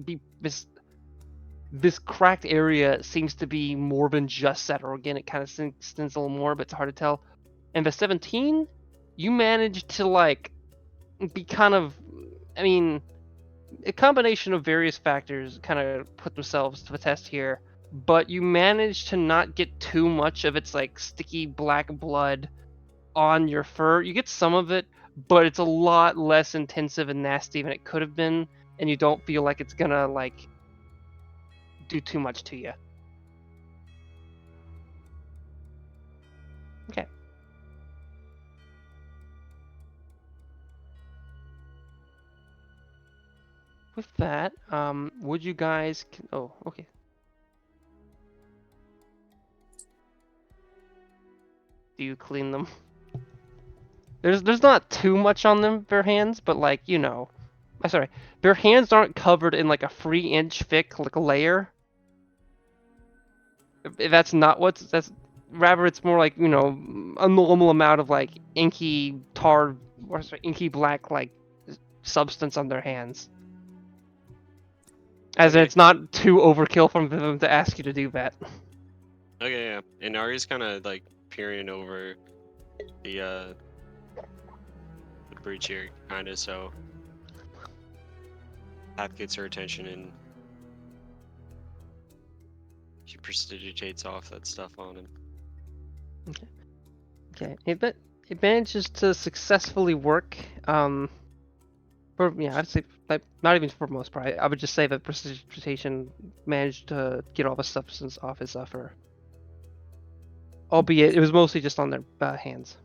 be this cracked area seems to be more than just that organ. It kind of extends a little more, but it's hard to tell. And the 17, you managed to like be kind of, I mean, a combination of various factors kind of put themselves to the test here, but you managed to not get too much of its like sticky black blood on your fur. You get some of it, but it's a lot less intensive and nasty than it could have been, and you don't feel like it's gonna like do too much to you. Okay. With that, would you guys? Oh, okay. Do you clean them? There's not too much on them, their hands, but like sorry, their hands aren't covered in like a 3-inch thick like layer. That's not that's rather it's more like a normal amount of like inky tar or sorry, inky black like substance on their hands. As in, Okay. it's not too overkill for them to ask you to do that. Okay, yeah. And Ari's kind of like peering over the breach here, kind of, so Path gets her attention and she prestidigitates off that stuff on him. Okay. It manages to successfully work. I'd say like not even for the most part. I would just say that precipitation managed to get all the substance off his fur. Albeit it was mostly just on their hands.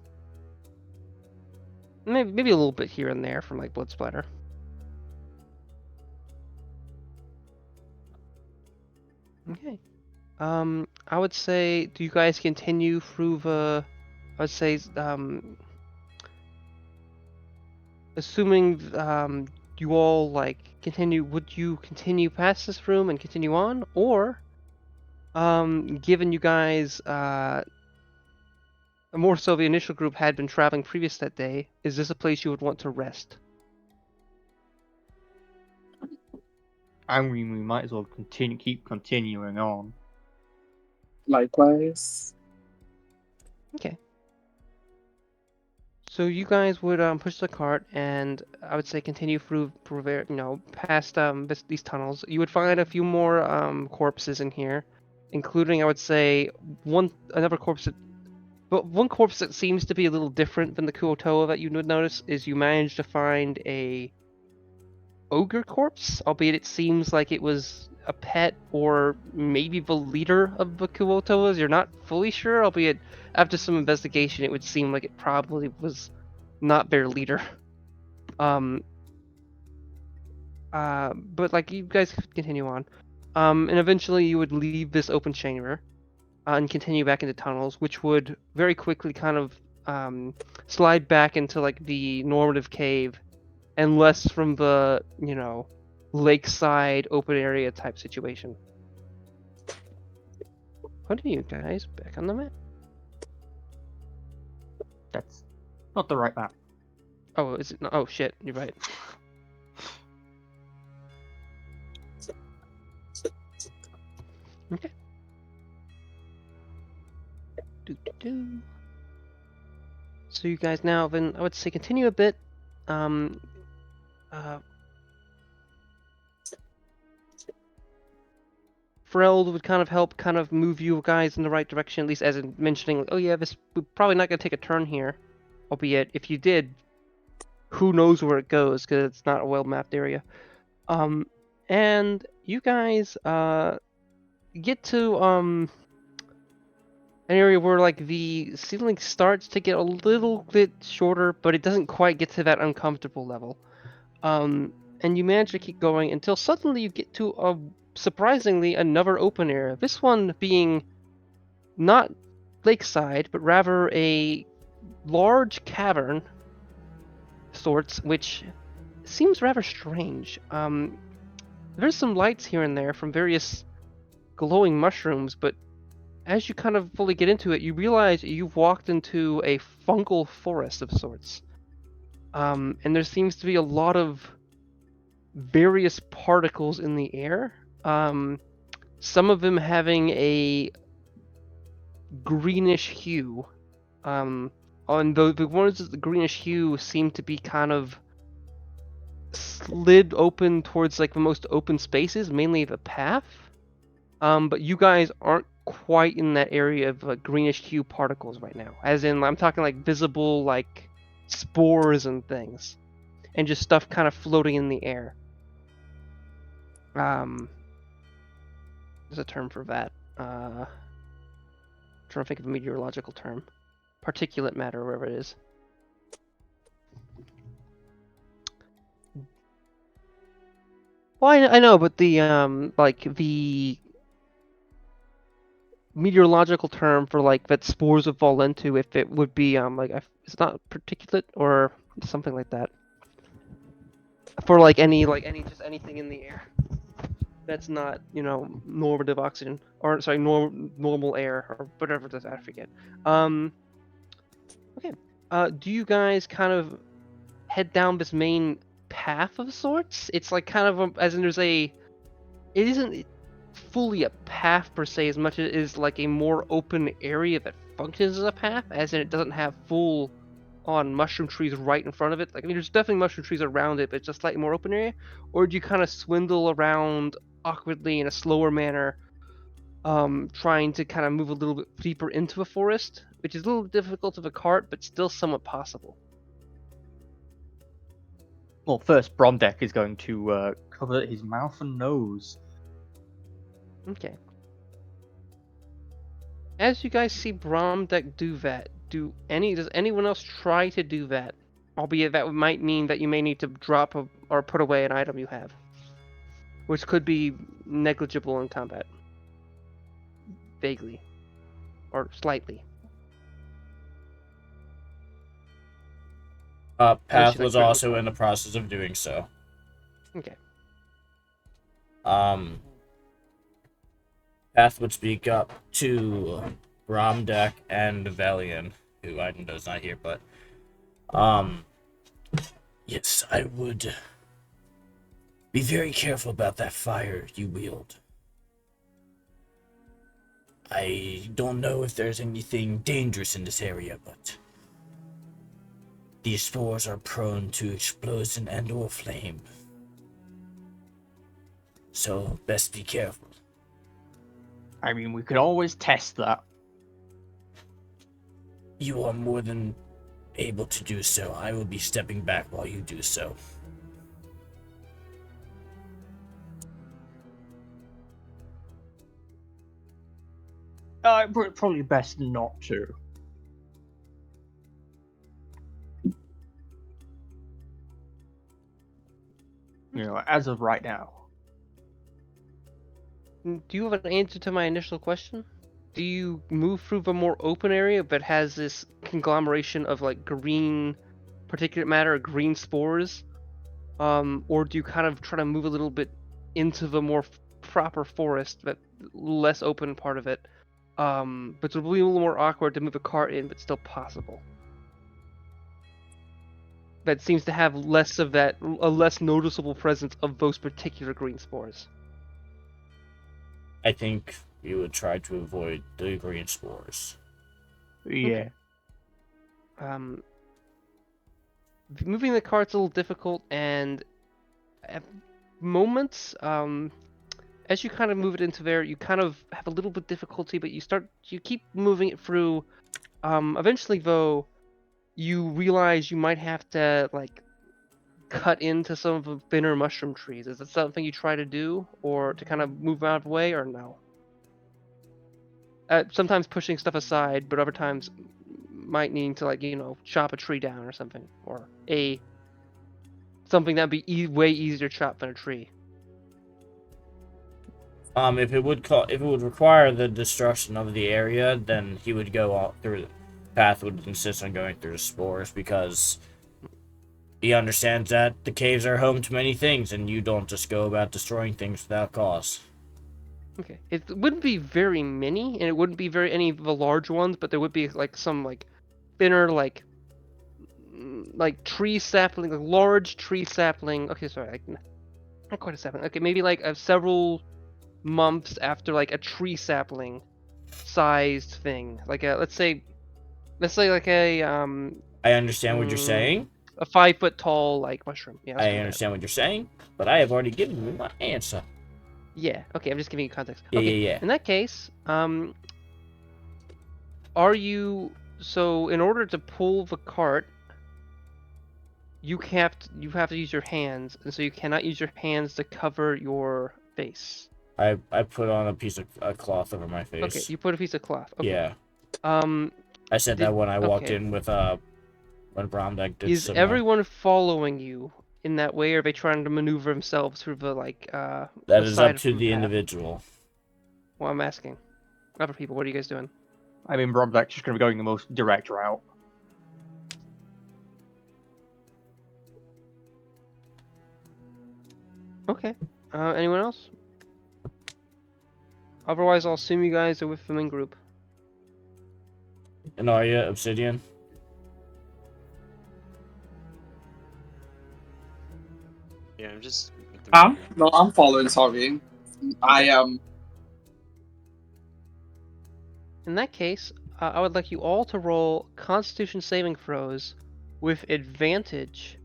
Maybe a little bit here and there from like blood splatter. Okay. I would say, do you guys continue through the? I would say, assuming you all like continue, would you continue past this room and continue on, or given you guys more so the initial group had been traveling previous that day, is this a place you would want to rest? I mean, we might as well keep continuing on. Likewise. Okay. So you guys would push the cart, and I would say continue through past these tunnels. You would find a few more corpses in here, including I would say another corpse that But one corpse that seems to be a little different than the Kuotoa that you would notice is you managed to find a ogre corpse, albeit it seems like it was a pet or maybe the leader of the Kuotoas. You're not fully sure, albeit after some investigation, it would seem like it probably was not their leader. But like you guys could continue on, and eventually you would leave this open chamber and continue back into tunnels, which would very quickly kind of slide back into like the normative cave, and less from the lakeside open area type situation. What are you guys back on the map? That's not the right map. Oh, is it? Oh shit, you're right. Okay. So you guys now then I would say continue a bit. Fereld would kind of help kind of move you guys in the right direction, at least as in mentioning, like, oh yeah, we're probably not gonna take a turn here. Albeit if you did, who knows where it goes, because it's not a well mapped area. And you guys get to an area where like the ceiling starts to get a little bit shorter, but it doesn't quite get to that uncomfortable level. And you manage to keep going until suddenly you get to surprisingly another open area. This one being not lakeside, but rather a large cavern sorts, which seems rather strange. There's some lights here and there from various glowing mushrooms, but as you kind of fully get into it, you realize you've walked into a fungal forest of sorts. And there seems to be a lot of various particles in the air. Some of them having a greenish hue. On the ones with the greenish hue seem to be kind of slid open towards like the most open spaces, mainly the path. But you guys aren't quite in that area of greenish hue particles right now. As in, I'm talking like visible like spores and things, and just stuff kind of floating in the air. There's a term for that. Trying to think of a meteorological term. Particulate matter, wherever it is. Well, I know, but the like the meteorological term for like that spores would fall into, if it would be it's not particulate or something like that. For like any just anything in the air that's not normative oxygen, or sorry, normal air, or whatever it is, I forget. Okay. Do you guys kind of head down this main path of sorts? It's like kind of as in it isn't fully a path per se, as much as it is like a more open area that functions as a path, as in it doesn't have full on mushroom trees right in front of it. Like, I mean, there's definitely mushroom trees around it, but it's just slightly more open area. Or do you kind of swindle around awkwardly in a slower manner, trying to kind of move a little bit deeper into a forest, which is a little difficult of a cart, but still somewhat possible? Well, first, Bromdeck is going to cover his mouth and nose. Okay. As you guys see Bromdeck do that, does anyone else try to do that? Albeit that might mean that you may need to drop or put away an item you have, which could be negligible in combat. Vaguely. Or slightly. Path was also in the process of doing so. Okay. Path would speak up to Bromdeck and Valian, who I know is not here, but yes, I would be very careful about that fire you wield. I don't know if there's anything dangerous in this area, but these spores are prone to explosion and or flame. So, best be careful. I mean, we could always test that. You are more than able to do so. I will be stepping back while you do so. Probably best not to. You know, as of right now. Do you have an answer to my initial question? Do you move through the more open area but has this conglomeration of like green particulate matter, green spores? Or do you kind of try to move a little bit into the more proper forest, but less open part of it? But it's a little more awkward to move a cart in, but still possible. That seems to have less of that, a less noticeable presence of those particular green spores. I think you would try to avoid the green spores. Yeah. Moving the cart's a little difficult, and at moments, as you kind of move it into there, you kind of have a little bit difficulty, but you keep moving it through. Eventually, though, you realize you might have to like cut into some of the thinner mushroom trees. Is that something you try to do, or to kind of move out of the way, or no? Sometimes pushing stuff aside, but other times might needing to, like, you know, chop a tree down or something, or something that'd be way easier to chop than a tree. If it would require the destruction of the area, then he would go out through the path. Would insist on going through the spores because he understands that the caves are home to many things, and you don't just go about destroying things without cause. Okay, it wouldn't be very many, and it wouldn't be any of the large ones, but there would be like some like thinner like tree sapling, like large tree sapling. Okay, sorry, like, not quite a sapling. Okay, maybe like several months after like a tree sapling sized thing, like let's say like a I understand what you're saying. a 5 foot tall like mushroom. Yeah, I understand what you're saying, but I have already given you my answer. Yeah. Okay, I'm just giving you context. Yeah, Okay. yeah. In that case, are you so in order to pull the cart, you have to use your hands, and so you cannot use your hands to cover your face. I put on a piece of cloth over my face. Okay, you put a piece of cloth. Okay. Yeah. I said Did- that when I walked okay. in with when Bromdeck did Is similar. everyone following you in that way, or are they trying to maneuver themselves through the like That the is side up to of the path? individual. Well, I'm asking. Other people, what are you guys doing? I mean, Bromdeck's just going to be going the most direct route. Okay. Anyone else? Otherwise, I'll assume you guys are with the main group. And are you Obsidian? Yeah, I'm just. No, I'm following. Sorry, I am. In that case, I would like you all to roll Constitution saving throws with advantage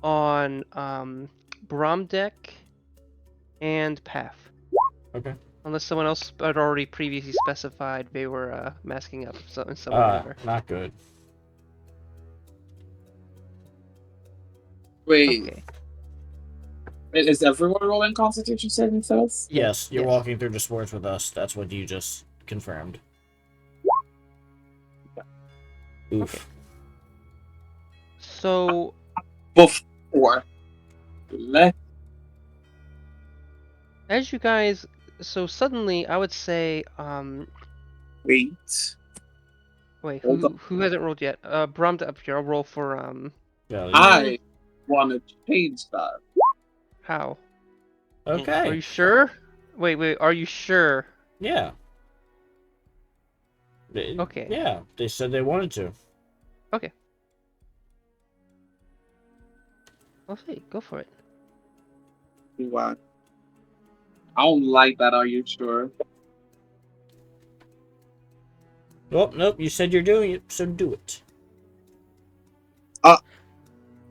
on Bromdeck and Path. Okay. Unless someone else had already previously specified they were masking up in some way or another. Not good. Wait, Okay. is everyone rolling Constitution saving throws? Yes, you're yes. walking through the sports with us. That's what you just confirmed. Oof. Okay. So Before. as you guys, so suddenly I would say, Wait. wait, Hold who hasn't rolled yet? Bromdeck up here. I'll roll for Yeah, I want to change that. how? Okay. Are you sure? Wait, are you sure? Yeah. Okay. Yeah, they said they wanted to. Okay. I'll see. Go for it. What? I don't like that. Are you sure? Well, nope, you said you're doing it, so do it.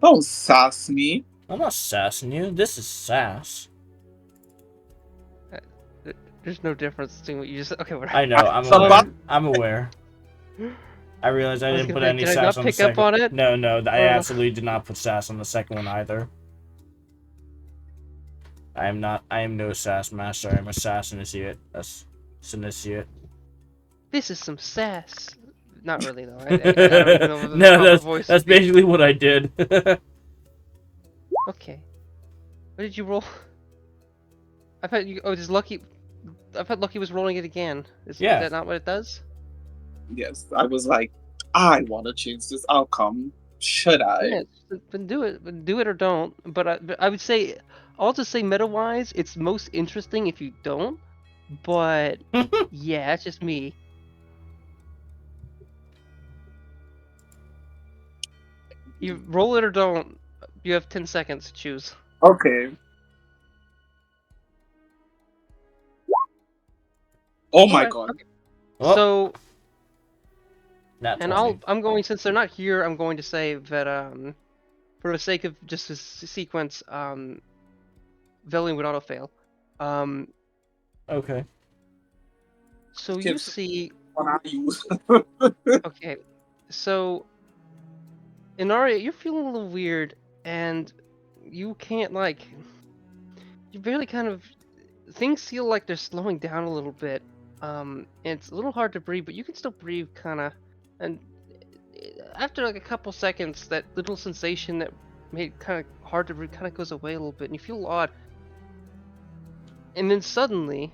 Don't sass me. I'm not sassing you. This is sass. There's no difference between what you just. Okay, whatever. I know, I'm So aware. but- I'm aware. I realized I I was didn't gonna put say, any did I sass not on the pick up second. on it? No, I Or- absolutely did not put sass on the second one either. I am no sass master. I'm a sass initiate. That's initiate. This is some sass. Not really though. I don't even know what the No, proper voice that's would be. basically what I did. Okay. What did you roll? I thought you. Oh, just Lucky. I thought Lucky was rolling it again. Is Yeah. that not what it does? Yes, I was like, I want to change this outcome. Should I? Yeah, then do it. Do it or don't. But I would say, I'll just say meta-wise, it's most interesting if you don't. But yeah, it's just me. You roll it or don't. You have 10 seconds to choose. Okay. Oh my Okay, god. okay. Oh, So, nat and 20. I'm going, since they're not here, I'm going to say that for the sake of just this sequence, Velian would auto fail. Okay. So you Gives- see, What I use. okay, so Inaria, you're feeling a little weird, and you can't you barely kind of, things feel like they're slowing down a little bit. And it's a little hard to breathe, but you can still breathe kind of, and after like a couple seconds, that little sensation that made it kind of hard to breathe kind of goes away a little bit, and you feel odd. And then suddenly,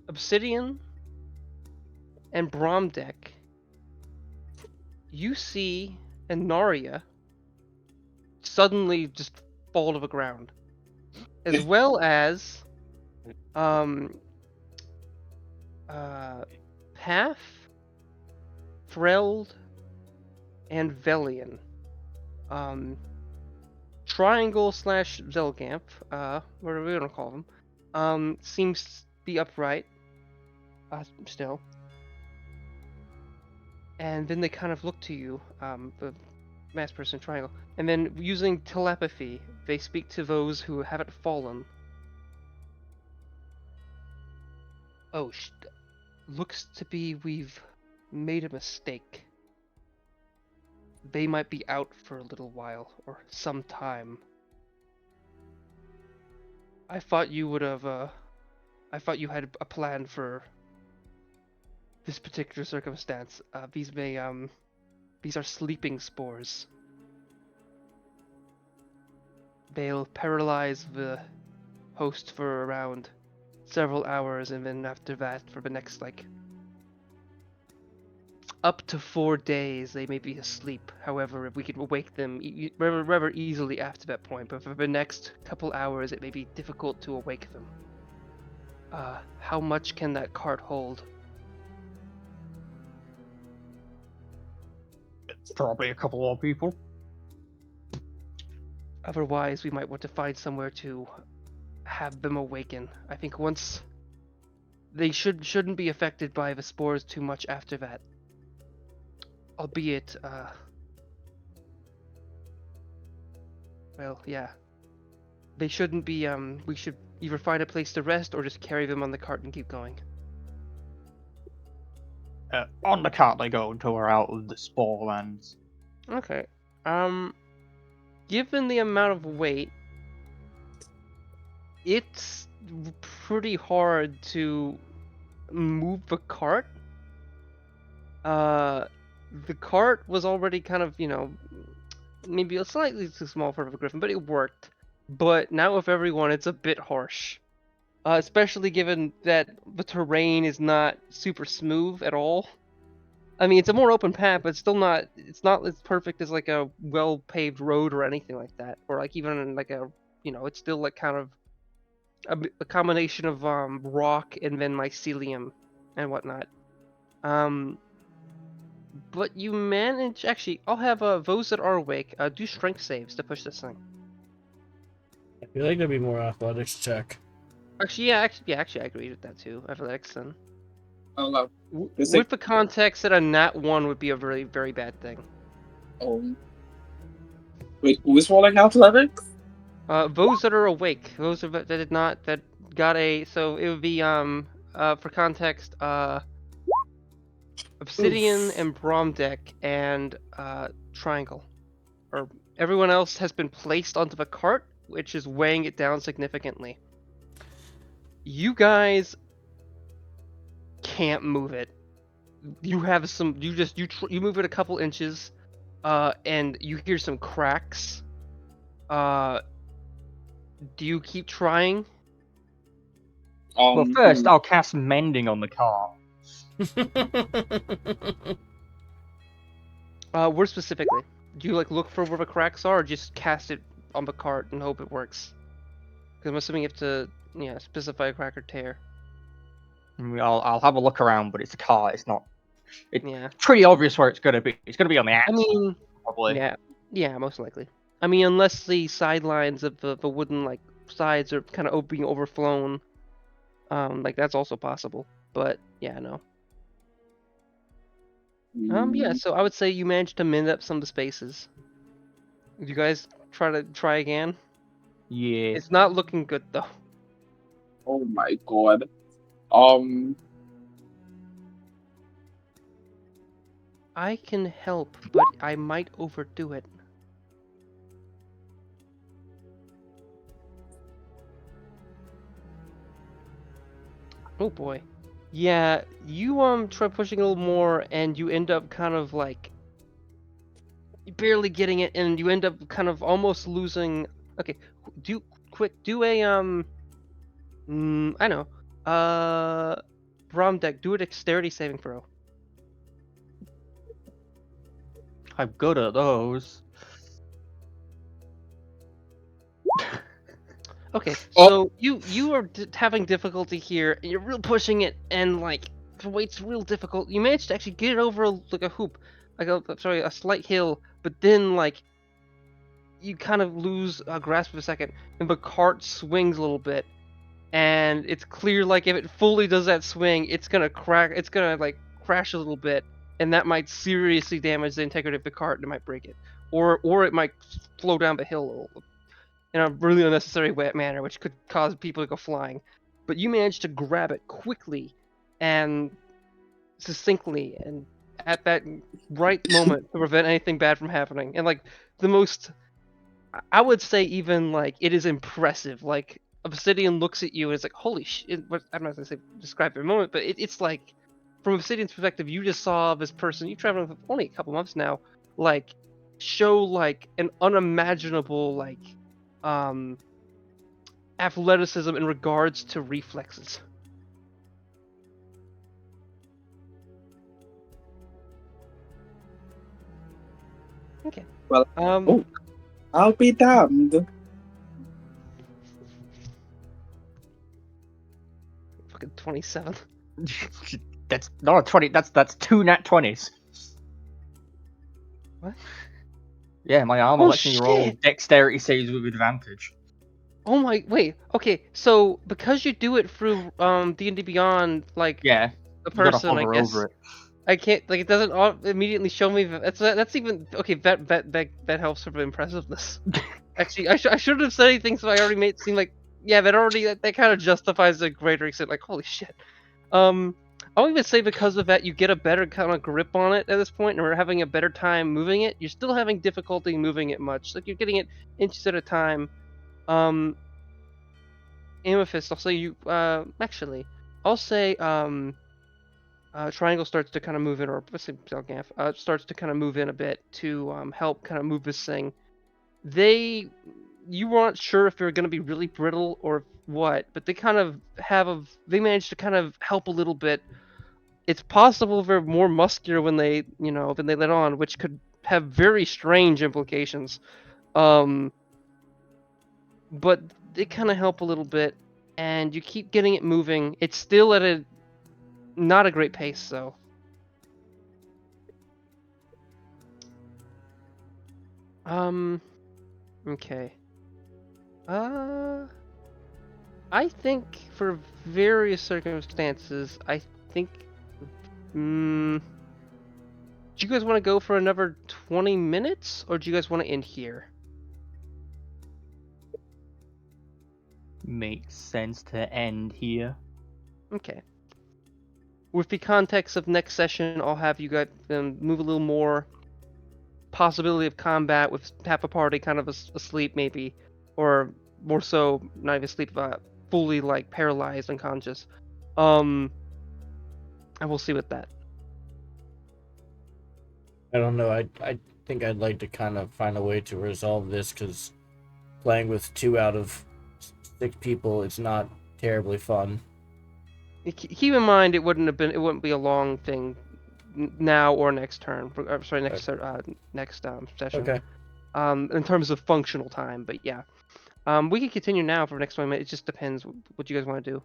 Obsidian and Bromdeck, you see Inaria suddenly just fall to the ground, as well as Path, Threld, and Velian. Triangle slash Zelgamp, whatever we want to call them, seems to be upright, still. And then they kind of look to you, the masked person Triangle, and then using telepathy, they speak to those who haven't fallen. Oh, looks to be we've made a mistake. They might be out for a little while, or some time. I thought you would have, I thought you had a plan for this particular circumstance. These are sleeping spores. They'll paralyze the host for around several hours, and then after that, for the next, up to 4 days, they may be asleep. However, we can awake them rather easily after that point, but for the next couple hours, it may be difficult to awake them. How much can that cart hold? Probably a couple more people. Otherwise, we might want to find somewhere to have them awaken. I think once they shouldn't be affected by the spores too much after that. Albeit, well, yeah. They shouldn't be, we should either find a place to rest or just carry them on the cart and keep going. On the cart they go until we're out of the spore lands. Okay. Given the amount of weight, it's pretty hard to move the cart. The cart was already kind of, maybe a slightly too small for a griffin, but it worked. But now with everyone, it's a bit harsh. Especially given that the terrain is not super smooth at all. I mean, it's a more open path, but it's still not. It's not as perfect as like a well-paved road or anything like that, or like even like a, it's still like kind of a combination of rock and then mycelium and whatnot. But you manage. Actually, I'll have those that are awake do strength saves to push this thing. I feel like there'd be more athletics check. Actually, yeah, I agree with that too. Athletics then. Oh, no. With the context that a nat 1 would be a very, very bad thing. Oh. Wait, who is rolling athletics? Those that are awake, those that did not, that got a, so it would be, for context, Obsidian Oof. and Bromdeck and Triangle. Or everyone else has been placed onto the cart, which is weighing it down significantly. You guys can't move it. You have some. You move it a couple inches, and you hear some cracks. Do you keep trying? Well, Um, first I'll cast mending on the car. Where specifically? Do you like look for where the cracks are, or just cast it on the cart and hope it works? Because I'm assuming you have to, specify a crack or tear. I'll have a look around, but it's a car. It's not. It's Yeah. pretty obvious where it's gonna be. It's gonna be on the I axle, mean, probably. yeah, most likely. I mean, unless the sidelines of the wooden like sides are kind of being overflown, like that's also possible. But yeah, no. Yeah. So I would say you managed to mend up some of the spaces. You guys try again. Yeah. It's not looking good though. Oh my god. Um, I can help, but I might overdo it. Oh boy. Yeah, you try pushing a little more and you end up kind of like barely getting it and you end up kind of almost losing. Okay, do a I know. Bromdeck, do a dexterity saving throw. I'm good at those. Okay, Oh. so you are having difficulty here, and you're real pushing it, and like the weight's real difficult. You managed to actually get it over like a hoop, a slight hill, but then like you kind of lose a grasp for a second, and the cart swings a little bit, and it's clear like if it fully does that swing, it's gonna crack, it's gonna like crash a little bit, and that might seriously damage the integrity of the cart, and it might break it, or it might flow down the hill a little in a really unnecessary manner, which could cause people to go flying. But you managed to grab it quickly and succinctly and at that right moment to prevent anything bad from happening. And like the most, I would say even like it is impressive. Like Obsidian looks at you and it's like, holy shit. I'm not gonna say describe it in a moment, but it's like from Obsidian's perspective, you just saw this person, you traveled for only a couple months now, like show like an unimaginable like athleticism in regards to reflexes. Okay. Well, Um. I'll be damned. Fucking 27. That's not a 20. That's two nat 20s. What? Yeah, my armor Oh, lets me roll shit! dexterity saves with advantage. Oh my, wait. Okay, so because you do it through D&D Beyond, like Yeah, the you gotta person, I hover guess. over it. I can't like it doesn't immediately show me that's even okay. That helps for the impressiveness. Actually, I shouldn't have said anything, so I already made it seem like that kind of justifies a greater extent. Like holy shit. I'll even say because of that, you get a better kind of grip on it at this point, and we're having a better time moving it. You're still having difficulty moving it much, like you're getting it inches at a time. Amethyst, I'll say you. Actually, I'll say Triangle starts to kind of move in, or let's say Zelgath, starts to kind of move in a bit to help kind of move this thing. You weren't sure if they're going to be really brittle or what, but they kind of they managed to kind of help a little bit. It's possible they're more muscular when they, than they let on, which could have very strange implications. But they kind of help a little bit, and you keep getting it moving. It's still at not a great pace, though. Okay. I think for various circumstances, I think, do you guys want to go for another 20 minutes, or do you guys want to end here? Makes sense to end here. Okay. with the context of next session, I'll have you guys move a little more. Possibility of combat with half a party kind of asleep, maybe, or more so, not even asleep, fully like paralyzed, unconscious. And we'll see with that. I don't know. I think I'd like to kind of find a way to resolve this, because playing with 2 out of 6 people is not terribly fun. Keep in mind, it wouldn't be a long thing now or next turn. Sorry, next session. Okay. In terms of functional time, but yeah. We can continue now for the next 1 minute. It just depends what you guys want to do.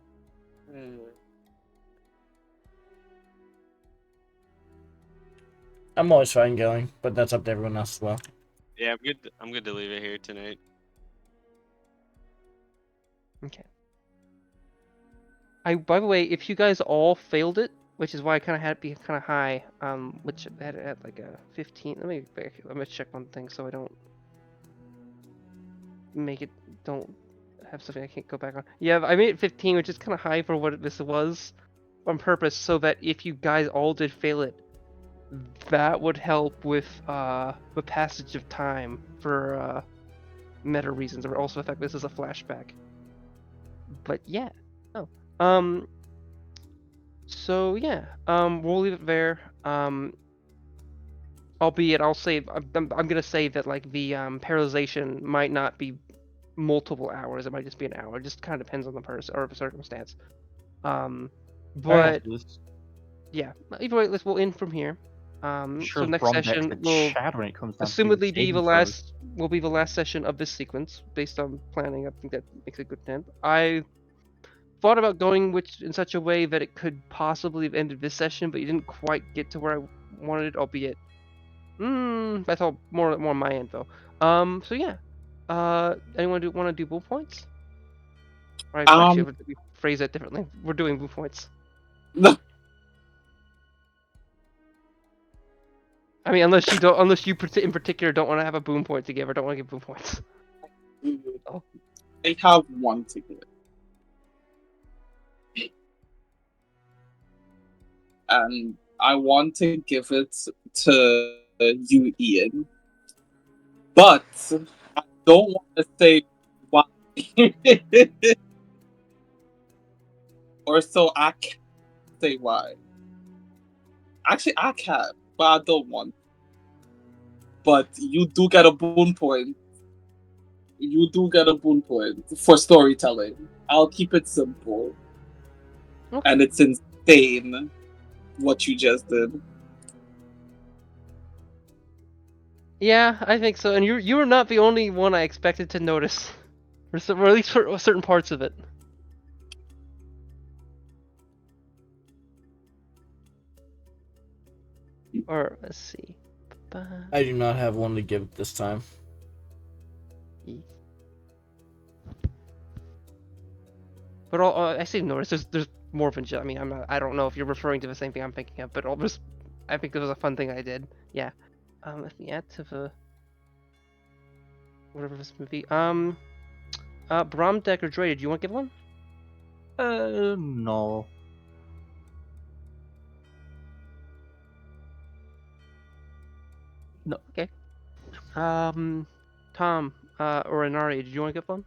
I'm always fine going, but that's up to everyone else as well. Yeah, I'm good. I'm good to leave it here tonight. Okay. By the way, if you guys all failed it, which is why I kind of had it be kind of high, which I had it at like a 15. Let me check one thing so I don't don't have something I can't go back on. Yeah, I made it 15, which is kind of high for what this was, on purpose, so that if you guys all did fail it, that would help with the passage of time for meta reasons. It would also affect this as a flashback. But yeah, so yeah, we'll leave it there. Albeit, I'm gonna say that like the paralyzation might not be multiple hours. It might just be an hour. It just kind of depends on the person or the circumstance. But yeah, either way, we'll end from here. So next session will when it comes down assumedly to be the last session of this sequence based on planning. I think that makes a good sense. I thought about going in such a way that it could possibly have ended this session, but you didn't quite get to where I wanted it, albeit that's all more on my end though. So yeah. Anyone want to do bull points? Or actually, we phrase that differently. We're doing bull points. No. I mean, unless you in particular don't want to have a boom point to give, or don't want to give boom points. Oh. I have one to give. And I want to give it to you, Ian. But I don't want to say why. Or so I can't say why. Actually, I can, but I don't want. But you do get a boon point. You do get a boon point for storytelling. I'll keep it simple. Okay. And it's insane what you just did. Yeah, I think so. And you were not the only one I expected to notice, or at least for certain parts of it. Or let's see. I do not have one to give this time. But I see notice there's more than just. I mean, I don't know if you're referring to the same thing I'm thinking of, but I think it was a fun thing I did. Yeah. Let me add to the whatever this movie. Bromdeck or Dre, do you want to give one? No. No. Okay. Tom, or Inari, did you want to give one?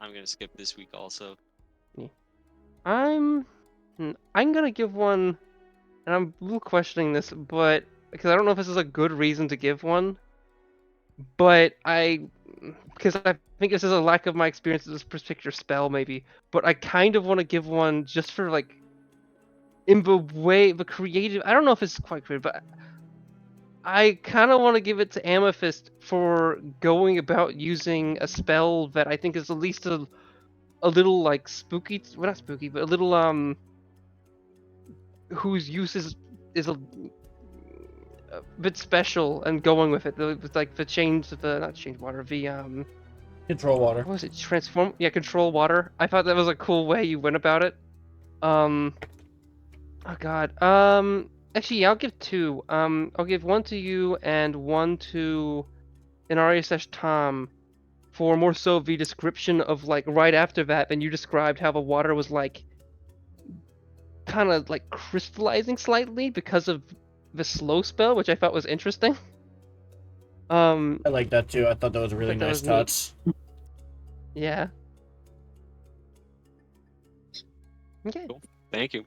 I'm gonna skip this week also. Yeah. I'm gonna give one, and I'm a little questioning this, but because I don't know if this is a good reason to give one, but because I think this is a lack of my experience with this particular spell, maybe, but I kind of want to give one just for like, in the creative. I don't know if it's quite creative, but I kind of want to give it to Amethyst for going about using a spell that I think is at least a little like spooky. Well, not spooky, but a little whose use is a bit special, and going with it with like the not change water, the Control water. what was it? Transform? Yeah, control water. I thought that was a cool way you went about it. Oh god. Actually, yeah, I'll give 2. I'll give 1 to you and 1 to Inaria/Tom for more so the description of like right after that, and you described how the water was like kind of like crystallizing slightly because of the slow spell, which I thought was interesting. I like that too. I thought that was a really Thought that nice was touch. Yeah. Okay. Cool. Thank you.